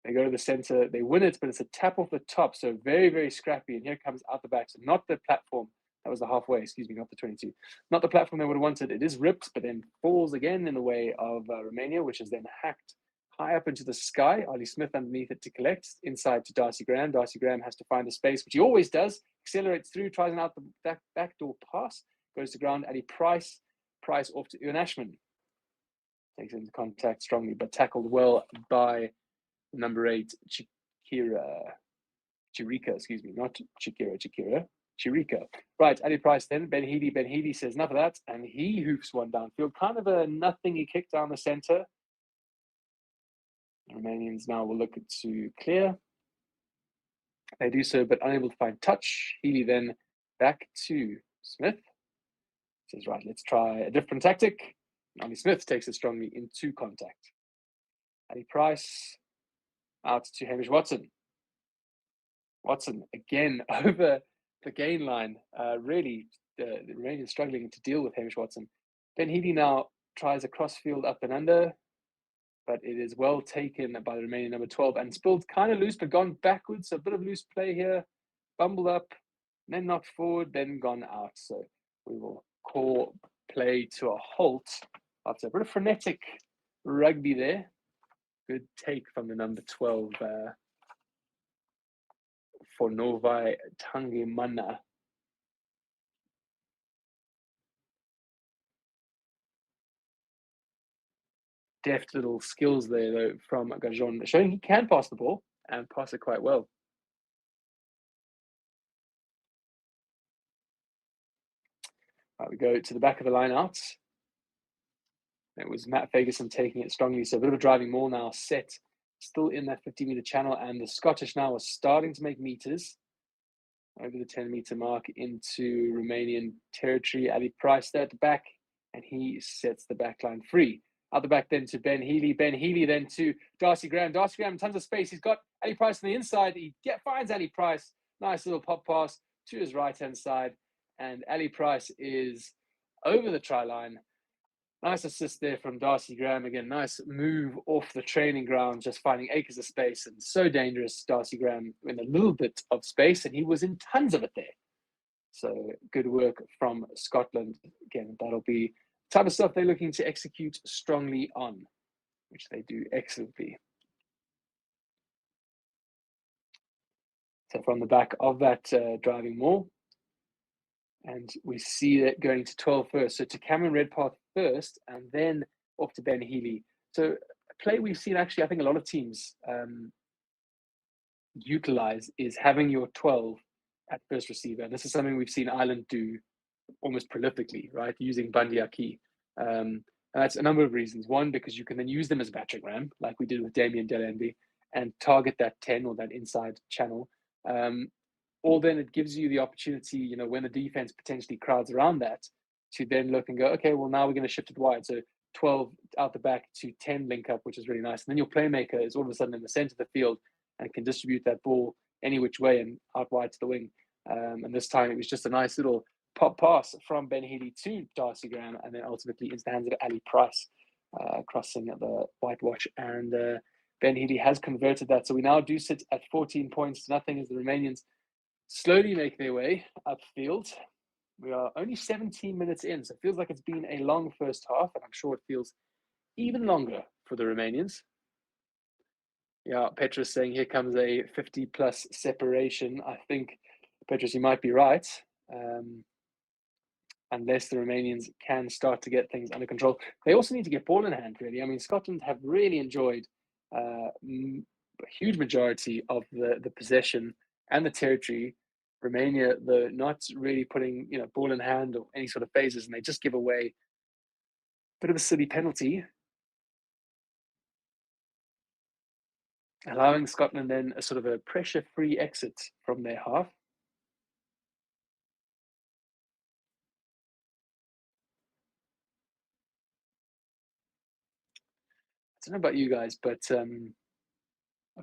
They go to the centre, they win it, but it's a tap off the top, so very, very scrappy. And here comes out the back, so not the platform. That was the halfway, excuse me, not the 22. Not the platform they would have wanted. It is ripped, but then falls again in the way of Romania, which is then hacked high up into the sky. Ollie Smith underneath it to collect, inside to Darcy Graham. Darcy Graham has to find the space, which he always does. Accelerates through, tries an out the backdoor pass, goes to ground. Ali Price off to Ian Ashman. Takes into contact strongly, but tackled well by number 8, Chirika, excuse me, not Chirika. Right, Ali Price then, Ben Heedy says enough of that, and he hoops one downfield. Kind of a nothing kick down the centre. The Romanians now will look to clear. They do so, but unable to find touch. Healy then back to Smith. Says, right, let's try a different tactic. Ali Smith takes it strongly into contact. Ali Price out to Hamish Watson. Watson again over the gain line. Really, the Romanians struggling to deal with Hamish Watson. Ben Heedy now tries a crossfield up and under, but it is well taken by the Romanian number 12 and spilled kind of loose, but gone backwards. So a bit of loose play here, bumbled up, then knocked forward, then gone out. So we will call play to a halt after a bit of frenetic rugby there. Good take from the number 12 for Novai Tangimana. Deft little skills there, though, from Gajon, showing he can pass the ball and pass it quite well. Right, we go to the back of the line out. It was Matt Ferguson taking it strongly, so a bit of a driving maul now set, still in that 50-metre channel, and the Scottish now are starting to make meters over the 10-metre mark into Romanian territory. Ali Price there at the back, and he sets the back line free. Out the back then to Ben Healy. Ben Healy then to Darcy Graham. Darcy Graham, tons of space. He's got Ali Price on the inside. He finds Ali Price. Nice little pop pass to his right-hand side. And Ali Price is over the try line. Nice assist there from Darcy Graham. Again, nice move off the training ground, just finding acres of space. And so dangerous, Darcy Graham, in a little bit of space. And he was in tons of it there. So good work from Scotland. Again, that'll be the type of stuff they're looking to execute strongly on, which they do excellently. So from the back of that driving maul, and we see that going to 12 first. So to Cameron Redpath first, and then off to Ben Healy. So a play we've seen actually, I think a lot of teams utilize is having your 12 at first receiver. And this is something we've seen Ireland do almost prolifically, right? Using Bundy Aki. And that's a number of reasons. One, because you can then use them as battering ram, like we did with Damien Delenby, and target that 10 or that inside channel. Or then it gives you the opportunity, you know, when the defense potentially crowds around that, to then look and go, okay, well, now we're going to shift it wide. So 12 out the back to 10 link up, which is really nice. And then your playmaker is all of a sudden in the center of the field and can distribute that ball any which way and out wide to the wing. And this time it was just a nice little pop pass from Ben Healy to Darcy Graham, and then ultimately into the hands of Ali Price, crossing the whitewash. And Ben Healy has converted that. So we now do sit at 14 points to nothing as the Romanians slowly make their way upfield. We are only 17 minutes in, so it feels like it's been a long first half, and I'm sure it feels even longer for the Romanians. Yeah, Petrus saying here comes a 50-plus separation. I think, Petrus, you might be right, unless the Romanians can start to get things under control. They also need to get ball in hand, really. I mean, Scotland have really enjoyed a huge majority of the possession and the territory. Romania, they're not really putting, you know, ball in hand or any sort of phases, and they just give away a bit of a silly penalty, allowing Scotland then a sort of a pressure-free exit from their half. I don't know about you guys, but okay,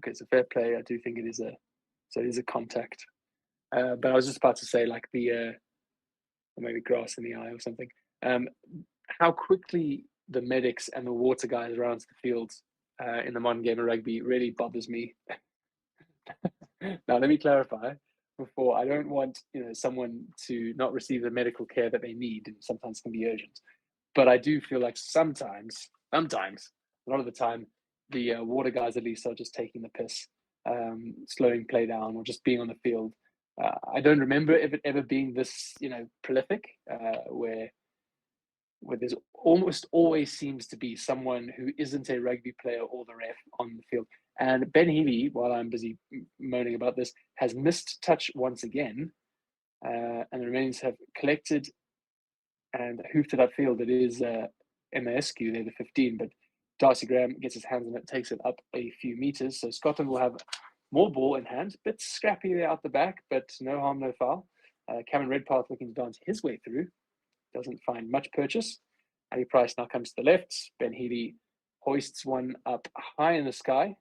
it's a fair play. I do think it is a contact. But I was just about to say, like or maybe grass in the eye or something. How quickly the medics and the water guys around the field in the modern game of rugby really bothers me. Now, let me clarify before. I don't want, you know, someone to not receive the medical care that they need, and sometimes can be urgent. But I do feel like sometimes, a lot of the time, the water guys at least are just taking the piss, slowing play down, or just being on the field. I don't remember it ever being this, you know, prolific, where there's almost always seems to be someone who isn't a rugby player or the ref on the field. And Ben Healy, while I'm busy moaning about this, has missed touch once again, and the Romanians have collected and hoofed it upfield. It is MASQ, they're the 15, but Darcy Graham gets his hands on it, takes it up a few meters. So Scotland will have more ball in hand, bit scrappy there out the back, but no harm, no foul. Cameron Redpath looking to dance his way through, doesn't find much purchase. Ali Price now comes to the left. Ben Healy hoists one up high in the sky.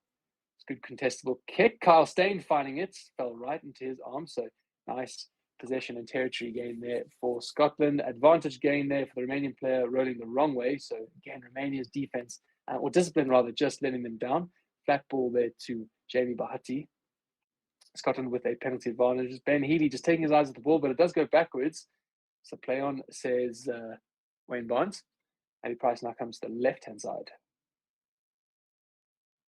It's a good contestable kick. Kyle Steyn finding it, fell right into his arm. So nice possession and territory gain there for Scotland. Advantage gain there for the Romanian player rolling the wrong way. So again, Romania's defense, or discipline rather, just letting them down. Flat ball there to Jamie Bahati. Scotland with a penalty advantage. Ben Healy just taking his eyes off the ball, but it does go backwards. So play on, says Wayne Barnes. Ali Price now comes to the left-hand side.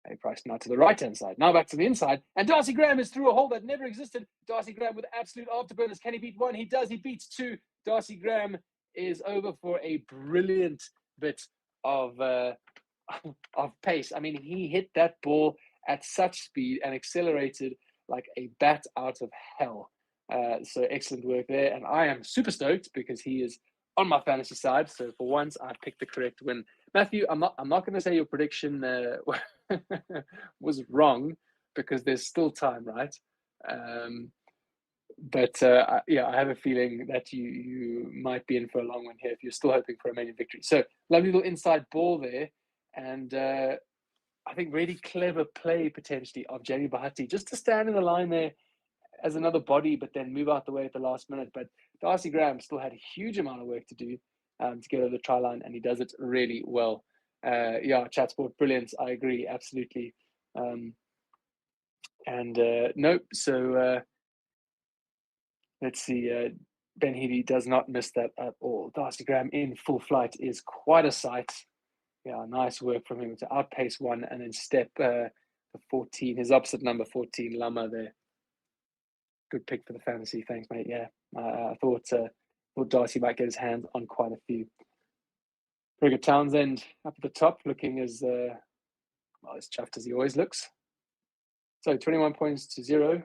Ali Price now to the right-hand side. Now back to the inside. And Darcy Graham is through a hole that never existed. Darcy Graham with absolute afterburners. Can he beat one? He does. He beats two. Darcy Graham is over for a brilliant bit of pace. I mean, he hit that ball at such speed and accelerated like a bat out of hell. So excellent work there. And I am super stoked because he is on my fantasy side. So for once, I picked the correct win. Matthew, I'm not going to say your prediction was wrong, because there's still time, right? But yeah, I have a feeling that you might be in for a long one here if you're still hoping for a Romanian victory. So lovely little inside ball there, and I think really clever play potentially of Jamie Bahati just to stand in the line there as another body, but then move out the way at the last minute. But Darcy Graham still had a huge amount of work to do to get over the try line, and he does it really well. Yeah, chat sport, brilliant. I agree, absolutely. Nope. So let's see. Ben Healy does not miss that at all. Darcy Graham in full flight is quite a sight. Yeah, nice work from him to outpace one and then step the 14, his opposite number 14, Lama there. Good pick for the fantasy. Thanks, mate. Yeah, I thought Darcy might get his hands on quite a few. Very good. Townsend up at the top, looking as chuffed as he always looks. So 21 points to 0,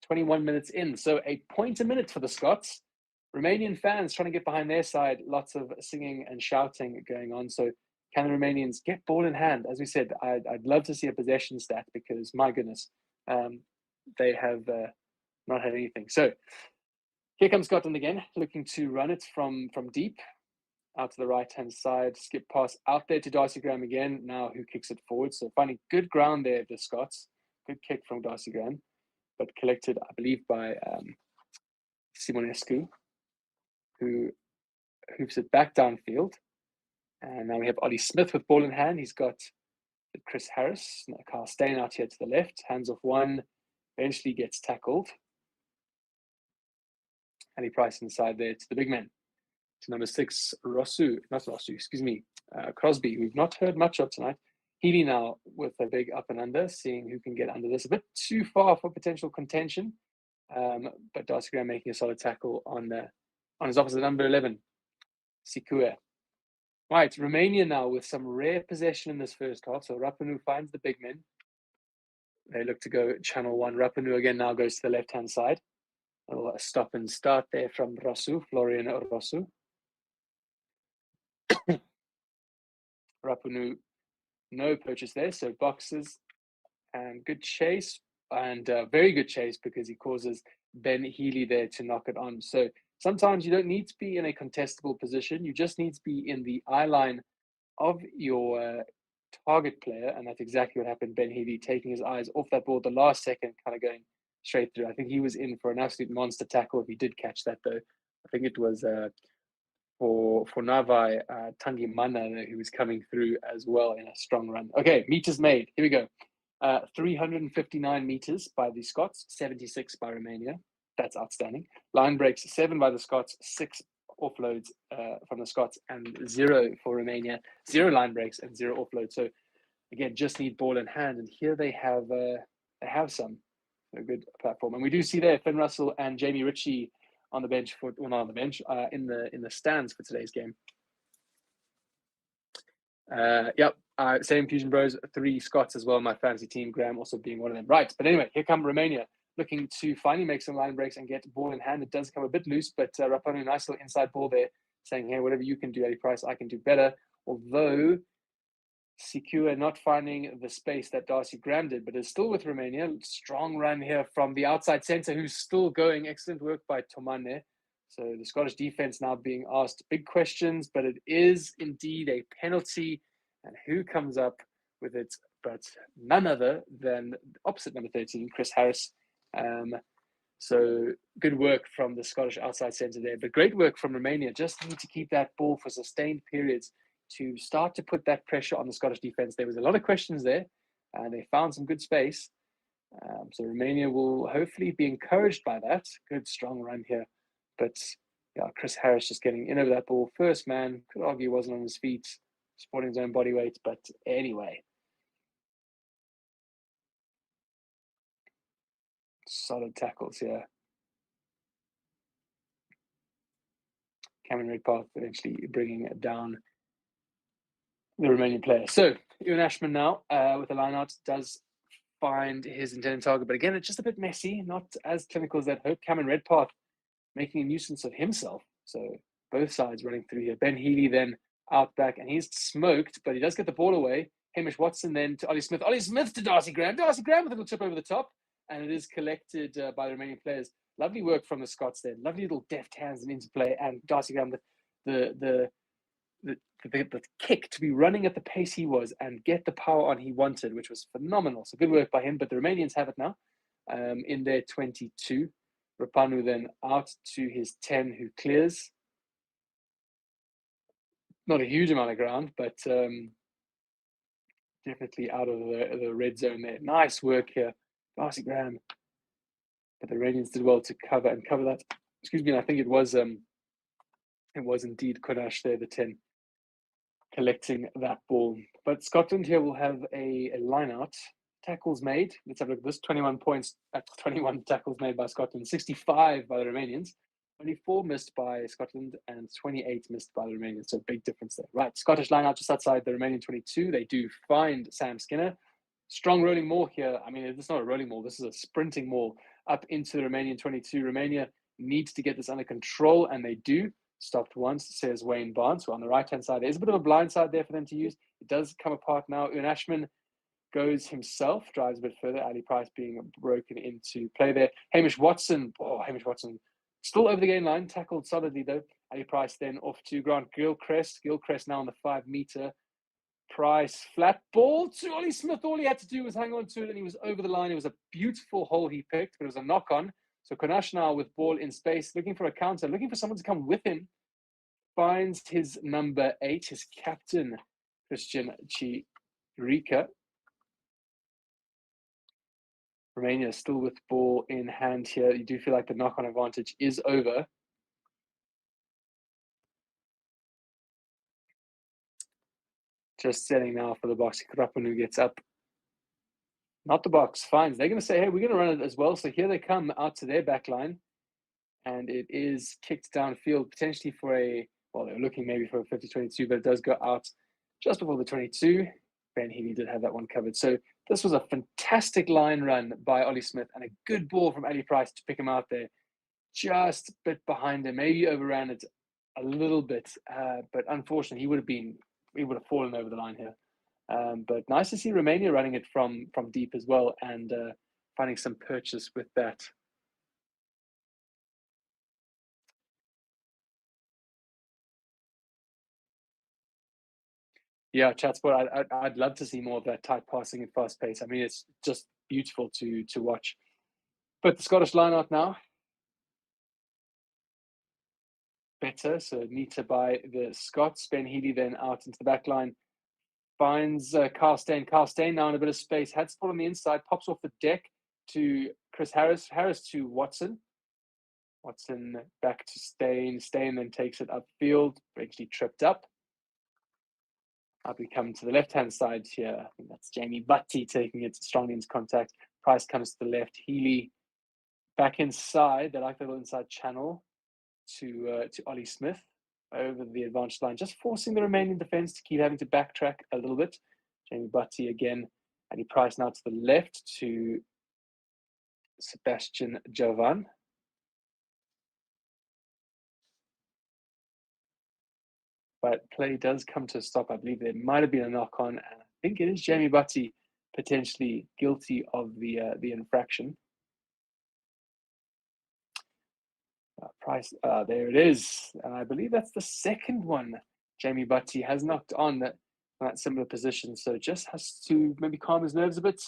21 minutes in. So a point a minute for the Scots. Romanian fans trying to get behind their side. Lots of singing and shouting going on. So can the Romanians get ball in hand? As we said, I'd love to see a possession stat because, my goodness, they have not had anything. So here comes Scotland again, looking to run it from deep out to the right-hand side. Skip pass out there to Darcy Graham again, now who kicks it forward. So finding good ground there, the Scots. Good kick from Darcy Graham, but collected, I believe, by Simonescu, who hoops it back downfield. And now we have Ollie Smith with ball in hand. He's got Chris Harris, Carl Steyn out here to the left. Hands off one, eventually gets tackled. Ali Price inside there to the big man. To number 6, Crosby, we've not heard much of tonight. Healy now with a big up and under, seeing who can get under this. A bit too far for potential contention, but Darcy Graham making a solid tackle on his opposite, number 11, Sikua. Right, Romania now with some rare possession in this first half. So Rapanu finds the big men. They look to go channel one. Rapanu again now goes to the left-hand side. A stop and start there from Florian Rosu. Rapanu, no purchase there, so boxes and good chase, and very good chase because he causes Ben Healy there to knock it on. So sometimes you don't need to be in a contestable position, you just need to be in the eye line of your target player, and that's exactly what happened. Ben Healy taking his eyes off that ball at the last second, kind of going straight through. I think he was in for an absolute monster tackle if he did catch that, though. I think it was for Navai Tangi Mana, who was coming through as well in a strong run. Okay, meters made. Here we go. 359 meters by the Scots, 76 by Romania. That's outstanding. Line breaks, 7 by the Scots, 6 offloads from the Scots, and 0 for Romania. 0 line breaks and 0 offloads. So again, just need ball in hand, and here they have some. A good platform, and we do see there Finn Russell and Jamie Ritchie on the bench for, well, not on the bench, in the stands for today's game. Yep, same Fusion Bros, 3 Scots as well. My fantasy team, Graham also being one of them. Right, but anyway, here come Romania looking to finally make some line breaks and get ball in hand. It does come a bit loose, but Rapanu, nice little inside ball there, saying, hey, whatever you can do, Ali Price, I can do better. Although Sikua not finding the space that Darcy Graham did, but is still with Romania. Strong run here from the outside centre, who's still going. Excellent work by Tomane. So the Scottish defence now being asked big questions, but it is indeed a penalty. And who comes up with it but none other than opposite number 13, Chris Harris. So good work from the Scottish outside centre there, but great work from Romania. Just need to keep that ball for sustained periods to start to put that pressure on the Scottish defence. There was a lot of questions there, and they found some good space. So Romania will hopefully be encouraged by that. Good, strong run here. But yeah, Chris Harris just getting in over that ball. First man, could argue wasn't on his feet, supporting his own body weight, but anyway. Solid tackles here. Cameron Redpath eventually bringing it down the Romanian player. So Ewan Ashman now with a line out does find his intended target, but again, it's just a bit messy, not as clinical as that hope. Cameron Redpath making a nuisance of himself. So both sides running through here. Ben Healy then out back, and he's smoked, but he does get the ball away. Hamish Watson then to Ollie Smith. Ollie Smith to Darcy Graham. Darcy Graham with a little chip over the top, and it is collected by the Romanian players. Lovely work from the Scots there. Lovely little deft hands and interplay. And Darcy Graham, the kick to be running at the pace he was and get the power on he wanted, which was phenomenal. So good work by him. But the Romanians have it now in their 22. Rapanu then out to his 10, who clears. Not a huge amount of ground, but definitely out of the red zone there. Nice work here, Darcy Graham. But the Romanians did well to cover that. Excuse me, I think it was indeed Konash there, the 10, collecting that ball. But Scotland here will have a line out. Tackles made. Let's have a look at this. 21 points at 21 tackles made by Scotland, 65 by the Romanians. Only 4 missed by Scotland and 28 missed by the Romanians. So big difference there. Right, Scottish line out just outside the Romanian 22. They do find Sam Skinner. Strong rolling maul here. I mean, it's not a rolling maul. This is a sprinting maul up into the Romanian 22. Romania needs to get this under control, and they do. Stopped once, says Wayne Barnes. So on the right-hand side, there's a bit of a blind side there for them to use. It does come apart now. Ian Ashman goes himself, drives a bit further. Ali Price being broken into play there. Hamish Watson. Oh, Hamish Watson still over the gain line, tackled solidly though. Ali Price then off to Grant Gilchrist. Gilchrist now on the 5 meter. Price flat ball to Ollie Smith. All he had to do was hang on to it and he was over the line. It was a beautiful hole he picked, but it was a knock on. So Konash now with ball in space, looking for a counter, looking for someone to come with him. Finds his number 8, his captain, Christian Chirika. Romania still with ball in hand here. You do feel like the knock-on advantage is over. Just setting now for the box. Rapanu gets up. Not the box. Finds. They're going to say, hey, we're going to run it as well. So here they come out to their back line. And it is kicked downfield, potentially for a, well, they're looking maybe for a 50-22, but it does go out just before the 22. Ben Healy did have that one covered. So this was a fantastic line run by Ollie Smith and a good ball from Ali Price to pick him out there. Just a bit behind him. Maybe overran it a little bit, but unfortunately, he would have fallen over the line here. But nice to see Romania running it from deep as well and finding some purchase with that. Yeah, Chatsport, I'd love to see more of that tight passing and fast pace. I mean, it's just beautiful to watch. But the Scottish line out now. Better, so neater by the Scots. Ben Healy then out into the back line. Finds Carl Steyn. Carl Steyn now in a bit of space. Had spot on the inside. Pops off the deck to Chris Harris. Harris to Watson. Watson back to Steyn. Steyn then takes it upfield. Eventually tripped up. We come to the left-hand side here. I think that's Jamie Butty taking it strongly into contact. Price comes to the left. Healy back inside. They like the little inside channel to Ollie Smith over the advantage line, just forcing the Romanian defence to keep having to backtrack a little bit. Jamie Butty again. And he Price now to the left to Sebastian Javan. But play does come to a stop. I believe there might have been a knock on, and I think it is Jamie Butty potentially guilty of the infraction. Price, there it is, and I believe that's the second one Jamie Butty has knocked on that similar position. So just has to maybe calm his nerves a bit,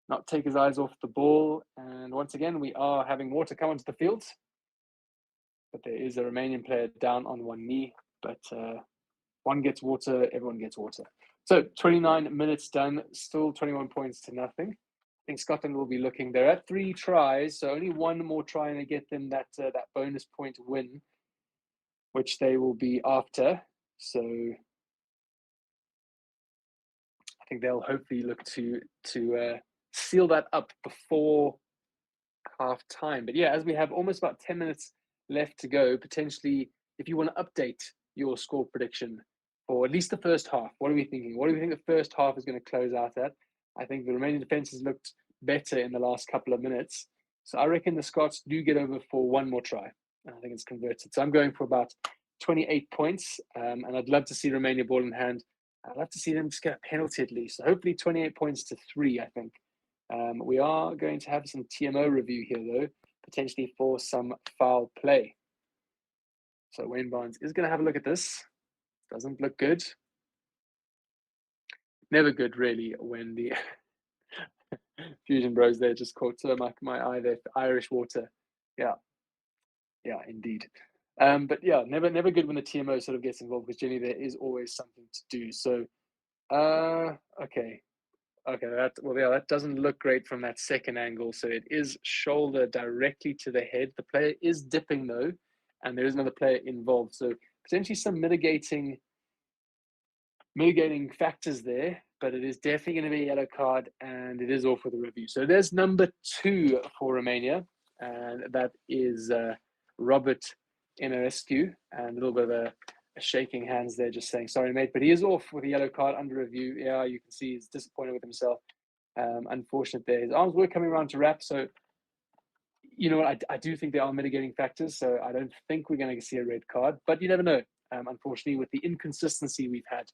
not take his eyes off the ball. And once again, we are having water come onto the field, but there is a Romanian player down on one knee. But one gets water, everyone gets water. So 29 minutes done, still 21 points to nothing. I think Scotland will be looking. They're at 3 tries, so only one more try and they get them that bonus point win, which they will be after. So I think they'll hopefully look to seal that up before half time. But yeah, as we have almost about 10 minutes left to go, potentially, if you want to update your score prediction for at least the first half. What are we thinking? What do we think the first half is going to close out at? I think the Romanian defence has looked better in the last couple of minutes. So I reckon the Scots do get over for one more try. I think it's converted. So I'm going for about 28 points. And I'd love to see Romania ball in hand. I'd love to see them just get a penalty at least. So hopefully 28 points to 3, I think. We are going to have some TMO review here, though. potentially for some foul play. So Wayne Barnes is going to have a look at this. Doesn't look good. Never good, really, when the Fusion Bros there just caught my eye there. Irish water. Yeah, indeed. But yeah, never good when the TMO sort of gets involved, because generally there is always something to do. So, okay, that doesn't look great from that second angle. So it is shoulder directly to the head. The player is dipping though, and there is another player involved. So potentially some mitigating factors there, but it is definitely going to be a yellow card, and it is off with a review. So there's number 2 for Romania, and that is Robert Inoescu, and a little bit of a shaking hands there, just saying sorry, mate, but he is off with a yellow card under review. Yeah, you can see he's disappointed with himself. Unfortunate there. His arms were coming around to wrap, so you know what, I do think there are mitigating factors, so I don't think we're going to see a red card, but you never know. Unfortunately, with the inconsistency we've had.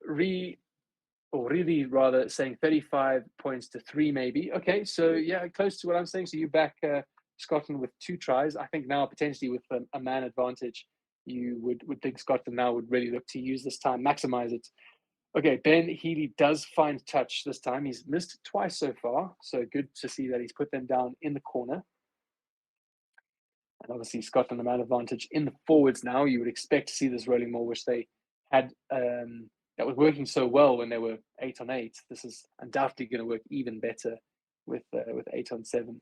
Really rather saying 35 points to 3 maybe. Okay, so yeah, close to what I'm saying. So you back Scotland with 2 tries. I think now potentially with a man advantage, you would think Scotland now would really look to use this time, maximize it. Okay, Ben Healy does find touch this time. He's missed twice so far, so good to see that he's put them down in the corner. And obviously Scotland a man advantage in the forwards now. You would expect to see this rolling more, which they had that was working so well when they were 8 on 8. This is undoubtedly going to work even better with 8 on 7.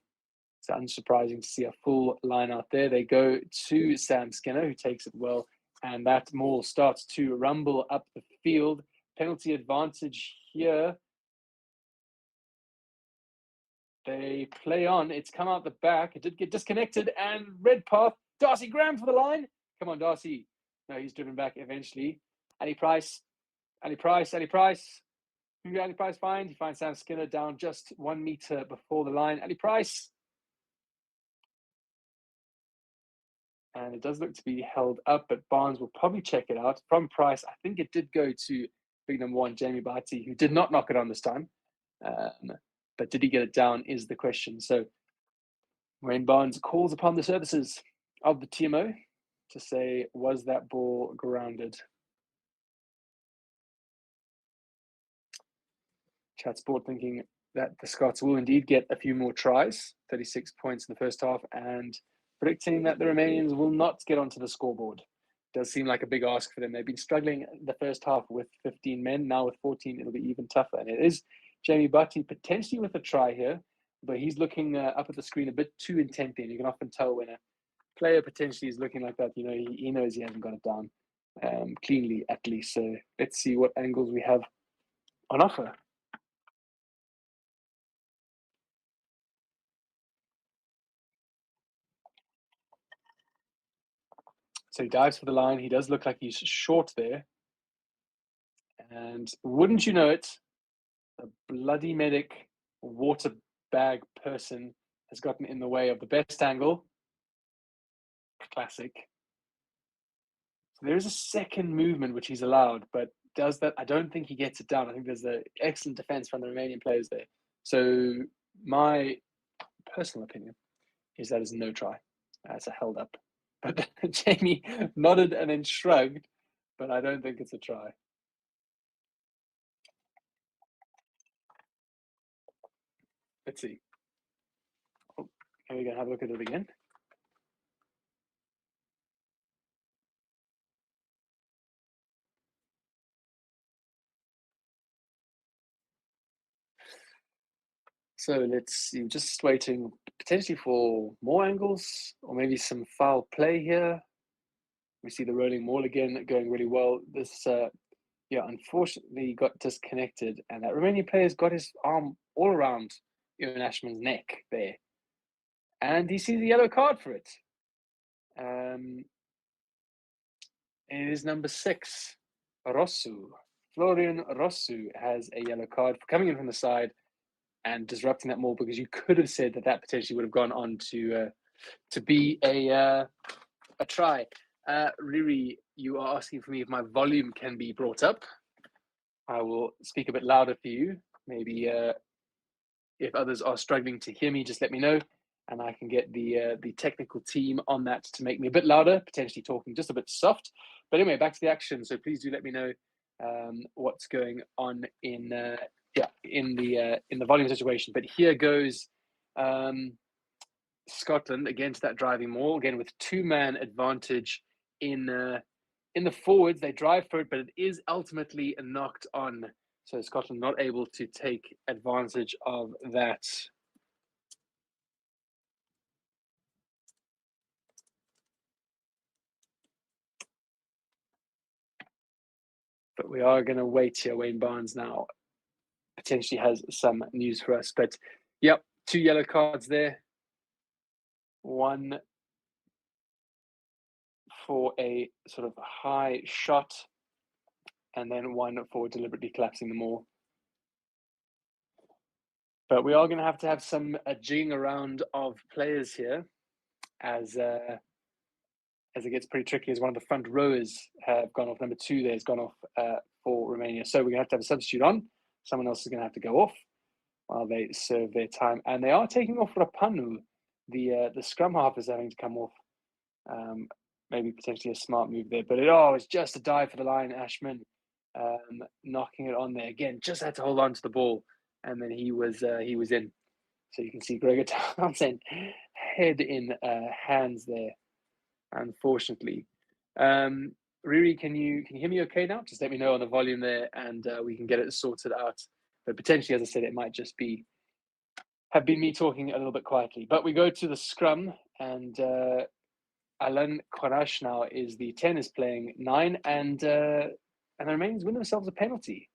So unsurprising to see a full line out there. They go to Sam Skinner, who takes it well, and that maul starts to rumble up the field. Penalty advantage here. They play on. It's come out the back. It did get disconnected, and red path. Darcy Graham for the line. Come on, Darcy. No, he's driven back eventually. Ali Price. Who did Ali Price find? He finds Sam Skinner down just 1 meter before the line. Ali Price. And it does look to be held up, but Barnes will probably check it out. From Price, I think it did go to big number 1, Jamie Barty, who did not knock it on this time. But did he get it down is the question. So Wayne Barnes calls upon the services of the TMO to say, was that ball grounded? Chat Sport thinking that the Scots will indeed get a few more tries, 36 points in the first half, and predicting that the Romanians will not get onto the scoreboard. Does seem like a big ask for them. They've been struggling the first half with 15 men. Now with 14, it'll be even tougher. And it is Jamie Butty potentially with a try here, but he's looking up at the screen a bit too intently. And you can often tell when a player potentially is looking like that, you know, he knows he hasn't got it down cleanly at least. So let's see what angles we have on offer. So he dives for the line. He does look like he's short there. And wouldn't you know it, a bloody medic water bag person has gotten in the way of the best angle. Classic. So there is a second movement which he's allowed, but does that? I don't think he gets it down. I think there's an excellent defense from the Romanian players there. So my personal opinion is that is no try. It's a held up. But Jamie nodded and then shrugged, but I don't think it's a try. Let's see. Oh, are we going to have a look at it again? So let's see, just waiting potentially for more angles or maybe some foul play here. We see the rolling maul again going really well. This, unfortunately got disconnected, and that Romanian player's got his arm all around Ivan Ashman's neck there. And he sees a yellow card for it. It is number 6, Rossu. Florian Rossu has a yellow card for coming in from the side and disrupting that maul, because you could have said that potentially would have gone on to be a try. Riri, you are asking for me if my volume can be brought up. I will speak a bit louder for you. Maybe if others are struggling to hear me, just let me know. and I can get the technical team on that to make me a bit louder, potentially talking just a bit soft. But anyway, back to the action. So please do let me know what's going on in the volume situation. But here goes Scotland again to that driving maul, again with 2-man advantage in the forwards. They drive for it, but it is ultimately knocked on. So Scotland not able to take advantage of that. But we are going to wait here. Wayne Barnes now potentially has some news for us. But yep, 2 yellow cards there. 1 for a sort of high shot, and then 1 for deliberately collapsing the maul. But we are going to have some jigging around of players here as it gets pretty tricky, as one of the front rowers have gone off. Number 2 there has gone off for Romania. So we're going to have a substitute on. Someone else is going to have to go off while they serve their time. And they are taking off Rapanu. The scrum half is having to come off. Maybe potentially a smart move there. But it's just a dive for the line. Ashman knocking it on there. Again, just had to hold on to the ball. And then he was in. So you can see Gregor Townsend head in hands there, unfortunately. Riri, can you hear me okay now? Just let me know on the volume there, and we can get it sorted out. But potentially, as I said, it might just have been me talking a little bit quietly. But we go to the scrum, and Alan Korash now is the 10, is playing 9, and the Romanians win themselves a penalty.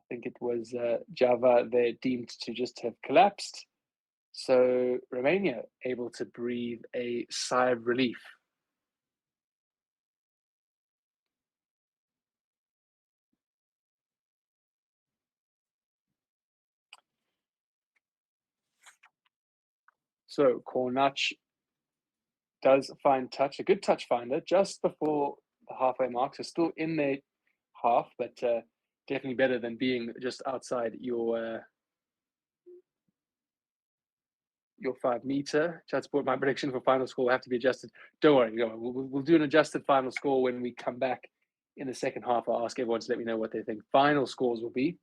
I think it was Java there deemed to just have collapsed. So Romania able to breathe a sigh of relief. So Kornach does find touch, a good touch finder, just before the halfway mark. So still in their half, but definitely better than being just outside your 5 meter. Chat Sport, my prediction for final score will have to be adjusted. Don't worry, we'll do an adjusted final score when we come back in the second half. I'll ask everyone to let me know what they think final scores will be.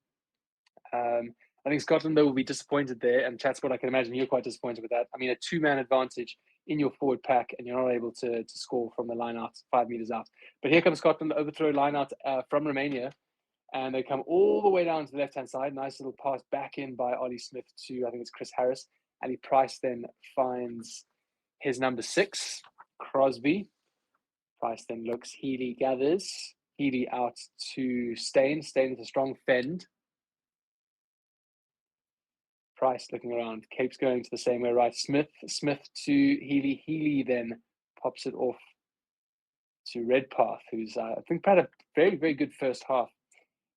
I think Scotland, though, will be disappointed there. And Chat Sport, I can imagine you're quite disappointed with that. I mean, a 2-man advantage in your forward pack, and you're not able to score from the line out, 5 meters out. But here comes Scotland, overthrow line out from Romania. And they come all the way down to the left-hand side. Nice little pass back in by Ollie Smith to, I think it's Chris Harris. Ali Price then finds his number 6, Crosby. Price then looks, Healy gathers. Healy out to Stain. Stain with a strong fend. Price looking around. Cape's going to the same way, right? Smith to Healy. Healy then pops it off to Redpath, who's, I think, had a very, very good first half.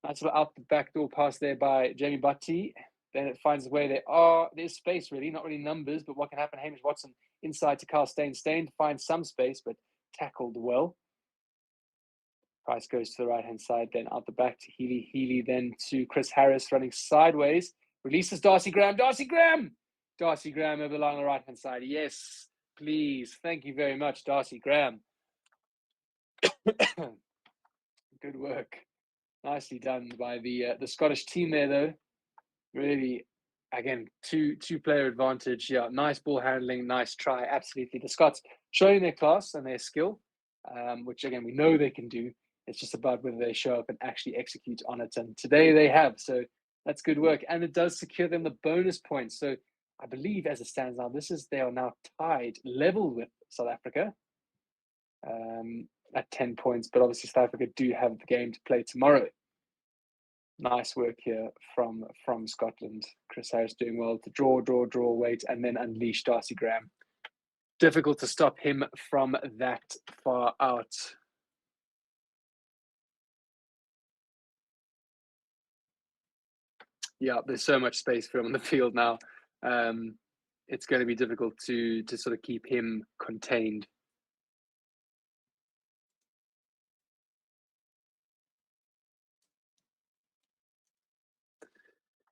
Nice little out the back door pass there by Jamie Butty. Then it finds a way there's space, really, not really numbers, but what can happen? Hamish Watson inside to Carl Stain. Stain finds some space, but tackled well. Price goes to the right-hand side, then out the back to Healy. Healy then to Chris Harris running sideways. Releases Darcy Graham. Darcy Graham over the line on the right-hand side. Yes, please. Thank you very much, Darcy Graham. Good work. Nicely done by the Scottish team there, though. Really, again, two-player advantage. Yeah, nice ball handling, nice try. Absolutely. The Scots showing their class and their skill, which, again, we know they can do. It's just about whether they show up and actually execute on it. And today they have. So that's good work. And it does secure them the bonus points. So I believe as it stands now, they are now tied level with South Africa at 10 points. But obviously South Africa do have the game to play tomorrow. Nice work here from Scotland. Chris Harris doing well to draw, wait, and then unleash Darcy Graham. Difficult to stop him from that far out. Yeah, there's so much space for him on the field now. It's going to be difficult to sort of keep him contained.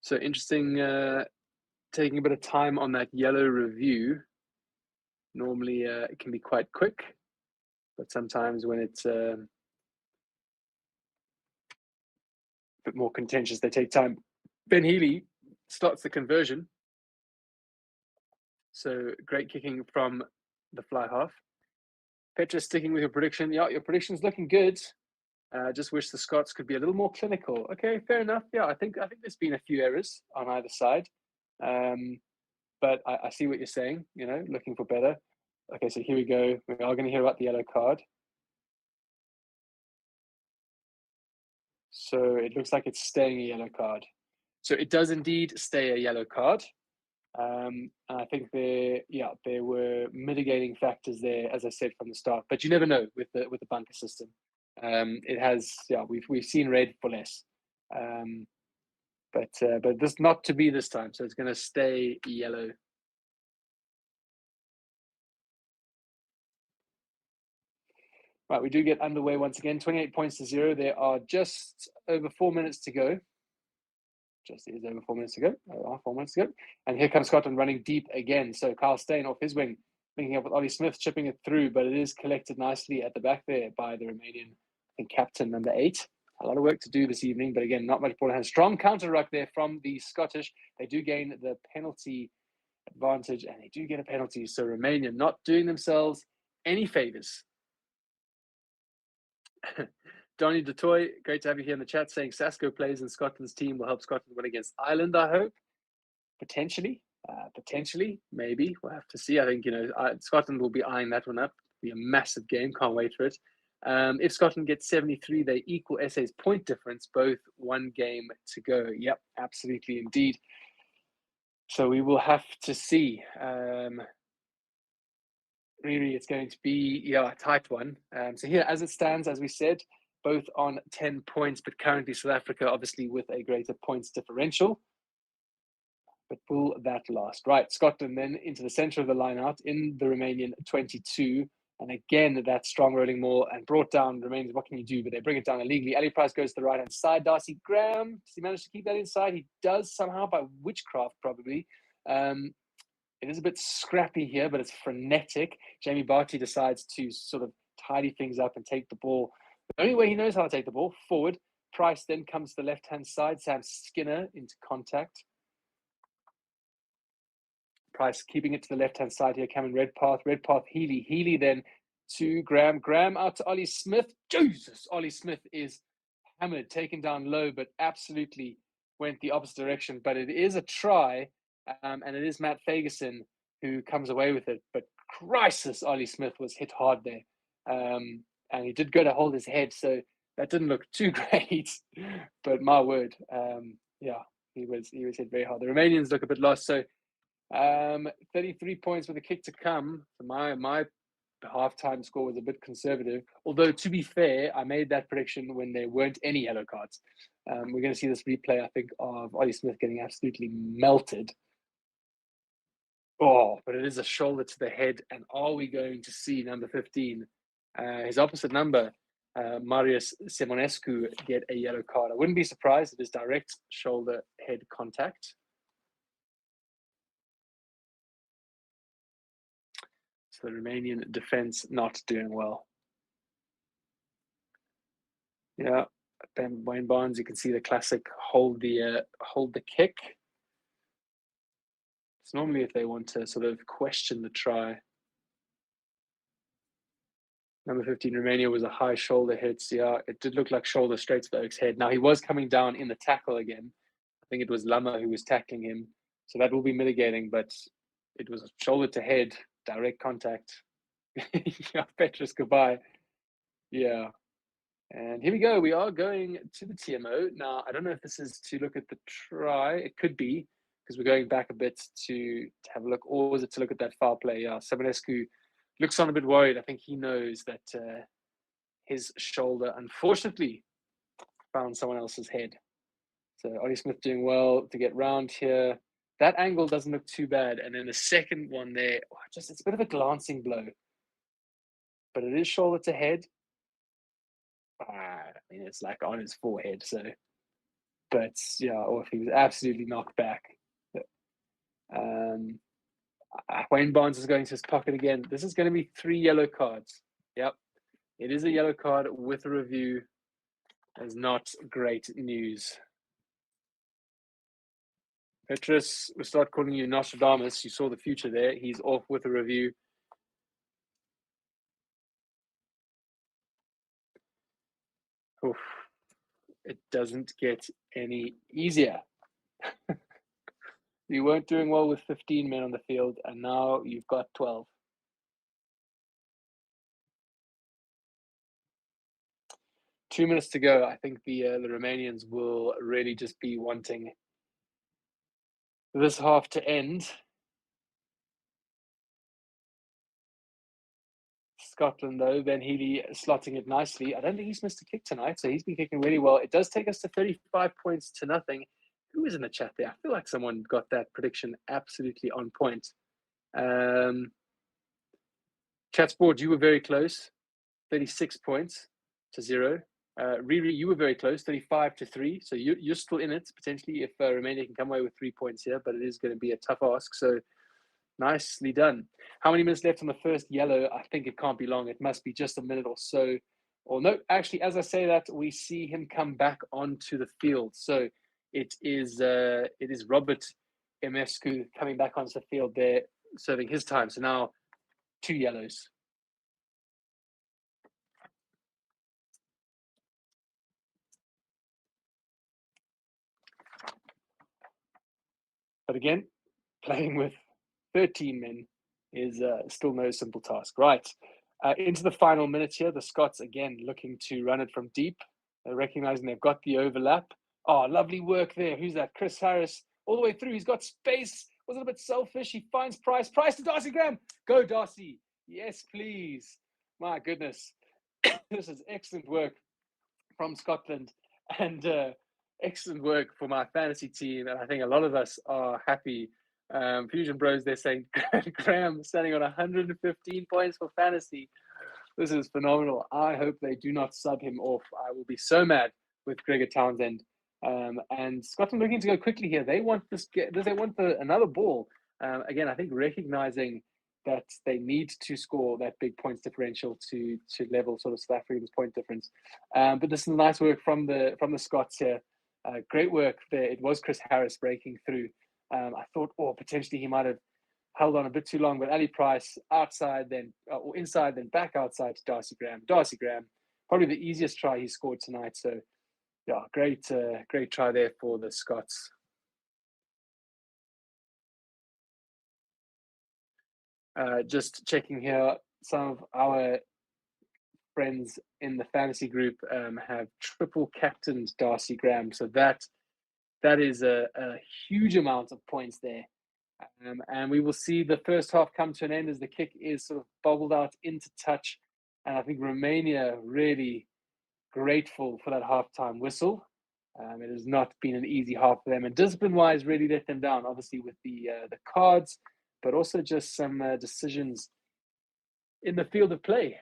So interesting taking a bit of time on that yellow review. Normally, it can be quite quick, but sometimes when it's a bit more contentious, they take time. Ben Healy starts the conversion. So great kicking from the fly half. Petra, sticking with your prediction. Yeah, your prediction's looking good. Just wish the Scots could be a little more clinical. Okay, fair enough. Yeah, I think there's been a few errors on either side. But I see what you're saying, you know, looking for better. Okay, so here we go. We are going to hear about the yellow card. So it looks like it's staying a yellow card. So it does indeed stay a yellow card. And I think there were mitigating factors there, as I said from the start. But you never know with the bunker system. It has, we've seen red for less. But this not to be this time. So it's going to stay yellow. Right, we do get underway once again. 28 points to 0. There are just over 4 minutes to go. Just is over 4 minutes to go. 4 minutes to go. And here comes Scotland running deep again. So Kyle Steyn off his wing, linking up with Ollie Smith, chipping it through, but it is collected nicely at the back there by the Romanian, I think, captain number 8. A lot of work to do this evening, but again, not much ball in hand. Strong counter ruck there from the Scottish. They do gain the penalty advantage, and they do get a penalty. So Romania not doing themselves any favours. Donny DeToy, great to have you here in the chat, saying Sasko plays in Scotland's team will help Scotland win against Ireland, I hope. Potentially, maybe. We'll have to see. I think, Scotland will be eyeing that one up. It'll be a massive game. Can't wait for it. If Scotland gets 73, they equal SA's point difference, both one game to go. Yep, absolutely, indeed. So we will have to see. Really, it's going to be a tight one. So here, as it stands, as we said, both on 10 points, but currently South Africa, obviously, with a greater points differential. But will that last? Right, Scotland then into the centre of the line out in the Romanian 22. And again, that strong rolling maul and brought down remains. What can you do? But they bring it down illegally. Ali Price goes to the right-hand side. Darcy Graham, does he manage to keep that inside? He does somehow by witchcraft, probably. It is a bit scrappy here, but it's frenetic. Jamie Barty decides to sort of tidy things up and take the ball. The only way he knows how to take the ball, forward. Price then comes to the left-hand side. Sam Skinner into contact. Price keeping it to the left-hand side here. Cameron Redpath, Healy. Healy then to Graham. Graham out to Ollie Smith. Jesus, Ollie Smith is hammered, taken down low, but absolutely went the opposite direction. But it is a try. And it is Matt Fagerson who comes away with it. But crisis, Ollie Smith was hit hard there. And he did go to hold his head, so that didn't look too great. But my word, he was hit very hard. The Romanians look a bit lost. So 33 points with a kick to come. So my halftime score was a bit conservative. Although, to be fair, I made that prediction when there weren't any yellow cards. We're going to see this replay, I think, of Ollie Smith getting absolutely melted. Oh, but it is a shoulder to the head. And are we going to see number 15, his opposite number, Marius Simonescu, get a yellow card? I wouldn't be surprised. It is direct shoulder-head contact. So the Romanian defense not doing well. Yeah, Ben Wayne Barnes, you can see the classic hold the kick. It's normally if they want to sort of question the try. Number 15, Romania, was a high shoulder hit. So yeah, it did look like shoulder straight to the Oak's head. Now he was coming down in the tackle again. I think it was Lama who was tackling him. So that will be mitigating, but it was shoulder to head, direct contact. Yeah, Petrus, goodbye. Yeah. And here we go. We are going to the TMO. Now, I don't know if this is to look at the try. It could be, because we're going back a bit to have a look. Or was it to look at that foul play? Yeah, Simonescu looks on a bit worried. I think he knows that his shoulder, unfortunately, found someone else's head. So Ollie Smith doing well to get round here. That angle doesn't look too bad. And then the second one there, it's a bit of a glancing blow. But it is shoulder to head. I mean, it's like on his forehead. So, but yeah, or if he was absolutely knocked back. Wayne Barnes is going to his pocket again. This is going to be 3 yellow cards. Yep, it is a yellow card with a review. That's not great news. Petrus, we start calling you Nostradamus. You saw the future there. He's off with a review. Oof. It doesn't get any easier. You weren't doing well with 15 men on the field, and now you've got 12. Two minutes to go. I think the Romanians will really just be wanting this half to end. Scotland, though, Ben Healy slotting it nicely. I don't think he's missed a kick tonight, so he's been kicking really well. It does take us to 35 points to nothing. Who is in the chat there? I feel like someone got that prediction absolutely on point. Chat Sport, you were very close. 36 points to 0. Riri, you were very close, 35 to 3. So you're still in it, potentially, if Romania can come away with 3 points here, but it is going to be a tough ask. So nicely done. How many minutes left on the first yellow? I think it can't be long. It must be just a minute or so. Or no, actually, as I say that, we see him come back onto the field. So it is Robert Emescu coming back onto the field there, serving his time. So now 2 yellows. But again, playing with 13 men is still no simple task. Right, into the final minute here. The Scots, again, looking to run it from deep. They're recognizing they've got the overlap. Oh, lovely work there. Who's that? Chris Harris, all the way through. He's got space. Was it a bit selfish? He finds Price. Price to Darcy Graham. Go, Darcy. Yes, please. My goodness. This is excellent work from Scotland. And excellent work for my fantasy team. And I think a lot of us are happy. Fusion Bros, they're saying Graham standing on 115 points for fantasy. This is phenomenal. I hope they do not sub him off. I will be so mad with Gregor Townsend. And Scotland looking to go quickly here. They want another ball. Again, I think recognizing that they need to score that big points differential to level sort of South Africa's point difference. But this is nice work from the Scots here. Great work there. It was Chris Harris breaking through. I thought, potentially he might have held on a bit too long, but Ali Price outside, then or inside, then back outside to Darcy Graham. Darcy Graham, probably the easiest try he scored tonight. So, yeah, great try there for the Scots. Just checking here, some of our friends in the fantasy group have triple captained Darcy Graham. So that is a huge amount of points there. And we will see the first half come to an end as the kick is sort of bobbled out into touch. And I think Romania really grateful for that halftime whistle. It has not been an easy half for them. And discipline-wise, really let them down, obviously, with the cards, but also just some decisions in the field of play.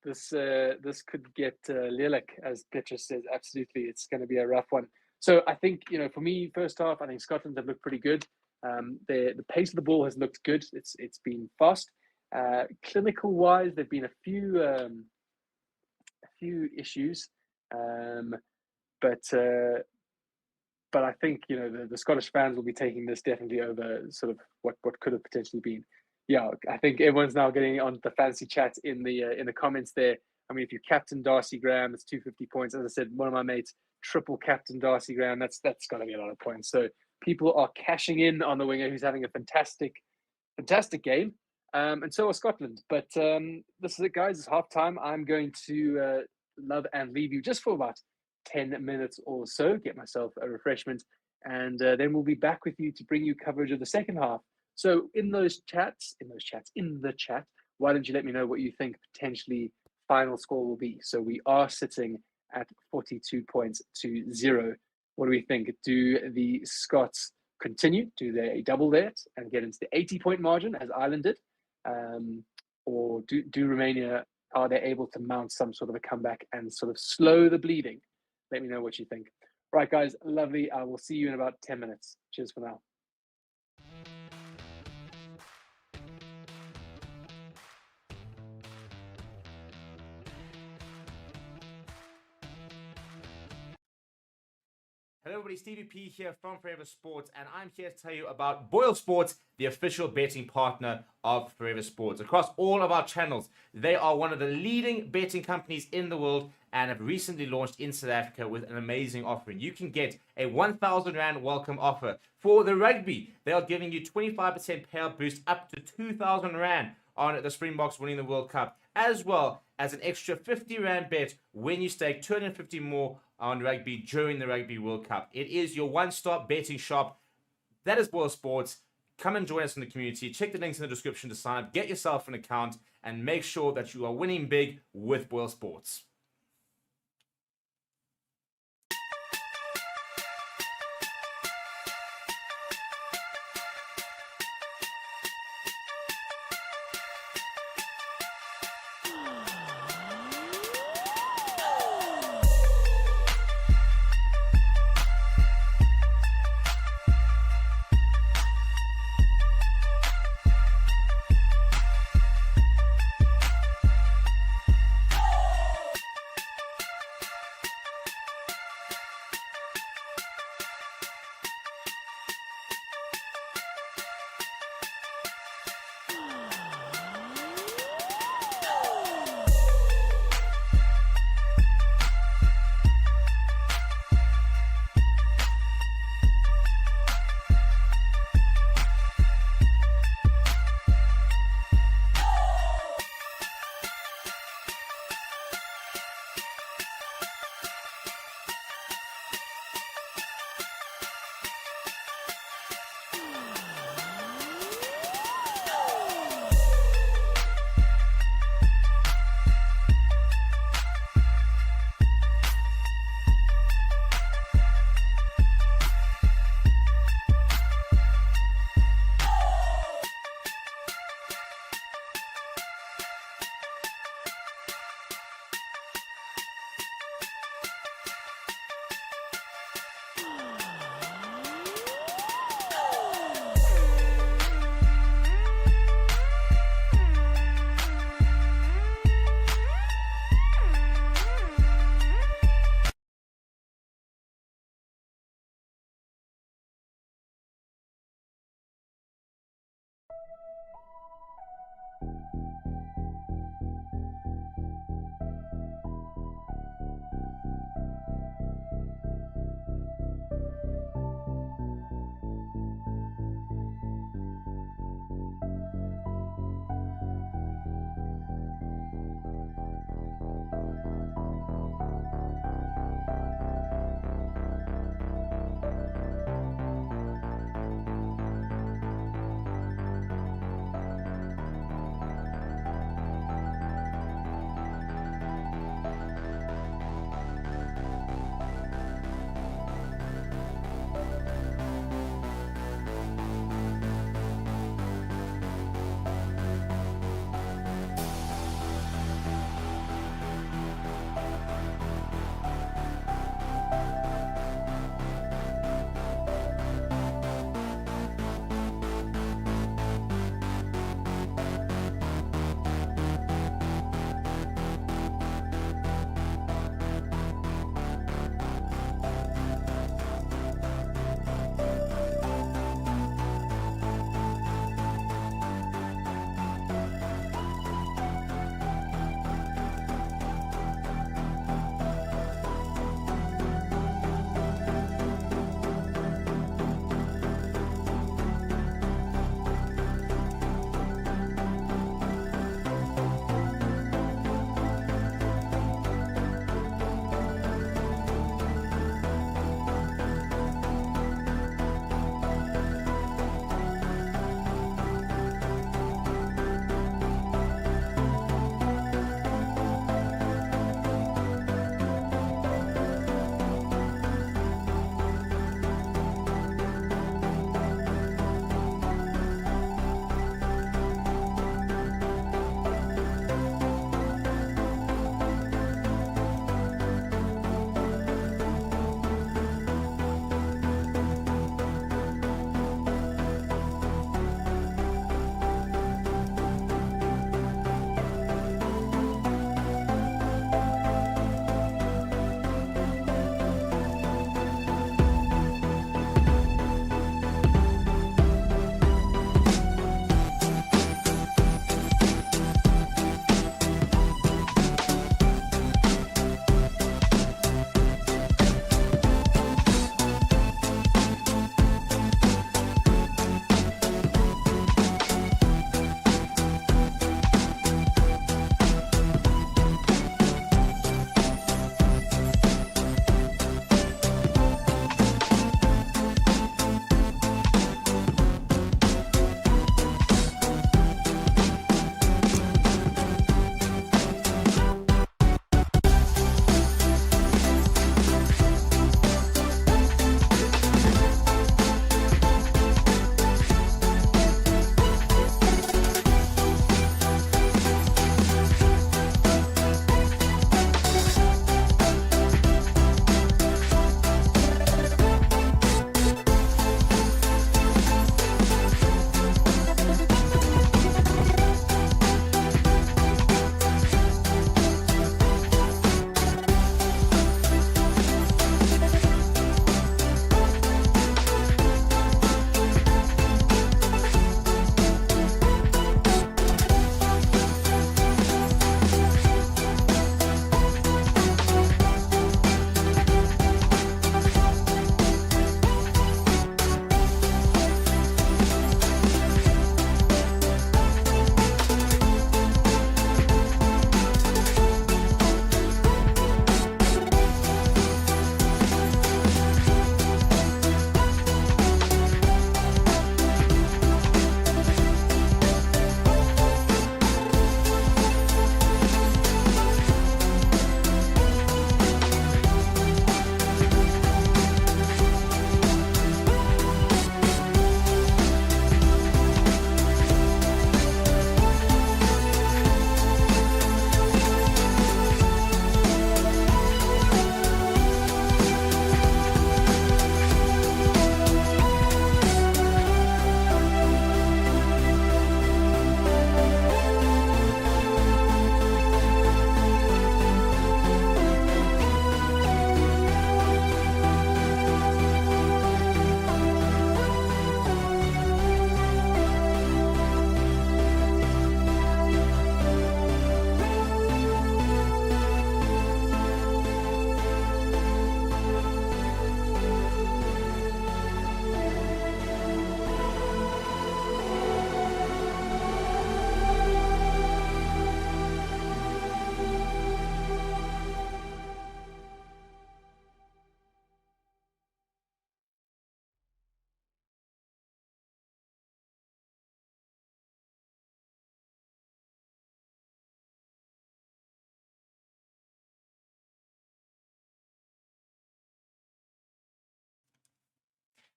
This could get lilac, as Petrus says. Absolutely, it's going to be a rough one. So I think, for me, first half, I think Scotland have looked pretty good. The pace of the ball has looked good. It's been fast. Clinical wise, there've been a few issues, but I think the Scottish fans will be taking this definitely over sort of what could have potentially been. Yeah, I think everyone's now getting on the fancy chat in the comments there. I mean, if you captain Darcy Graham, it's 250 points. As I said, one of my mates triple captain Darcy Graham. That's got to be a lot of points. So people are cashing in on the winger who's having a fantastic game, and so are Scotland. But this is it, guys. It's half time. I'm going to love and leave you just for about 10 minutes or so, get myself a refreshment, and then we'll be back with you to bring you coverage of the second half. So in the chat, why don't you let me know what you think potentially final score will be? So we are sitting at 42 points to 0. What do we think? Do the Scots continue? Do they double that and get into the 80-point margin as Ireland did? Or do Romania, are they able to mount some sort of a comeback and sort of slow the bleeding? Let me know what you think. Right, guys, lovely. I will see you in about 10 minutes. Cheers for now. Hello everybody, Stevie P here from Forever Sports, and I'm here to tell you about BOYLESPORTS, the official betting partner of Forever Sports. Across all of our channels, they are one of the leading betting companies in the world and have recently launched in South Africa with an amazing offering. You can get a 1,000 Rand welcome offer. For the rugby, they are giving you 25% payout boost up to 2,000 Rand on the Springboks winning the World Cup, as well as an extra 50 Rand bet when you stake 250 more on rugby during the Rugby World Cup. It is your one-stop betting shop. That is BOYLESPORTS. Come and join us in the community. Check the links in the description to sign up. Get yourself an account and make sure that you are winning big with BOYLESPORTS.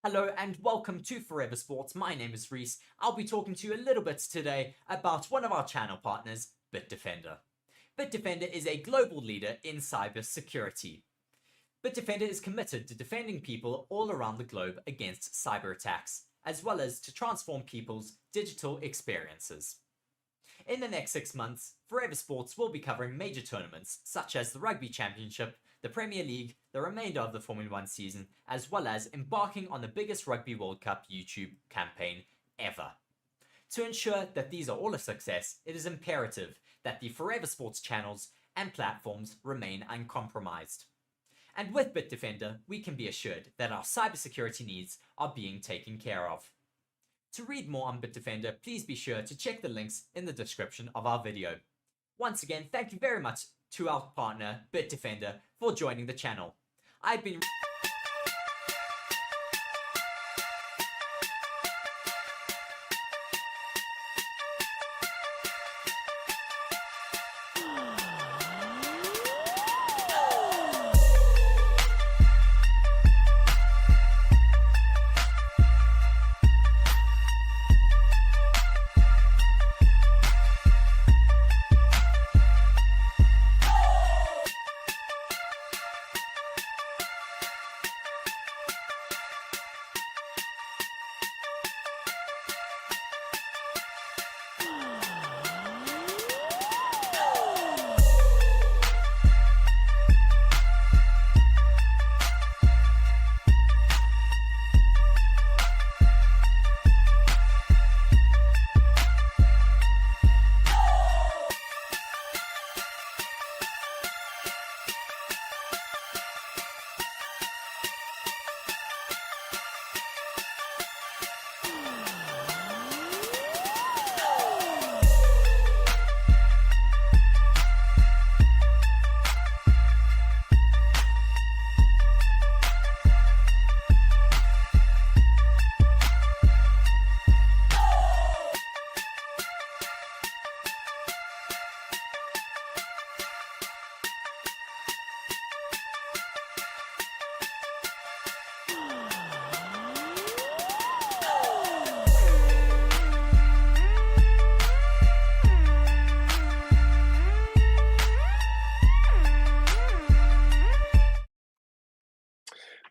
Hello and welcome to Forever Sports. My name is Reese. I'll be talking to you a little bit today about one of our channel partners, BITDEFENDER. BITDEFENDER is a global leader in cyber security. BITDEFENDER is committed to defending people all around the globe against cyber attacks, as well as to transform people's digital experiences. In the next 6 months, Forever Sports will be covering major tournaments such as the Rugby Championship, the Premier League, the remainder of the Formula 1 season, as well as embarking on the biggest Rugby World Cup YouTube campaign ever. To ensure that these are all a success, it is imperative that the Forever Sports channels and platforms remain uncompromised. And with BITDEFENDER, we can be assured that our cybersecurity needs are being taken care of. To read more on BITDEFENDER, please be sure to check the links in the description of our video. Once again, thank you very much to our partner, BITDEFENDER, for joining the channel. I've been...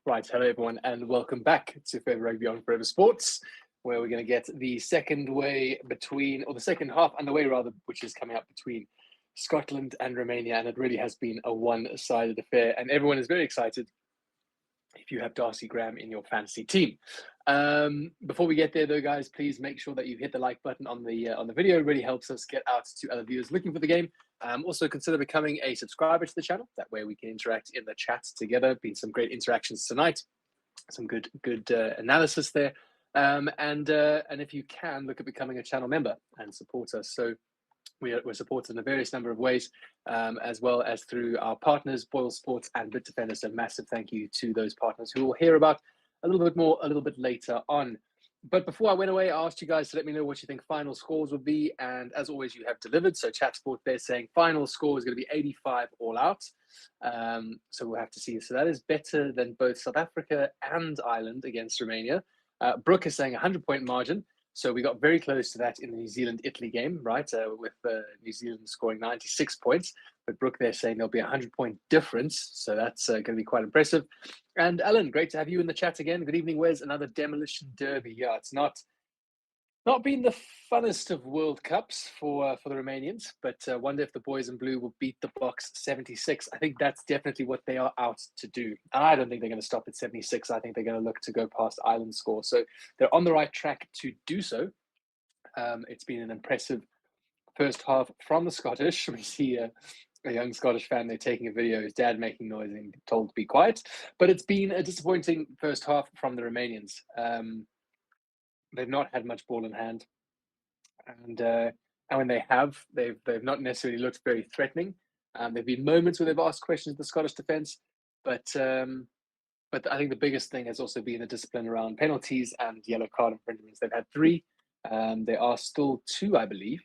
Right, hello everyone, and welcome back to Forever Rugby on Forever Sports, where we're going to get the second half underway rather, which is coming up between Scotland and Romania, and it really has been a one-sided affair, and everyone is very excited if you have Darcy Graham in your fantasy team. Before we get there though, guys, please make sure that you hit the like button on the video. It really helps us get out to other viewers looking for the game. Also consider becoming a subscriber to the channel. That way we can interact in the chat together. Been some great interactions tonight, some good analysis there. And if you can, look at becoming a channel member and support us. So we're supported in a various number of ways, as well as through our partners, BOYLESPORTS and BITDEFENDER. So massive thank you to those partners who we'll hear about a little bit more a little bit later on. But before I went away, I asked you guys to let me know what you think final scores would be. And as always, you have delivered. So chat sport, they're saying final score is going to be 85 all out. So we'll have to see. So that is better than both South Africa and Ireland against Romania. Brooke is saying 100-point margin. So we got very close to that in the New Zealand-Italy game, right? With New Zealand scoring 96 points. But Brooke, they're saying there'll be a 100-point difference. So that's going to be quite impressive. And Alan, great to have you in the chat again. Good evening, Wes. Another demolition derby. Yeah, it's not been the funnest of World Cups for the Romanians, but wonder if the boys in blue will beat the Box 76. I think that's definitely what they are out to do. And I don't think they're going to stop at 76. I think they're going to look to go past Ireland's score. So they're on the right track to do so. It's been an impressive first half from the Scottish. We see a young Scottish fan there taking a video, his dad making noise and told to be quiet. But it's been a disappointing first half from the Romanians. They've not had much ball in hand, and when they have, they've not necessarily looked very threatening. There've been moments where they've asked questions of the Scottish defence, but I think the biggest thing has also been the discipline around penalties and yellow card infringements. They've had 3. There are still 2, I believe.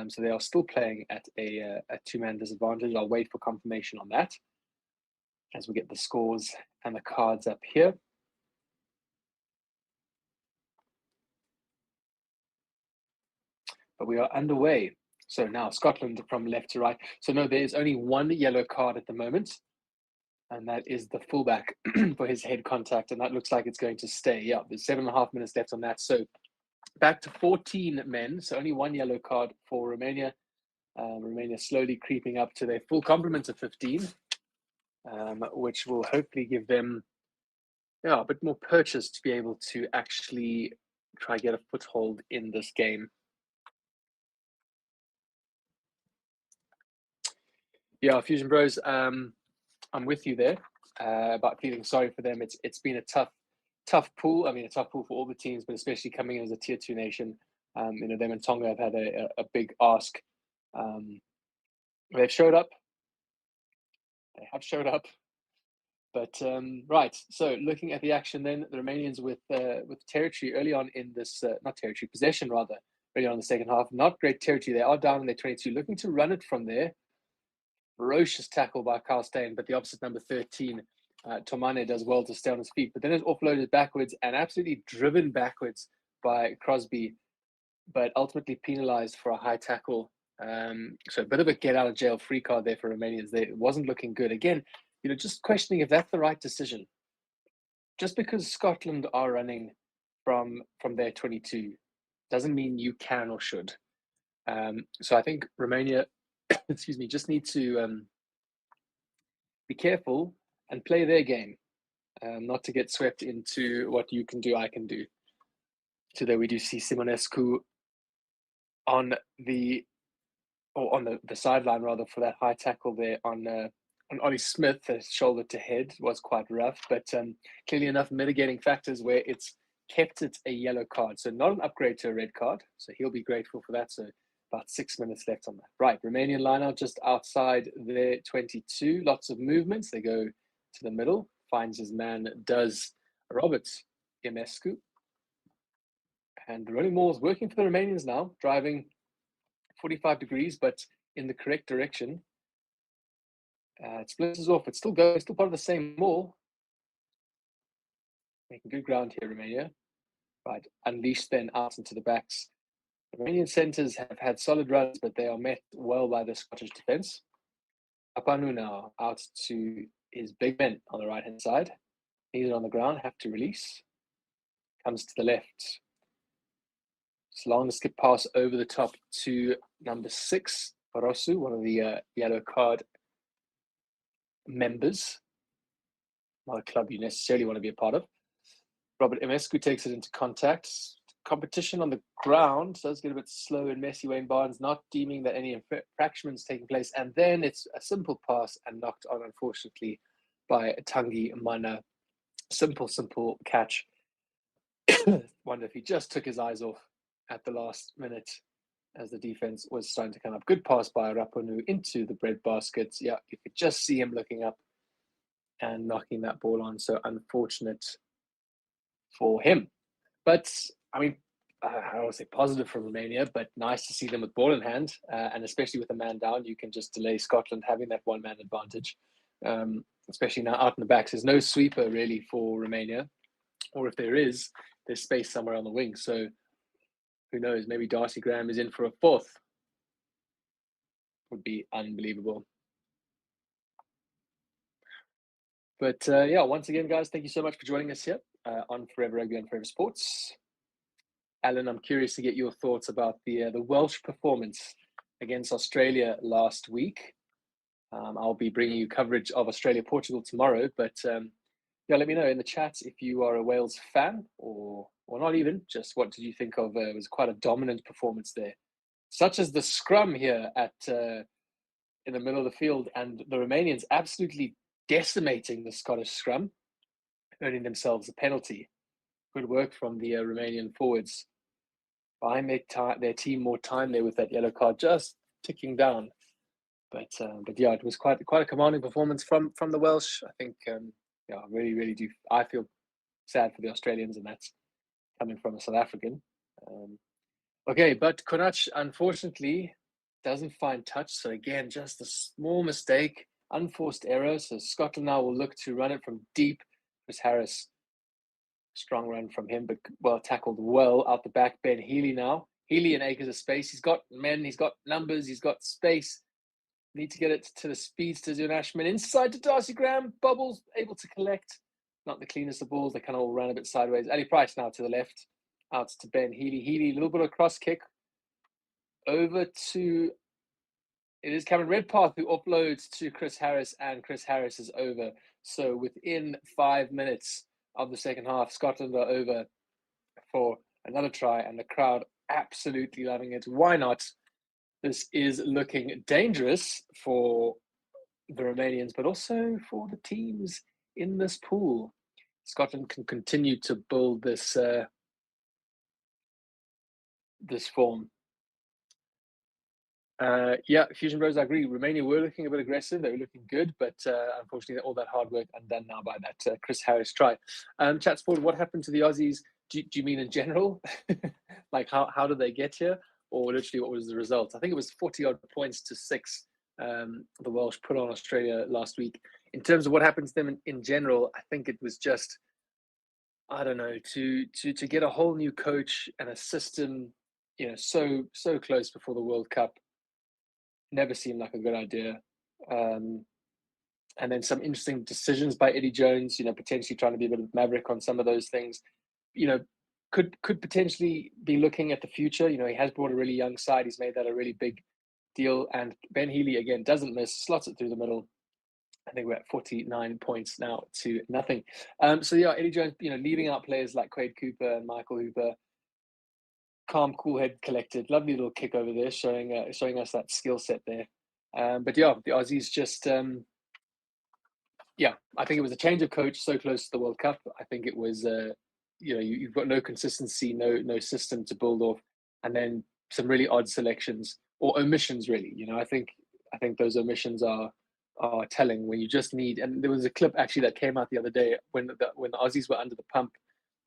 So they are still playing at a 2-man disadvantage. I'll wait for confirmation on that as we get the scores and the cards up here. But we are underway. So now Scotland from left to right. So no, there is only one yellow card at the moment, and that is the fullback for his head contact, and that looks like it's going to stay. Yeah, there's 7.5 minutes left on that. So back to 14 men. So only one yellow card for Romania. Romania slowly creeping up to their full complement of 15, which will hopefully give them a bit more purchase to be able to actually try get a foothold in this game. Yeah, Fusion Bros, I'm with you there about feeling sorry for them. It's been a tough pool. I mean, a tough pool for all the teams, but especially coming in as a tier 2 nation. Them and Tonga have had a big ask. They've showed up. They have showed up. But right, so looking at the action then, the Romanians with territory early on in this, not territory, possession rather, early on in the second half. Not great territory. They are down in their 22, looking to run it from there. Ferocious tackle by Carl Steyn, but the opposite number 13, Tomane, does well to stay on his feet. But then it's offloaded backwards and absolutely driven backwards by Crosby, but ultimately penalised for a high tackle. So a bit of a get out of jail free card there for Romanians. It wasn't looking good. Again, just questioning if that's the right decision. Just because Scotland are running from their 22 doesn't mean you can or should. So I think Romania, excuse me, just need to be careful and play their game, not to get swept into what you can do, I can do. Today we do see Simonescu on the sideline rather for that high tackle there on Ollie Smith. The shoulder to head was quite rough, but clearly enough mitigating factors where it's kept it a yellow card. So not an upgrade to a red card. So he'll be grateful for that. So about 6 minutes left on that. Right, Romanian lineout just outside their 22. Lots of movements. They go to the middle. Finds his man, does Robert Emescu. And the running ball is working for the Romanians now, driving 45 degrees, but in the correct direction. It splits off. It's still going, still part of the same maul. Making good ground here, Romania. Right, unleashed then out into the backs. The Romanian centres have had solid runs, but they are met well by the Scottish defence. Apanu now out to his big men on the right-hand side. He's on the ground, have to release. Comes to the left. Long skip pass over the top to number 6, Parosu, one of the yellow card members. Not a club you necessarily want to be a part of. Robert Emescu takes it into contact. Competition on the ground does get a bit slow and messy. Wayne Barnes not deeming that any infractions taking place. And then it's a simple pass and knocked on, unfortunately, by Tanguy Mana. Simple catch. Wonder if he just took his eyes off at the last minute as the defense was starting to come up. Good pass by Raponu into the bread basket. Yeah, you could just see him looking up and knocking that ball on. So unfortunate for him. But, I mean, I don't want to say positive for Romania, but nice to see them with ball in hand. And especially with a man down, you can just delay Scotland having that one-man advantage. Especially now out in the backs. There's no sweeper really for Romania. Or if there is, there's space somewhere on the wing. So who knows? Maybe Darcy Graham is in for a fourth. Would be unbelievable. But yeah, once again, guys, thank you so much for joining us here on Forever Rugby and Forever Sports. Alan, I'm curious to get your thoughts about the Welsh performance against Australia last week. I'll be bringing you coverage of Australia-Portugal tomorrow, but yeah, let me know in the chat if you are a Wales fan or not even. Just what did you think of? It was quite a dominant performance there, such as the scrum here at in the middle of the field, and the Romanians absolutely decimating the Scottish scrum, earning themselves a penalty. Good work from the Romanian forwards. Buying their team more time there with that yellow card just ticking down. But yeah, it was quite a commanding performance from the Welsh. I think yeah, really do. I feel sad for the Australians, and that's coming from a South African. Okay, but Konach unfortunately doesn't find touch. So again, just a small mistake, unforced error. So Scotland now will look to run it from deep. Chris Harris, strong run from him, but well tackled well out the back. Ben Healy now Healy and acres of space. He's got men, he's got numbers, he's got space. Need to get it to the speedsters. Ashman inside to Darcy Graham. Bubbles able to collect. Not the cleanest of balls. They kind of all ran a bit sideways. Ali Price now to the left. Out to Ben Healy. Healy, a little bit of cross kick. Over to, it is Cameron Redpath who offloads to Chris Harris, and Chris Harris is over. So within 5 minutes of the second half, Scotland are over for another try, and the crowd absolutely loving it. Why not? This is looking dangerous for the Romanians, but also for the teams in this pool. Scotland can continue to build this this form. Yeah, Fusion Bros, I agree. Romania were looking a bit aggressive. They were looking good, but unfortunately, all that hard work undone now by that Chris Harris try. Chat Sport, what happened to the Aussies? Do you mean in general? Like, how did they get here? Or literally, what was the result? I think it was 40-odd points to 6 the Welsh put on Australia last week. In terms of what happens to them in general, I think it was just, I don't know, to get a whole new coach and a system, you know, so close before the World Cup, never seemed like a good idea. And then some interesting decisions by Eddie Jones, you know, potentially trying to be a bit of maverick on some of those things, you know, could potentially be looking at the future. You know, he has brought a really young side. He's made that a really big deal. And Ben Healy, again, doesn't miss, slots it through the middle. I think we're at 49 points now to nothing. So, yeah, Eddie Jones, you know, leaving out players like Quade Cooper and Michael Hooper. Calm, cool head, collected. Lovely little kick over there, showing us that skill set there. But, yeah, the Aussies just... yeah, I think it was a change of coach so close to the World Cup. I think it was... you know, you've got no consistency, no system to build off, and then some really odd selections or omissions. Really, you know, I think those omissions are telling when you just need. And there was a clip actually that came out the other day when the Aussies were under the pump.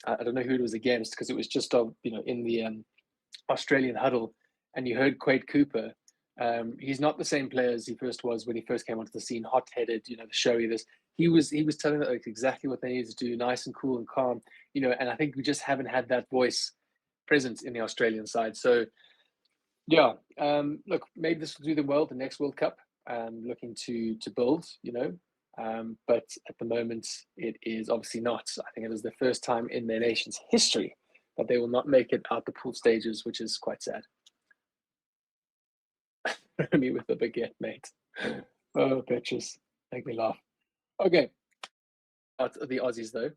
I don't know who it was against because it was just you know, in the Australian huddle, and you heard Quade Cooper. He's not the same player as he first was when he first came onto the scene, hot-headed, you know, the showy. This he was telling them exactly what they needed to do, nice and cool and calm, you know. And I think we just haven't had that voice present in the Australian side. So, yeah, look, maybe this will do them well the next World Cup. Looking to build, you know, but at the moment it is obviously not. I think it is the first time in their nation's history that they will not make it out the pool stages, which is quite sad. Me with the baguette, mate. Oh, bitches. Make me laugh. Okay. Out of the Aussies, though.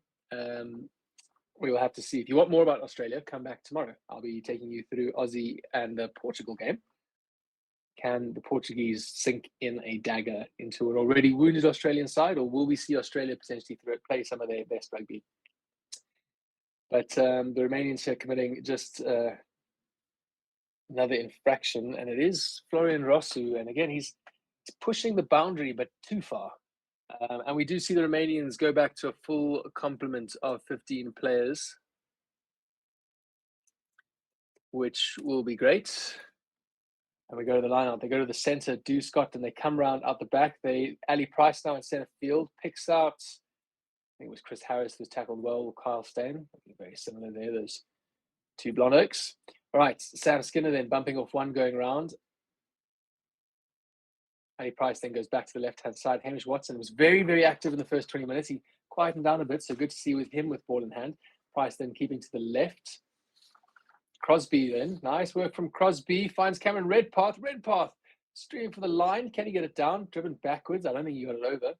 We will have to see. If you want more about Australia, come back tomorrow. I'll be taking you through Aussie and the Portugal game. Can the Portuguese sink in a dagger into an already wounded Australian side, or will we see Australia potentially play some of their best rugby? But the Romanians are committing just... another infraction, and it is Florian Rosu, and again he's pushing the boundary but too far, and we do see the Romanians go back to a full complement of 15 players, which will be great. And we go to the line out, they go to the center, do Scott, and they come round out the back. Ali Price now in center field picks out, I think it was Chris Harris who's tackled well, Kyle Steyn, very similar there, those two blonde oaks. All right, Sam Skinner then bumping off one going around. Ali Price then goes back to the left-hand side. Hamish Watson was very, very active in the first 20 minutes. He quietened down a bit, so good to see with him with ball in hand. Price then keeping to the left. Crosby then, nice work from Crosby. Finds Cameron Redpath. Redpath streaming for the line. Can he get it down? Driven backwards. I don't think he got it over.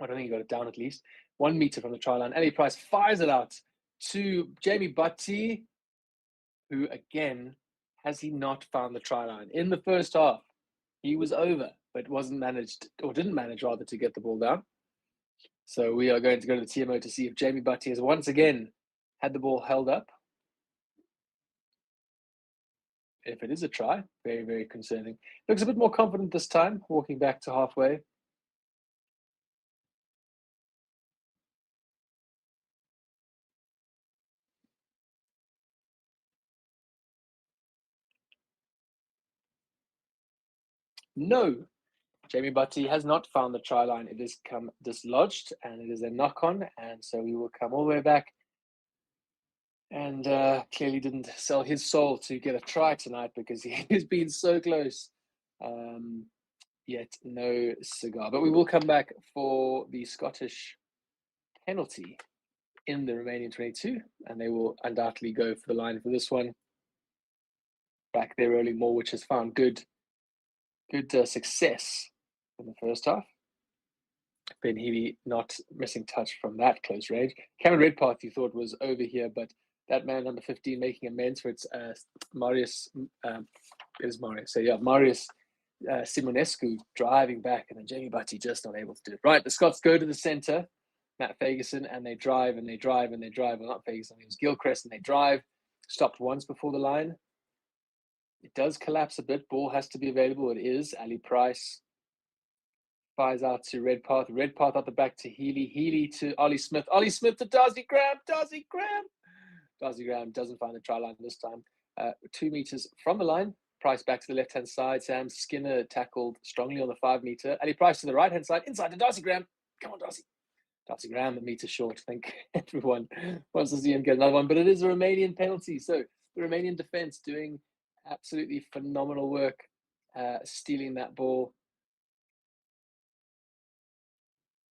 I don't think he got it down at least. 1 meter from the try line. Ali Price fires it out to Jamie Butty, who, again, has he not found the try line? In the first half, he was over, but wasn't managed, or didn't manage, rather, to get the ball down. So we are going to go to the TMO to see if Jamie Butty has once again had the ball held up. If it is a try, very, very concerning. Looks a bit more confident this time, walking back to halfway. No, Jamie Butty has not found the try line. It has come dislodged, and it is a knock-on, and so we will come all the way back and clearly didn't sell his soul to get a try tonight because he has been so close. Yet no cigar. But we will come back for the Scottish penalty in the Romanian 22, and they will undoubtedly go for the line for this one. Back there early, Morwich has found good success in the first half. Ben Healy not missing touch from that close range. Cameron Redpath, you thought was over here, but that man number 15 making amends for its Marius. Marius Simonescu driving back, and then Jamie Butty just not able to do it. Right, the Scots go to the centre, Matt Fagerson, and they drive and they drive and they drive. Well, not Fagerson, it was Gilchrist, and they drive. Stopped once before the line. It does collapse a bit. Ball has to be available. It is. Ali Price fires out to Redpath. Redpath out the back to Healy. Healy to Ollie Smith. Ollie Smith to Darcy Graham. Darcy Graham. Darcy Graham doesn't find the try line this time. 2 meters from the line. Price back to the left-hand side. Sam Skinner tackled strongly on the 5 meter. Ali Price to the right-hand side. Inside to Darcy Graham. Come on, Darcy. Darcy Graham, a meter short. I think everyone wants to see him get another one. But it is a Romanian penalty. So the Romanian defense doing absolutely phenomenal work, stealing that ball.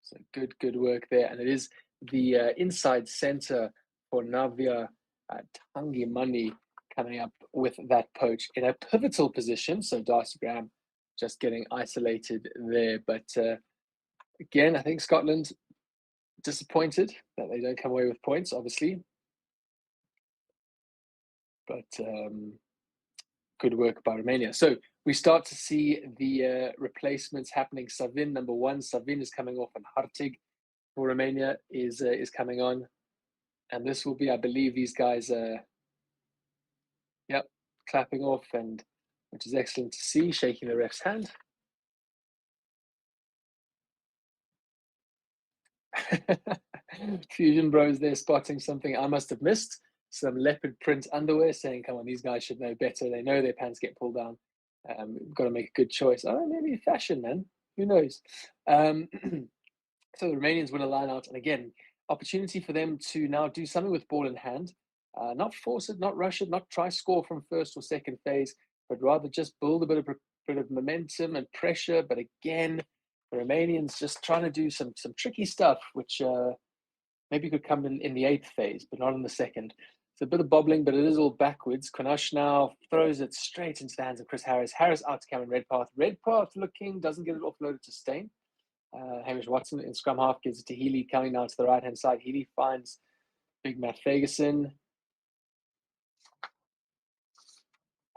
So good work there. And it is the inside center for Navia Tangimani coming up with that poach in a pivotal position. So Darcy Graham just getting isolated there. But again, I think Scotland disappointed that they don't come away with points, obviously. But good work by Romania. So we start to see the replacements happening. Savin, number 1. Savin is coming off, and Hartig for Romania is coming on. And this will be, I believe, these guys, clapping off, and which is excellent to see, shaking the ref's hand. Fusion Bros there spotting something I must have missed. Some leopard print underwear, saying, come on, these guys should know better. They know their pants get pulled down. We've got to make a good choice. Oh, maybe fashion, man. Who knows? So the Romanians win a line out. And again, opportunity for them to now do something with ball in hand. Not force it, not rush it, not try score from first or second phase, but rather just build a bit of momentum and pressure. But again, the Romanians just trying to do some tricky stuff, which maybe could come in the 8th phase, but not in the 2nd. It's a bit of bobbling, but it is all backwards. Konash now throws it straight into the hands of Chris Harris. Harris out to Cameron Redpath. Redpath looking, doesn't get it offloaded to Stain. Hamish Watson in scrum half gives it to Healy, coming down to the right-hand side. Healy finds big Matt Fagerson.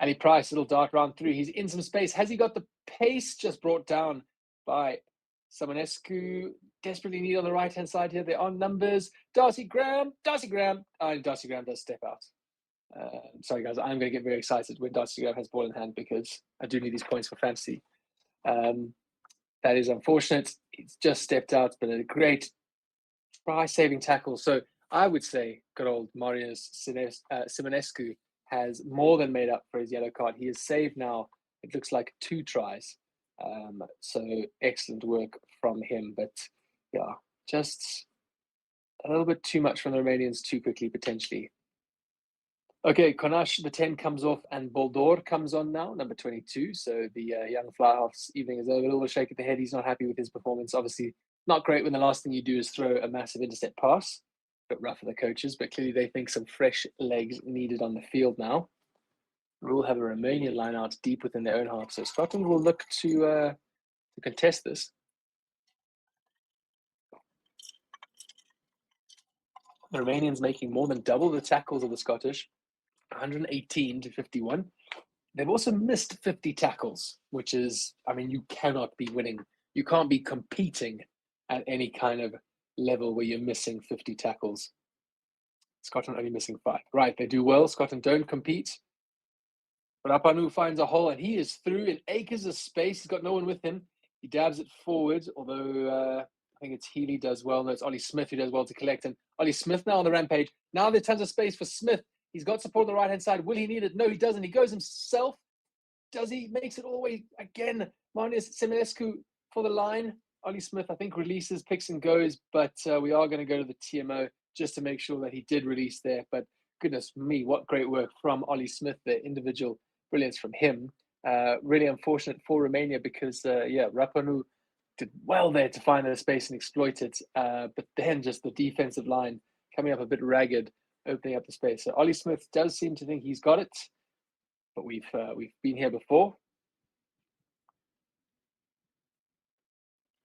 Ali Price, little dart round through. He's in some space. Has he got the pace? Just brought down by Simonescu. Desperately need on the right-hand side here. There are numbers. Darcy Graham. Darcy Graham does step out. Sorry, guys. I'm going to get very excited when Darcy Graham has ball in hand because I do need these points for fantasy. That is unfortunate. He's just stepped out, but a great try-saving tackle. So I would say good old Marius Simonescu has more than made up for his yellow card. He is saved now. It looks like 2 tries. So excellent work from him. But yeah, just a little bit too much from the Romanians too quickly, potentially. Okay, Konash, the 10 comes off, and Boldor comes on now, number 22. So the young fly-half's evening is over. A little shake of the head. He's not happy with his performance. Obviously, not great when the last thing you do is throw a massive intercept pass. A bit rough for the coaches, but clearly they think some fresh legs needed on the field now. We'll have a Romanian line out deep within their own half. So Scotland will look to contest this. The Romanians making more than double the tackles of the Scottish, 118 to 51. They've also missed 50 tackles, which is, I mean, you cannot be winning. You can't be competing at any kind of level where you're missing 50 tackles. Scotland only missing 5. Right, they do well. Scotland don't compete. But Rapanu finds a hole, and he is through in acres of space. He's got no one with him. He dabs it forward, although I think it's Healy does well. No, it's Ollie Smith who does well to collect. And Ollie Smith now on the rampage. Now there's tons of space for Smith. He's got support on the right-hand side. Will he need it? No, he doesn't. He goes himself. Does he? Makes it all the way again. Marius Simonescu for the line. Ollie Smith, I think, releases, picks and goes. But we are going to go to the TMO just to make sure that he did release there. But goodness me, what great work from Ollie Smith there. Individual brilliance from him. Really unfortunate for Romania because, Rapanu did well there to find the space and exploit it. But then just the defensive line coming up a bit ragged, opening up the space. So Ollie Smith does seem to think he's got it, but we've been here before.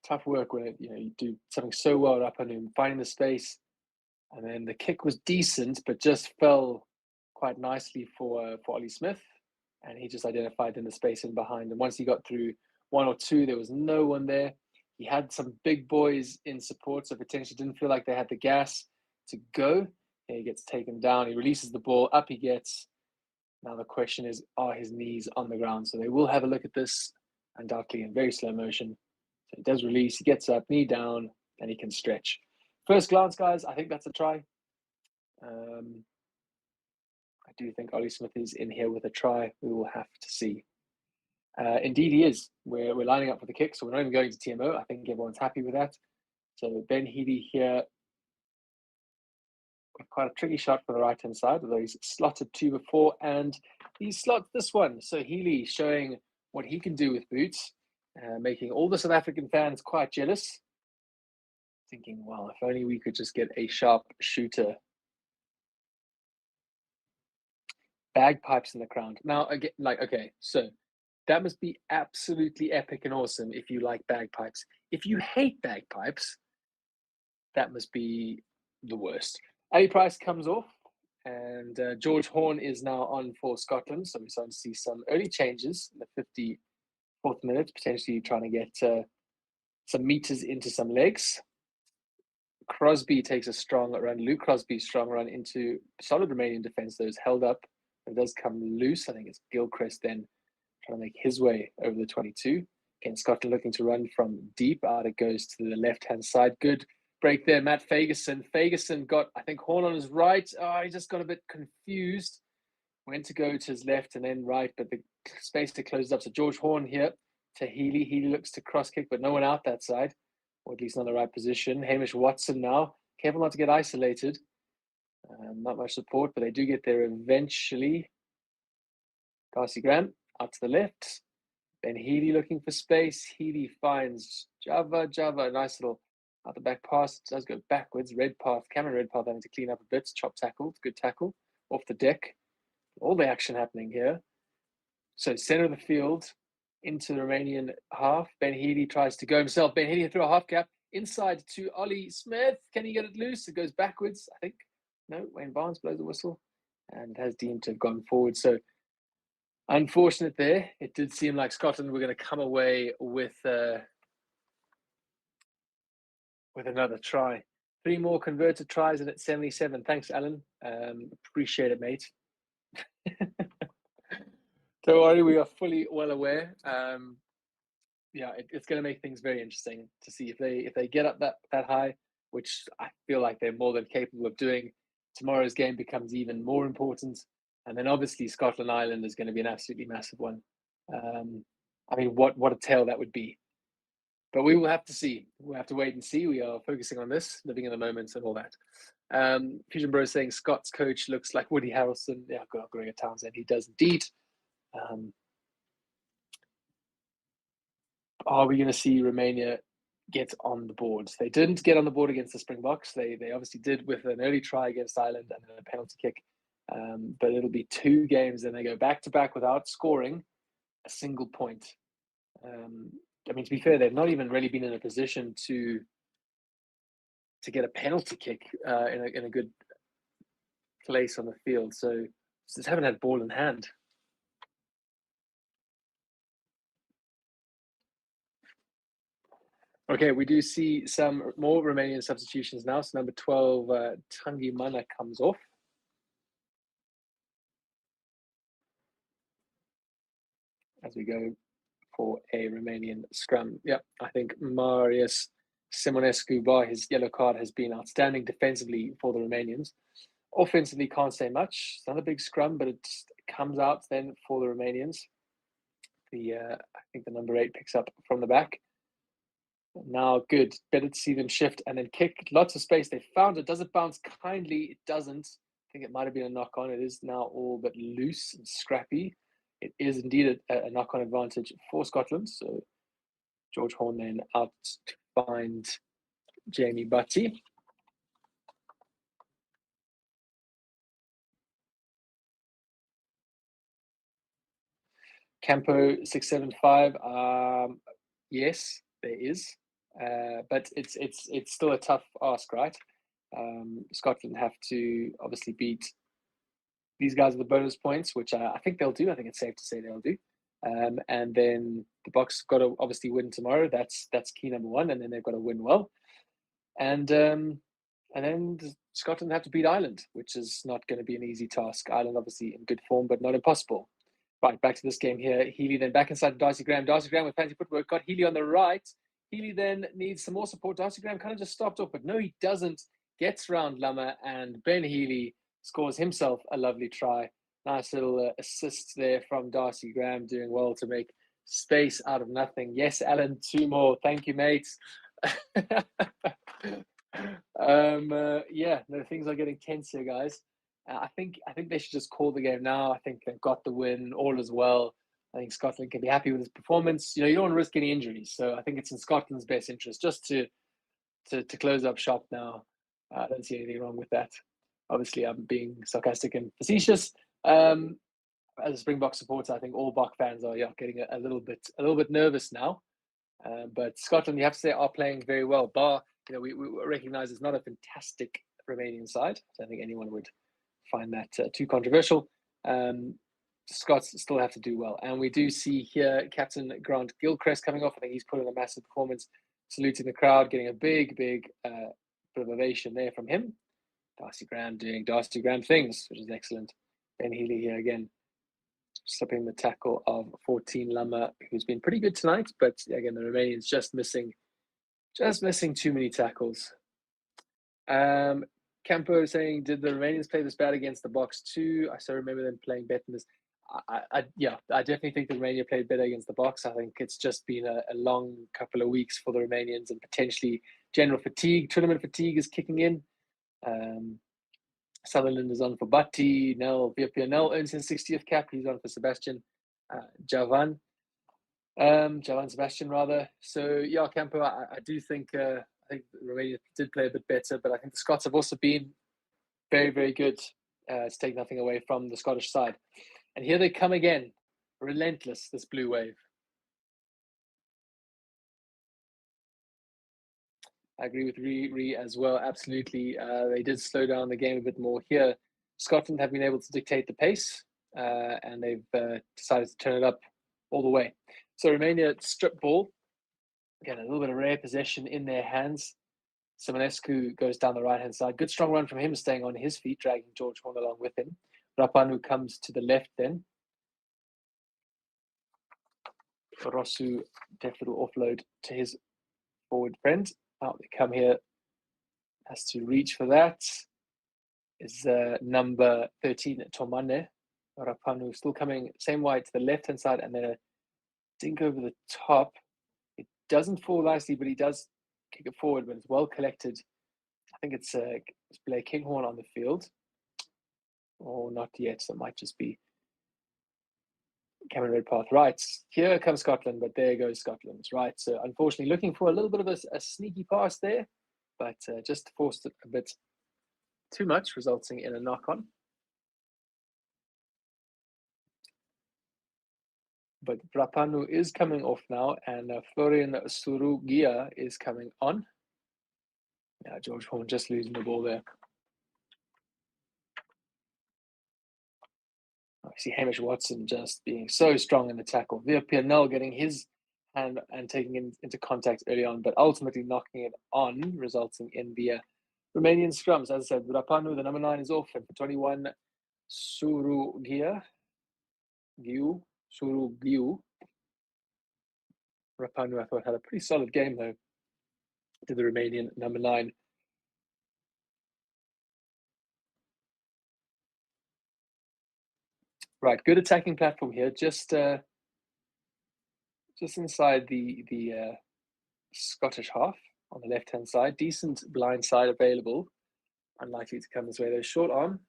Tough work when you do something so well up on him, finding the space, and then the kick was decent, but just fell quite nicely for Ollie Smith, and he just identified in the space in behind. And once he got through one or two, there was no one there. He had some big boys in support, so potentially didn't feel like they had the gas to go. And he gets taken down. He releases the ball, up he gets. Now the question is, are his knees on the ground? So they will have a look at this, undoubtedly in very slow motion. So he does release, he gets up, knee down, and he can stretch. First glance, guys, I think that's a try. I do think Ollie Smith is in here with a try. We will have to see. Indeed, he is. We're lining up for the kick, so we're not even going to TMO. I think everyone's happy with that. So Ben Healy here with quite a tricky shot for the right-hand side, although he's slotted two before, and he slots this one. So Healy showing what he can do with boots. Making all the South African fans quite jealous. Thinking, well, if only we could just get a sharp shooter. Bagpipes in the crowd. Now, again, okay, so that must be absolutely epic and awesome if you like bagpipes. If you hate bagpipes, that must be the worst. Ali Price comes off, and George Horn is now on for Scotland. So we're starting to see some early changes in the 54th minute, potentially trying to get some meters into some legs. Crosby takes a strong run. Luke Crosby, strong run into solid Romanian defense. Those held up. It does come loose. I think it's Gilchrist then trying to make his way over the 22. Again, Scotland looking to run from deep. Out it goes to the left-hand side. Good break there, Matt Fagerson. Fagerson got, I think, Horn on his right. Oh, he just got a bit confused. Went to go to his left and then right, but the space that closed up. So George Horn here to Healy. Healy looks to cross kick, but no one out that side, or at least not the right position. Hamish Watson now. Careful not to get isolated. Not much support, but they do get there eventually. Darcy Graham out to the left. Ben Healy looking for space. Healy finds Java, a nice little out the back pass. It does go backwards. Redpath, Cameron Redpath having to clean up a bit. Chop tackle, good tackle off the deck. All the action happening here. So center of the field into the Romanian half. Ben Healy tries to go himself. Ben Healy through a half gap inside to Ollie Smith. Can he get it loose? It goes backwards, I think. No, Wayne Barnes blows the whistle and has deemed to have gone forward. So unfortunate there. It did seem like Scotland were going to come away with another try. 3 more converted tries and at 77. Thanks, Alan. Appreciate it, mate. Don't worry, we are fully well aware. It's going to make things very interesting to see if they get up that high, which I feel like they're more than capable of doing. Tomorrow's game becomes even more important, and then obviously Scotland Ireland is going to be an absolutely massive one. I mean, what a tale that would be. But we will have to see. We'll have to wait and see. We are focusing on this, living in the moment and all that. Fusion Bro saying Scott's coach looks like Woody Harrelson. Yeah, Gregor Townsend. He does indeed. Are we going to see Romania get on the board? They didn't get on the board against the Springboks. They obviously did with an early try against Ireland and then a penalty kick. But it'll be 2 games, and they go back to back without scoring a single point. I mean, to be fair, they've not even really been in a position to get a penalty kick in a good place on the field. So just haven't had ball in hand. Okay, we do see some more Romanian substitutions now. So number 12, Tanguy Mana comes off. As we go for a Romanian scrum. Yeah, I think Marius Simonescu, by his yellow card, has been outstanding defensively for the Romanians. Offensively, can't say much. It's not a big scrum, but it comes out then for the Romanians. I think the number 8 picks up from the back. Now, good. Better to see them shift and then kick. Lots of space. They found it. Does it bounce kindly? It doesn't. I think it might have been a knock-on. It is now all but loose and scrappy. It is indeed a knock-on advantage for Scotland. So George Horn then out to find Jamie Butty. Campo 675. Yes, there is, but it's still a tough ask, right? Scotland have to obviously beat these guys with the bonus points, which I think they'll do. I think it's safe to say they'll do. And then the Boks got to obviously win tomorrow. That's key number one, and then they've got to win well. And then Scotland have to beat Ireland, which is not going to be an easy task. Ireland obviously in good form, but not impossible. Right, back to this game here. Healy then back inside to Darcy Graham. Darcy Graham with fancy footwork got Healy on the right. Healy then needs some more support. Darcy Graham kind of just stopped off, but no, he doesn't. Gets round Lama, and Ben Healy scores himself a lovely try. Nice little assist there from Darcy Graham, doing well to make space out of nothing. Yes, Alan, 2 more. Thank you, mates. Yeah, no, things are getting tense here, guys. I think they should just call the game now. I think they've got the win. All is well. I think Scotland can be happy with his performance. You don't want to risk any injuries, so I think it's in Scotland's best interest just to close up shop now. I don't see anything wrong with that. Obviously, I'm being sarcastic and facetious. As a Springbok supporter, I think all Bok fans are getting a little bit nervous now. But Scotland, you have to say, are playing very well. Bar, we recognise it's not a fantastic Romanian side. I don't think anyone would find that too controversial. Scots still have to do well. And we do see here Captain Grant Gilchrist coming off. I think he's put in a massive performance, saluting the crowd, getting a big bit of ovation there from him. Darcy Graham doing Darcy Graham things, which is excellent. Ben Healy here again, stopping the tackle of 14 Lama, who's been pretty good tonight. But again, the Romanians just missing too many tackles. Campo saying, did the Romanians play this bad against the Boks too? I still remember them playing better than this. I definitely think the Romania played better against the Boks. I think it's just been a long couple of weeks for the Romanians, and potentially general fatigue, tournament fatigue is kicking in. Sutherland is on for Butty. Nel earns his 60th cap. He's on for Sebastian. Javan Sebastian rather. So yeah, Campo, I do think Romania did play a bit better, but I think the Scots have also been very, very good to take nothing away from the Scottish side. And here they come again, relentless, this blue wave. I agree with Ree as well, absolutely. They did slow down the game a bit more here. Scotland have been able to dictate the pace, and they've decided to turn it up all the way. So Romania strip ball. Again, a little bit of rare possession in their hands. Simonescu goes down the right-hand side. Good strong run from him, staying on his feet, dragging George Horn along with him. Rapanu comes to the left then. Rosu definitely offload to his forward friend. Out they come here. Has to reach for that. Is number 13, Tomane. Rapanu still coming same wide to the left-hand side, and then a dink over the top. It doesn't fall nicely, but he does kick it forward, but it's well collected. I think it's Blair Kinghorn on the field. Or not yet, so it might just be Cameron Redpath. Right, here comes Scotland, but there goes Scotland. Right, so unfortunately looking for a little bit of a sneaky pass there, but just forced it a bit too much, resulting in a knock-on. But Rapanu is coming off now, and Florian Surugia is coming on. Yeah, George Horn just losing the ball there. I see Hamish Watson just being so strong in the tackle. Via Pianel getting his hand and taking it into contact early on, but ultimately knocking it on, resulting in the Romanian scrums. As I said, Rapanu, the number 9, is off, and for 21, Surugiu. Rapanu, I thought, had a pretty solid game, though, to the Romanian number 9. Right, good attacking platform here, just inside the Scottish half on the left-hand side. Decent blind side available. Unlikely to come this way, though. Short arm.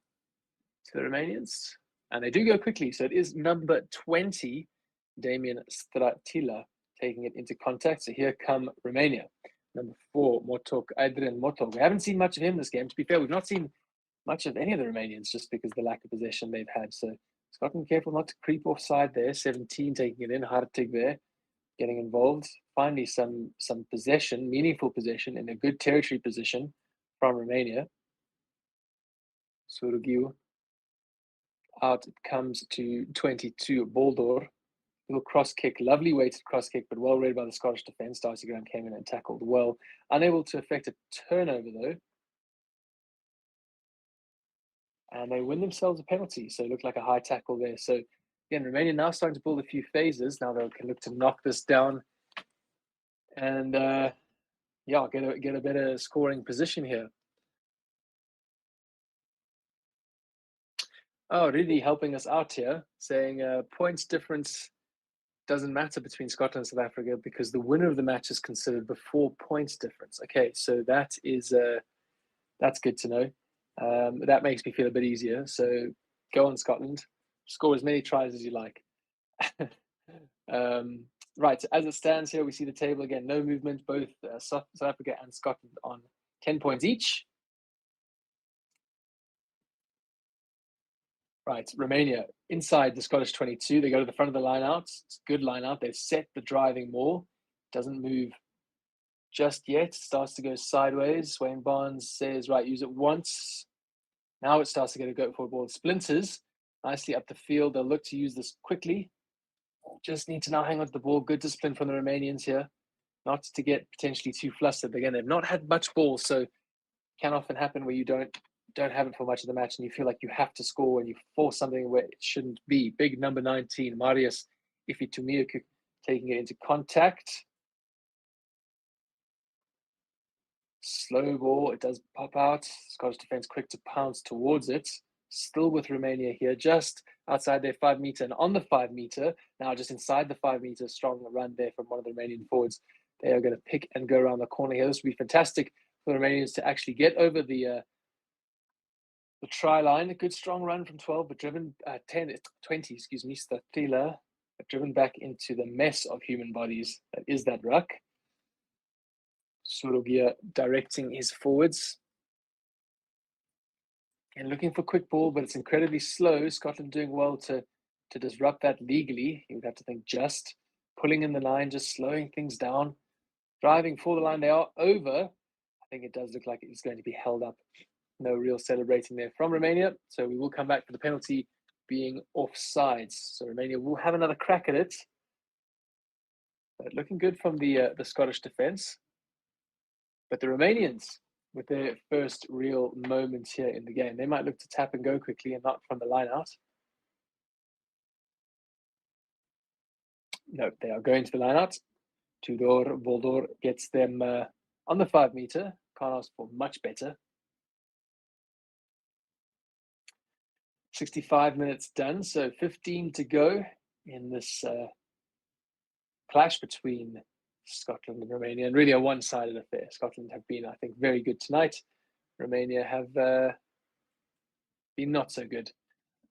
to the Romanians. And they do go quickly. So it is number 20, Damian Stratila, taking it into contact. So here come Romania. Number 4, Adrian Motok. We haven't seen much of him this game. To be fair, we've not seen much of any of the Romanians just because of the lack of possession they've had. So Scotland careful not to creep offside there. 17 taking it in. Hartig there getting involved. Finally, some possession, meaningful possession in a good territory position from Romania. Surugiu. Out it comes to 22, Boldor. Little cross kick, lovely weighted cross kick, but well read by the Scottish defence. Darcy Graham came in and tackled well. Unable to effect a turnover though. And they win themselves a penalty. So it looked like a high tackle there. So again, Romania now starting to build a few phases. Now they can look to knock this down and yeah, get a better scoring position here. Oh, really helping us out here, saying points difference doesn't matter between Scotland and South Africa because the winner of the match is considered before points difference. Okay, so that is that's good to know. That makes me feel a bit easier. So go on, Scotland. Score as many tries as you like. Right, as it stands here, we see the table again. No movement. Both South Africa and Scotland on 10 points each. Right, Romania inside the Scottish 22. They go to the front of the line out. It's a good line out. They've set the driving more. Doesn't move just yet. Starts to go sideways. Wayne Barnes says, right, use it once. Now it starts to get a go for a ball. It splinters nicely up the field. They'll look to use this quickly. Just need to now hang on to the ball. Good discipline from the Romanians here. Not to get potentially too flustered. Again, they've not had much ball, so it can often happen where you don't have it for much of the match and you feel like you have to score and you force something where it shouldn't be. Big number 19, Marius Ifitumiuk, taking it into contact. Slow ball, it does pop out. Scottish defence quick to pounce towards it. Still with Romania here, just outside their 5 metre and on the 5 metre. Now just inside the 5 metre, strong run there from one of the Romanian forwards. They are going to pick and go around the corner here. This will be fantastic for the Romanians to actually get over the try line. A good strong run from 12, but driven 20, excuse me, Statila, but driven back into the mess of human bodies that is that ruck. Surugia directing his forwards. And looking for quick ball, but it's incredibly slow. Scotland doing well to disrupt that legally. You would have to think just pulling in the line, just slowing things down. Driving for the line, they are over. I think it does look like it's going to be held up. No real celebrating there from Romania. So we will come back for the penalty being offsides. So Romania will have another crack at it. But looking good from the Scottish defence. But the Romanians, with their first real moments here in the game, they might look to tap and go quickly and not from the line out. No, they are going to the line out. Tudor Boldor gets them on the 5 metre. Can't ask for much better. 65 minutes done, so 15 to go in this clash between Scotland and Romania, and really a one-sided affair. Scotland have been, I think, very good tonight. Romania have been not so good.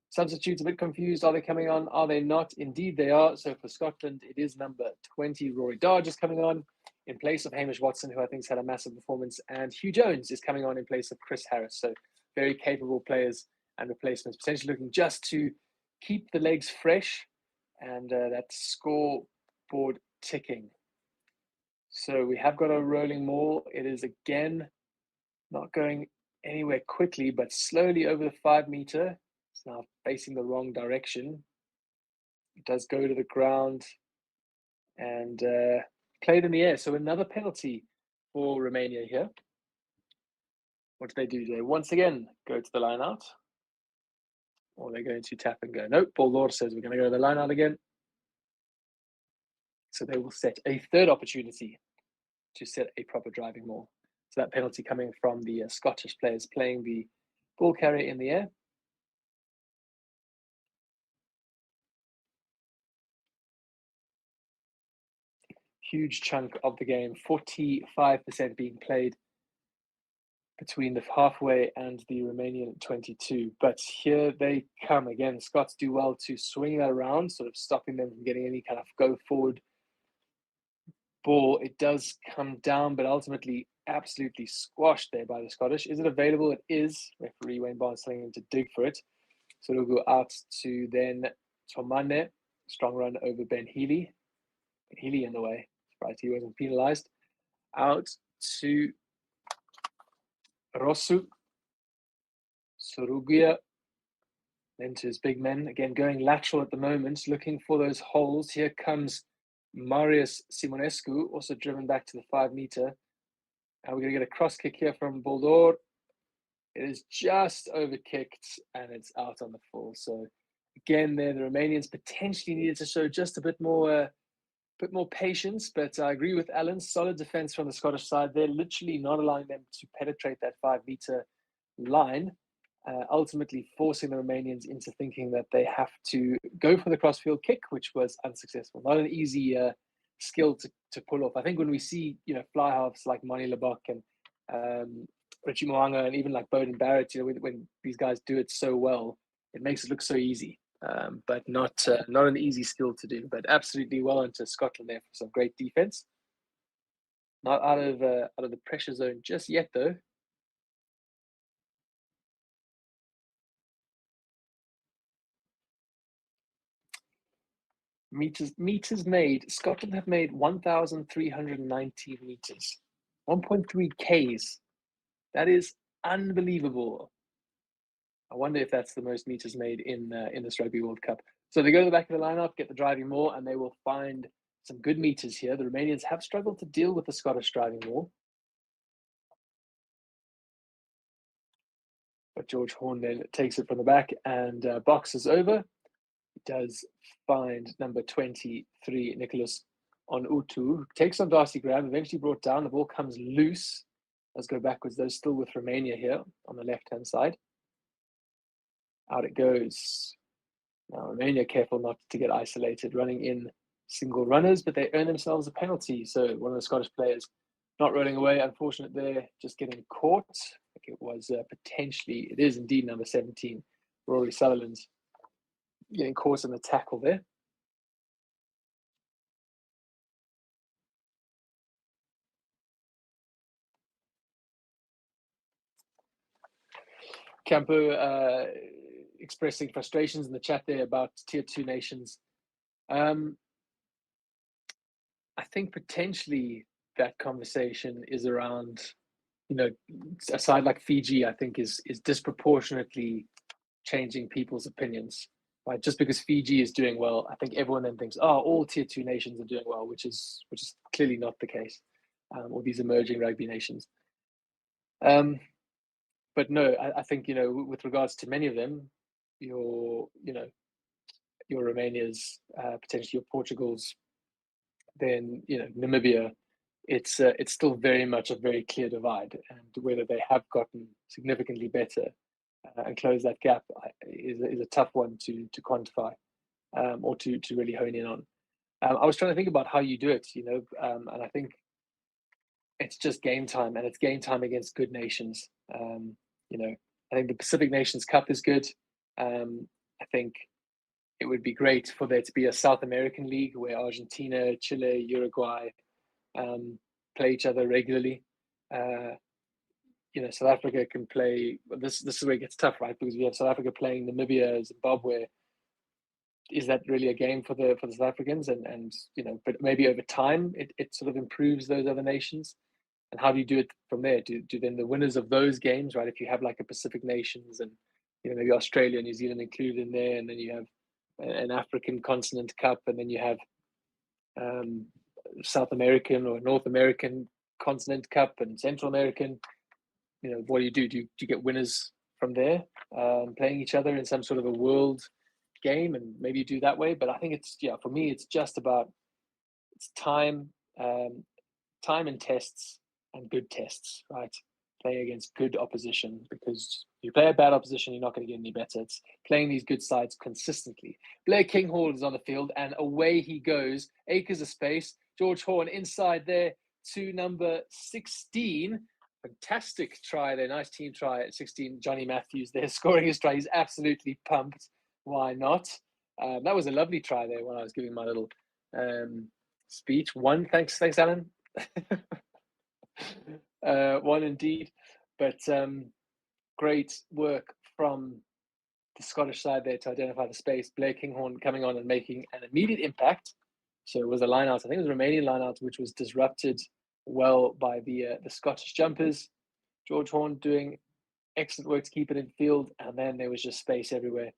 Substitutes a bit confused. Are they coming on? Are they not? Indeed they are. So for Scotland, it is number 20, Rory Darge is coming on in place of Hamish Watson, who I think has had a massive performance, and Hugh Jones is coming on in place of Chris Harris. So very capable players and replacements, potentially looking just to keep the legs fresh and that scoreboard ticking. So we have got a rolling maul. It is again not going anywhere quickly, but slowly over the 5 metre. It's now facing the wrong direction. It does go to the ground and played in the air. So another penalty for Romania here. What do? They once again go to the line out? Or they're going to tap and go? Nope, Paul Lord says we're going to go to the line out again. So they will set a third opportunity to set a proper driving maul. So that penalty coming from the Scottish players playing the ball carrier in the air. Huge chunk of the game, 45% being played between the halfway and the Romanian 22. But here they come again. Scots do well to swing that around, sort of stopping them from getting any kind of go forward ball. It does come down, but ultimately absolutely squashed there by the Scottish. Is it available? It is. Referee Wayne Barnes telling him to dig for it. So it'll go out to then Tomane. Strong run over Ben Healy. Ben Healy in the way. Right, he wasn't penalised. Out to Rosu. Surugia. Then to his big men. Again, going lateral at the moment, looking for those holes. Here comes Marius Simonescu, also driven back to the 5 metre. And we're going to get a cross kick here from Boldor. It is just overkicked and it's out on the full. So again, there the Romanians potentially needed to show just a bit more patience. But I agree with Alan. Solid defence from the Scottish side. They're literally not allowing them to penetrate that 5 metre line, ultimately forcing the Romanians into thinking that they have to go for the crossfield kick, which was unsuccessful. Not an easy skill to pull off. I think when we see fly halves like Mani Lebok and Richie Moanga and even like Bowden Barrett, when these guys do it so well, it makes it look so easy. But not an easy skill to do. But absolutely well into Scotland there for some great defense. Not out of the pressure zone just yet though. Meters made. Scotland have made 1,319 meters, 1.3 Ks. That is unbelievable. I wonder if that's the most meters made in this Rugby World Cup. So they go to the back of the lineup, get the driving more, and they will find some good meters here. The Romanians have struggled to deal with the Scottish driving more. But George Horn then takes it from the back and boxes over. He does find number 23, Nicholas Onutu, takes on Darcy Graham, eventually brought down. The ball comes loose. Let's go backwards, though, still with Romania here on the left-hand side. Out it goes. Now, Romania careful not to get isolated, running in single runners, but they earn themselves a penalty. So one of the Scottish players not rolling away. Unfortunate there, just getting caught. I think it was potentially, it is indeed number 17, Rory Sutherland, getting caught in the tackle there. Campo expressing frustrations in the chat there about tier 2 nations. I think potentially that conversation is around, a side like Fiji, I think is disproportionately changing people's opinions. Right? Just because Fiji is doing well, I think everyone then thinks, oh, all tier 2 nations are doing well, which is clearly not the case, or these emerging rugby nations. But no, I think, with regards to many of them, your Romania's, potentially your Portugals, then, Namibia, it's still very much a very clear divide. And whether they have gotten significantly better and close that gap is a tough one to quantify or to really hone in on. I was trying to think about how you do it, and I think it's just game time, and it's game time against good nations. I think the Pacific Nations Cup is good. I think it would be great for there to be a South American league where Argentina, Chile, Uruguay play each other regularly. South Africa can play. This is where it gets tough, right? Because we have South Africa playing Namibia, Zimbabwe. Is that really a game for the South Africans? And but maybe over time it sort of improves those other nations. And how do you do it from there? Do then the winners of those games, right? If you have like a Pacific Nations and maybe Australia, New Zealand included in there, and then you have an African Continent Cup, and then you have South American or North American Continent Cup and Central American. What do you do? Do you get winners from there playing each other in some sort of a world game, and maybe you do that way? But I think for me, it's just about time and tests and good tests, right? Playing against good opposition, because you play a bad opposition, you're not going to get any better. It's playing these good sides consistently. Blair Kinghorn is on the field, and away he goes. Acres of space. George Horn inside there to number 16. fantastic try there. Nice team try at 16. Johnny Matthews there scoring his try. He's absolutely pumped. Why not? That was a lovely try there when I was giving my little speech. Thanks, Alan. One indeed. But great work from the Scottish side there to identify the space. Blair Kinghorn coming on and making an immediate impact. So it was a line out. I think it was a Romanian line out, which was disrupted well by the Scottish jumpers. George Horn doing excellent work to keep it in field, and then there was just space everywhere.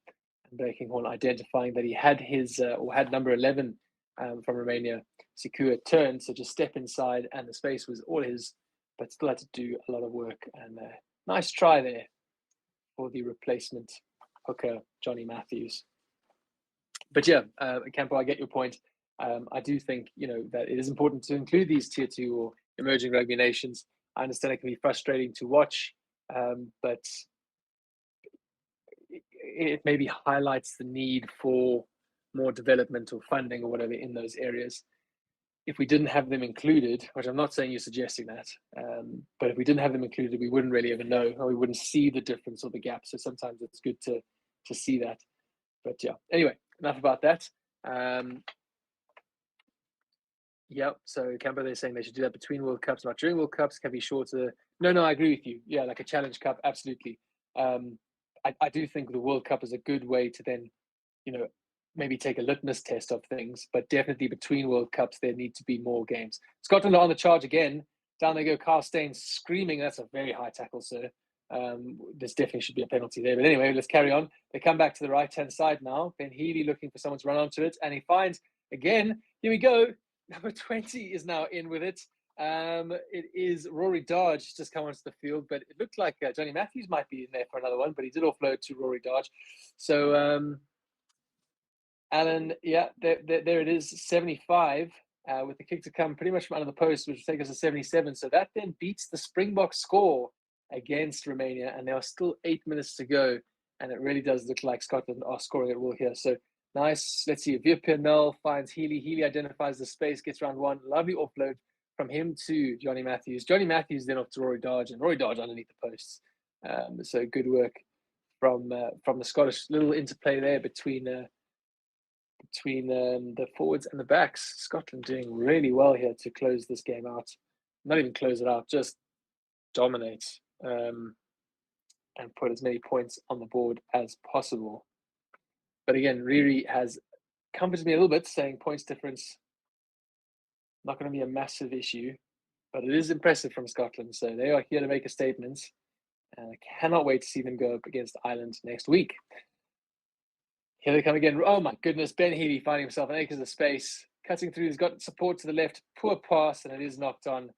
And Blair Kinghorn identifying that he had his or had number 11 from Romania, Sikua, turned, so just step inside, and the space was all his, but still had to do a lot of work. And nice try there for the replacement hooker, Johnny Matthews. But yeah, Campo, I get your point. I do think, that it is important to include these tier 2 or emerging rugby nations. I understand it can be frustrating to watch, but it maybe highlights the need for more development or funding or whatever in those areas. If we didn't have them included, which I'm not saying you're suggesting that, but if we didn't have them included, we wouldn't really ever know, or we wouldn't see the difference or the gap. So sometimes it's good to see that. But yeah, anyway, enough about that. Yep. So Campo, they're saying they should do that between World Cups, not during World Cups. Can be shorter. No, I agree with you. Yeah, like a Challenge Cup, absolutely. I do think the World Cup is a good way to then, maybe take a litmus test of things. But definitely between World Cups, there need to be more games. Scotland are on the charge again. Down they go. Carl Steyn screaming. That's a very high tackle, sir. This definitely should be a penalty there. But anyway, let's carry on. They come back to the right-hand side now. Ben Healy looking for someone to run onto it, and he finds again. Here we go. Number 20 is now in with it. It is Rory Dodge just come onto the field, but it looked like Johnny Matthews might be in there for another one, but he did offload to Rory Dodge. So, Alan, yeah, there it is, 75, with the kick to come pretty much from under the post, which will take us to 77. So that then beats the Springbok score against Romania, and there are still 8 minutes to go, and it really does look like Scotland are scoring at will here. So nice. Let's see. Veer Pernell finds Healy. Healy identifies the space, gets round one. Lovely offload from him to Johnny Matthews. Johnny Matthews then off to Rory Dodge, and Rory Dodge underneath the posts. So good work from the Scottish. Little interplay there between the forwards and the backs. Scotland doing really well here to close this game out. Not even close it out, just dominate and put as many points on the board as possible. But again, Riri has comforted me a little bit, saying points difference not going to be a massive issue, but it is impressive from Scotland. So they are here to make a statement, and I cannot wait to see them go up against Ireland next week. Here they come again. Oh my goodness, Ben Healy finding himself an acres of space, cutting through. He's got support to the left, poor pass, and it is knocked on.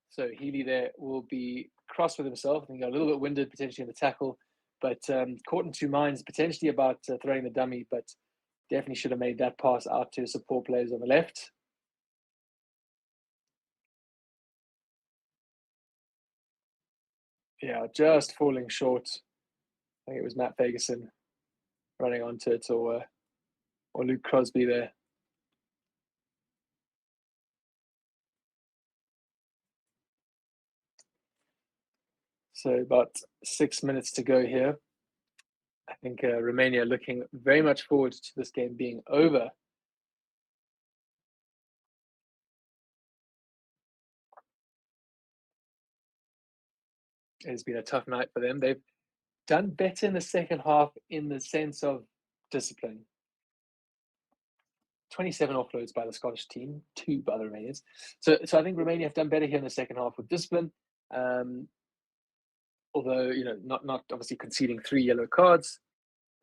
So Healy there will be cross with himself. I think he got a little bit winded potentially in the tackle, but caught in two minds potentially about throwing the dummy, but definitely should have made that pass out to support players on the left. Yeah, just falling short. I think it was Matt Ferguson running onto it, or Luke Crosby there. So about 6 minutes to go here. I think Romania looking very much forward to this game being over. It's been a tough night for them. They've done better in the second half in the sense of discipline. 27 offloads by the Scottish team, 2 by the Romanians. So I think Romania have done better here in the second half with discipline. Although, not obviously conceding 3 yellow cards,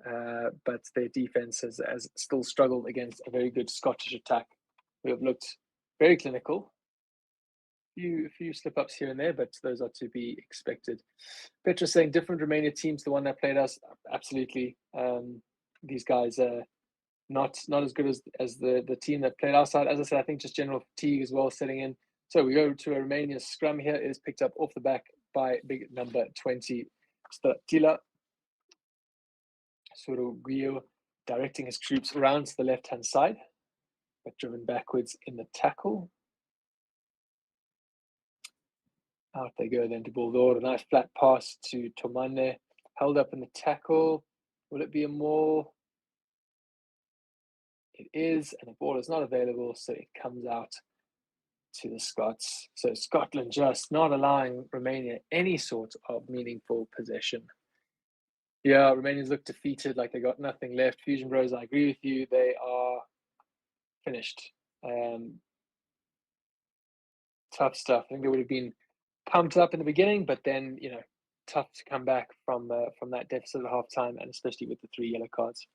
but their defense has still struggled against a very good Scottish attack, who have looked very clinical. A few slip-ups here and there, but those are to be expected. Petra saying different Romania teams, the one that played us, absolutely. These guys are not as good as the team that played our side. As I said, I think just general fatigue as well setting in. So we go to a Romania scrum here. It is picked up off the back by big number 20, Statila Suruguio, directing his troops around to the left-hand side, but driven backwards in the tackle. Out they go then to Bulldor. A nice flat pass to Tomane. Held up in the tackle. Will it be a maul? It is, and the ball is not available, so it comes out to the Scots. So Scotland just not allowing Romania any sort of meaningful possession. Yeah, Romanians look defeated, like they got nothing left. Fusion Bros, I agree with you. They are finished. Tough stuff. I think they would have been pumped up in the beginning, but then, tough to come back from that deficit at half time, and especially with the 3 yellow cards.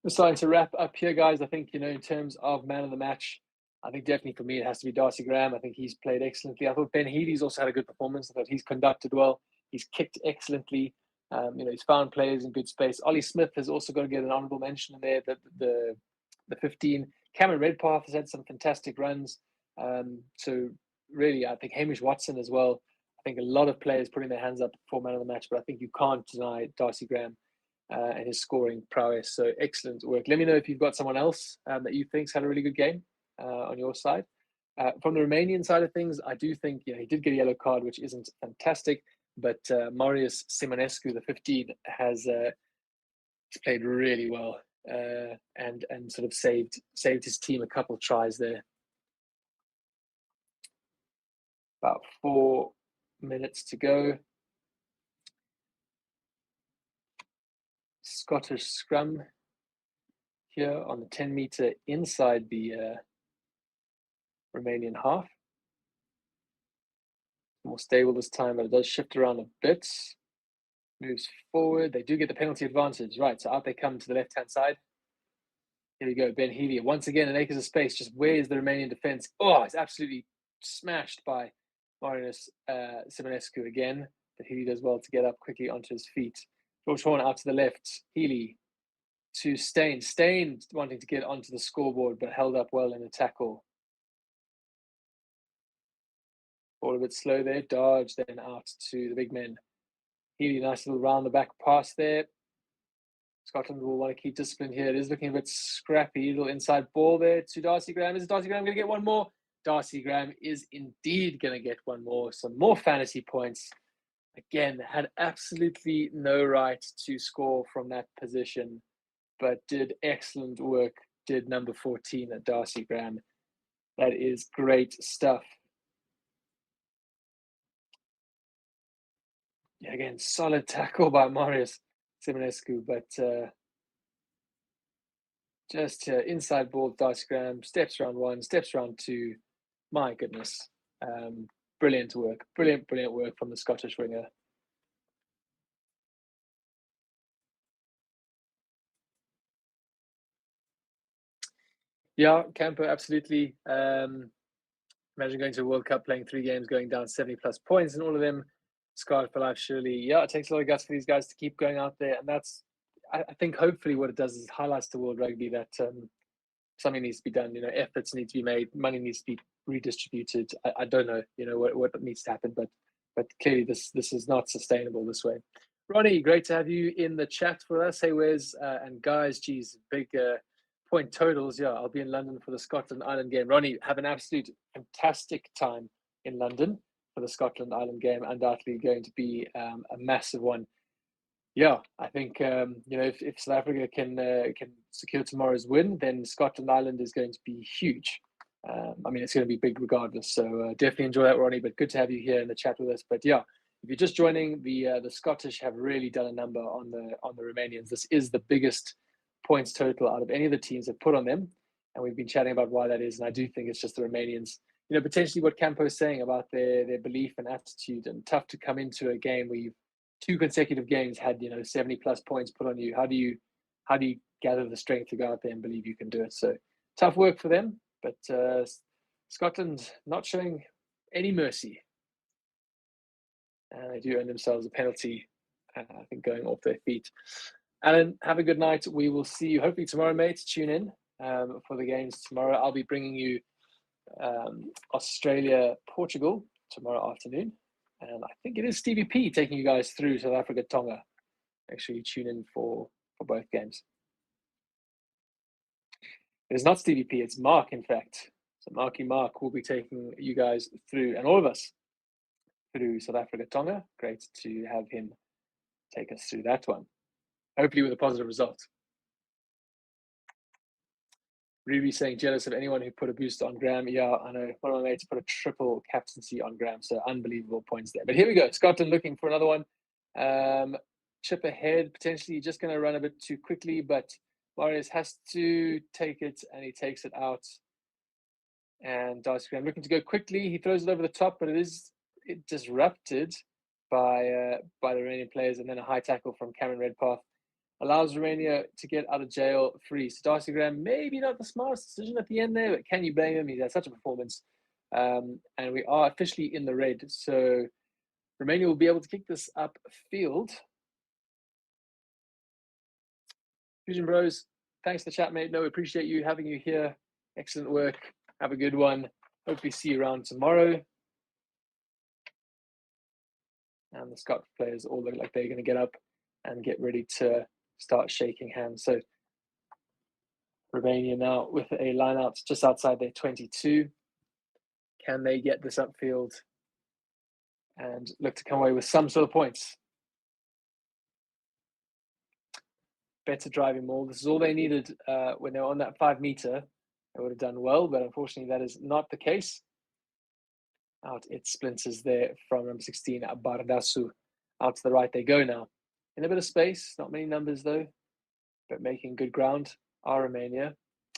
We're starting to wrap up here, guys. I think, in terms of man of the match, I think definitely for me it has to be Darcy Graham. I think he's played excellently. I thought Ben Healy's also had a good performance. I thought he's conducted well. He's kicked excellently. He's found players in good space. Ollie Smith has also got to get an honourable mention in there. The 15. Cameron Redpath has had some fantastic runs. So really, I think Hamish Watson as well. I think a lot of players putting their hands up for man of the match, but I think you can't deny Darcy Graham and his scoring prowess. So excellent work. Let me know if you've got someone else that you think's had a really good game on your side. From the Romanian side of things, I do think he did get a yellow card, which isn't fantastic, but Marius Simonescu, the 15, has played really well and sort of saved his team a couple of tries there. About 4 minutes to go. Scottish scrum here on the 10-meter inside the Romanian half. More stable this time, but it does shift around a bit. Moves forward. They do get the penalty advantage. Right, so out they come to the left-hand side. Here we go, Ben Healy. Once again, an acres of space. Just where is the Romanian defence? Oh, it's absolutely smashed by Marius Simonescu again. But Healy does well to get up quickly onto his feet. George Horn out to the left. Healy to Stain. Stain wanting to get onto the scoreboard, but held up well in the tackle. All a bit slow there. Dodge, then out to the big men. Healy, nice little round the back pass there. Scotland will want to keep discipline here. It is looking a bit scrappy. Little inside ball there to Darcy Graham. Is Darcy Graham going to get one more? Darcy Graham is indeed going to get one more. Some more fantasy points. Again, had absolutely no right to score from that position, but did excellent work. Did number 14 at Darcy Graham. That is great stuff. Yeah, again, solid tackle by Marius Simonescu, but just inside ball, Darcy Graham, steps round 1, steps round 2. My goodness. Brilliant work. Brilliant work from the Scottish winger. Yeah, Campo, absolutely. Imagine going to a World Cup, playing 3 games, going down 70+ points, and all of them scarred for life, surely. Yeah, it takes a lot of guts for these guys to keep going out there. And that's, I think, hopefully what it does is it highlights to World Rugby that something needs to be done. Efforts need to be made, money needs to be redistributed. I don't know, what needs to happen, but clearly this is not sustainable this way. Ronnie, great to have you in the chat with us. Hey, Wes, and guys, geez, big point totals. Yeah, I'll be in London for the Scotland Ireland game. Ronnie, have an absolute fantastic time in London for the Scotland Ireland game. Undoubtedly going to be a massive one. Yeah, I think if South Africa can secure tomorrow's win, then Scotland Ireland is going to be huge. It's going to be big regardless. So definitely enjoy that, Ronnie. But good to have you here in the chat with us. But yeah, if you're just joining, the Scottish have really done a number on the Romanians. This is the biggest points total out of any of the teams have put on them, and we've been chatting about why that is. And I do think it's just the Romanians. Potentially what Campo is saying about their belief and attitude, and tough to come into a game where you've 2 consecutive games had 70+ points put on you. How do you gather the strength to go out there and believe you can do it? So tough work for them, but Scotland not showing any mercy, and they do earn themselves a penalty. I think going off their feet. Alan, have a good night. We will see you hopefully tomorrow, mate. Tune in for the games tomorrow. I'll be bringing you Australia, Portugal tomorrow afternoon. And I think it is Stevie P taking you guys through South Africa, Tonga. Make sure you tune in for both games. It's not Stevie P, it's Mark, in fact. So Marky Mark will be taking you guys through, and all of us through South Africa Tonga. Great to have him take us through that one. Hopefully with a positive result. Ruby saying jealous of anyone who put a boost on Graham. Yeah, I know. One of my mates put a triple captaincy on Graham, so unbelievable points there. But here we go. Scotland looking for another one. Chip ahead, potentially just going to run a bit too quickly, but Marius has to take it, and he takes it out. And Darcy Graham looking to go quickly. He throws it over the top, but it disrupted by the Romanian players, and then a high tackle from Cameron Redpath allows Romania to get out of jail free. So Darcy Graham, maybe not the smartest decision at the end there, but can you blame him? He's had such a performance. And we are officially in the red. So Romania will be able to kick this upfield. Fusion Bros, thanks for the chat, mate. No, we appreciate you having you here. Excellent work. Have a good one. Hopefully see you around tomorrow. And the Scotland players all look like they're going to get up and get ready to start shaking hands. So Romania now with a line out just outside their 22. Can they get this upfield and look to come away with some sort of points? Better driving maul. This is all they needed when they were on that 5 meter. They would have done well, but unfortunately that is not the case. Out it splinters there from number 16, Bardasu. Out to the right they go now. In a bit of space, not many numbers though, but making good ground are Romania.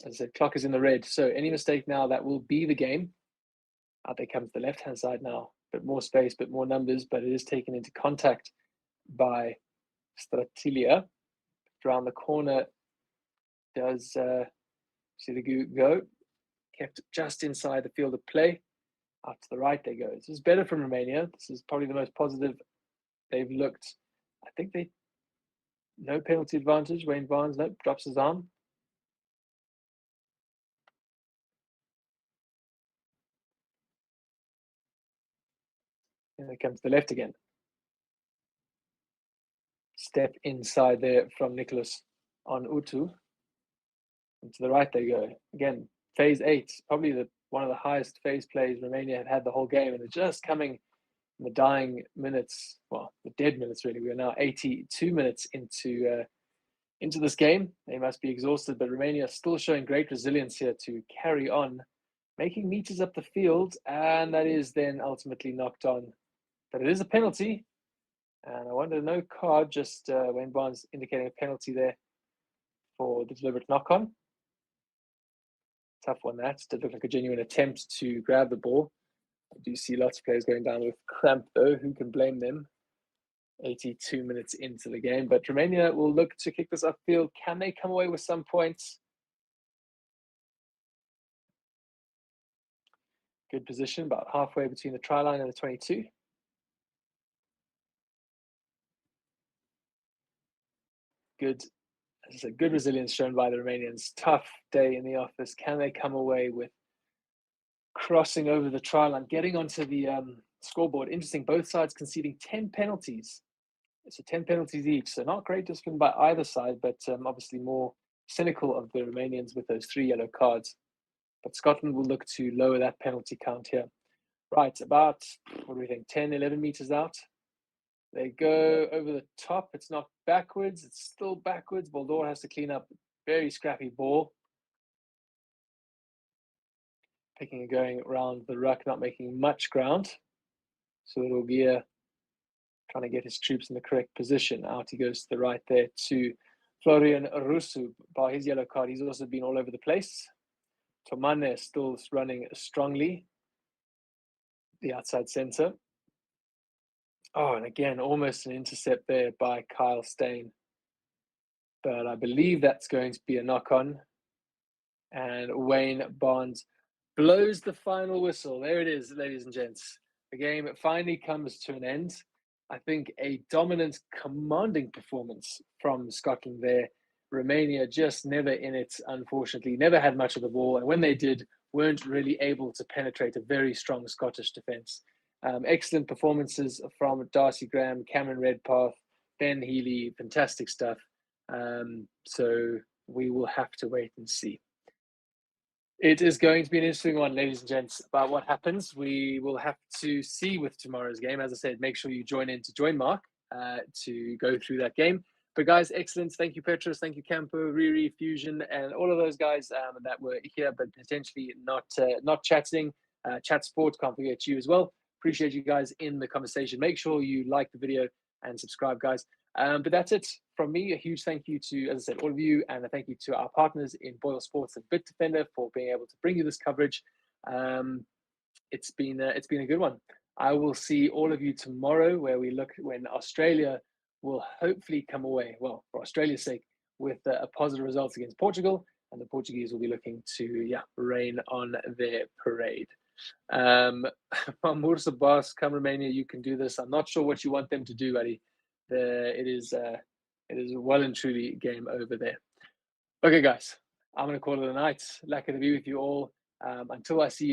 As I said, clock is in the red, so any mistake now, that will be the game. Out they come to the left-hand side now. Bit more space, bit more numbers, but it is taken into contact by Stratilia. Around the corner does see the go. Kept just inside the field of play. Out to the right they go. This is better from Romania. This is probably the most positive they've looked. I think they no penalty advantage. Wayne Barnes, nope, drops his arm. And they come to the left again. Step inside there from Nicholas on Utu. And to the right they go. Again, phase 8, probably one of the highest phase plays Romania have had the whole game, and they're just coming in the dying minutes, well, the dead minutes really. We are now 82 minutes into this game. They must be exhausted, but Romania still showing great resilience here to carry on, making meters up the field, and that is then ultimately knocked on. But it is a penalty, and I wonder, no card, just Wayne Barnes indicating a penalty there for the deliberate knock-on. Tough one that. Did look like a genuine attempt to grab the ball. I do see lots of players going down with cramp though. Who can blame them? 82 minutes into the game, but Romania will look to kick this upfield. Can they come away with some points? Good position, about halfway between the try line and the 22. Good, as I said, good resilience shown by the Romanians. Tough day in the office. Can they come away with crossing over the try line, getting onto the scoreboard? Interesting, both sides conceding 10 penalties. So 10 penalties each. So not great discipline by either side, but obviously more cynical of the Romanians with those 3 yellow cards. But Scotland will look to lower that penalty count here. Right, about, what do we think, 10, 11 meters out. They go over the top. It's not backwards. It's still backwards. Boldor has to clean up. Very scrappy ball. Picking and going around the ruck, not making much ground. So it'll be trying to get his troops in the correct position. Out he goes to the right there to Florian Rusu. By his yellow card, he's also been all over the place. Tomane still running strongly. The outside centre. Oh, and again, almost an intercept there by Kyle Stain. But I believe that's going to be a knock-on. And Wayne Barnes blows the final whistle. There it is, ladies and gents. The game finally comes to an end. I think a dominant, commanding performance from Scotland there. Romania just never in it, unfortunately. Never had much of the ball. And when they did, weren't really able to penetrate a very strong Scottish defence. Excellent performances from Darcy Graham, Cameron Redpath, Ben Healy. Fantastic stuff. So we will have to wait and see. It is going to be an interesting one, ladies and gents, about what happens. We will have to see with tomorrow's game. As I said, make sure you join in to join Mark to go through that game. But guys, excellent. Thank you, Petrus. Thank you, Campo, Riri, Fusion, and all of those guys that were here, but potentially not chatting. Chat Sport, can't forget you as well. Appreciate you guys in the conversation. Make sure you like the video and subscribe, guys. But that's it from me. A huge thank you to, as I said, all of you, and a thank you to our partners in BOYLESPORTS and BITDEFENDER for being able to bring you this coverage. It's been a good one. I will see all of you tomorrow, where we look when Australia will hopefully come away, well, for Australia's sake, with a positive result against Portugal, and the Portuguese will be looking to rain on their parade. Mursa Boss, come Romania, you can do this. I'm not sure what you want them to do, buddy. It is well and truly game over there. Okay, guys, I'm going to call it a night. Lucky to be with you all. Until I see you.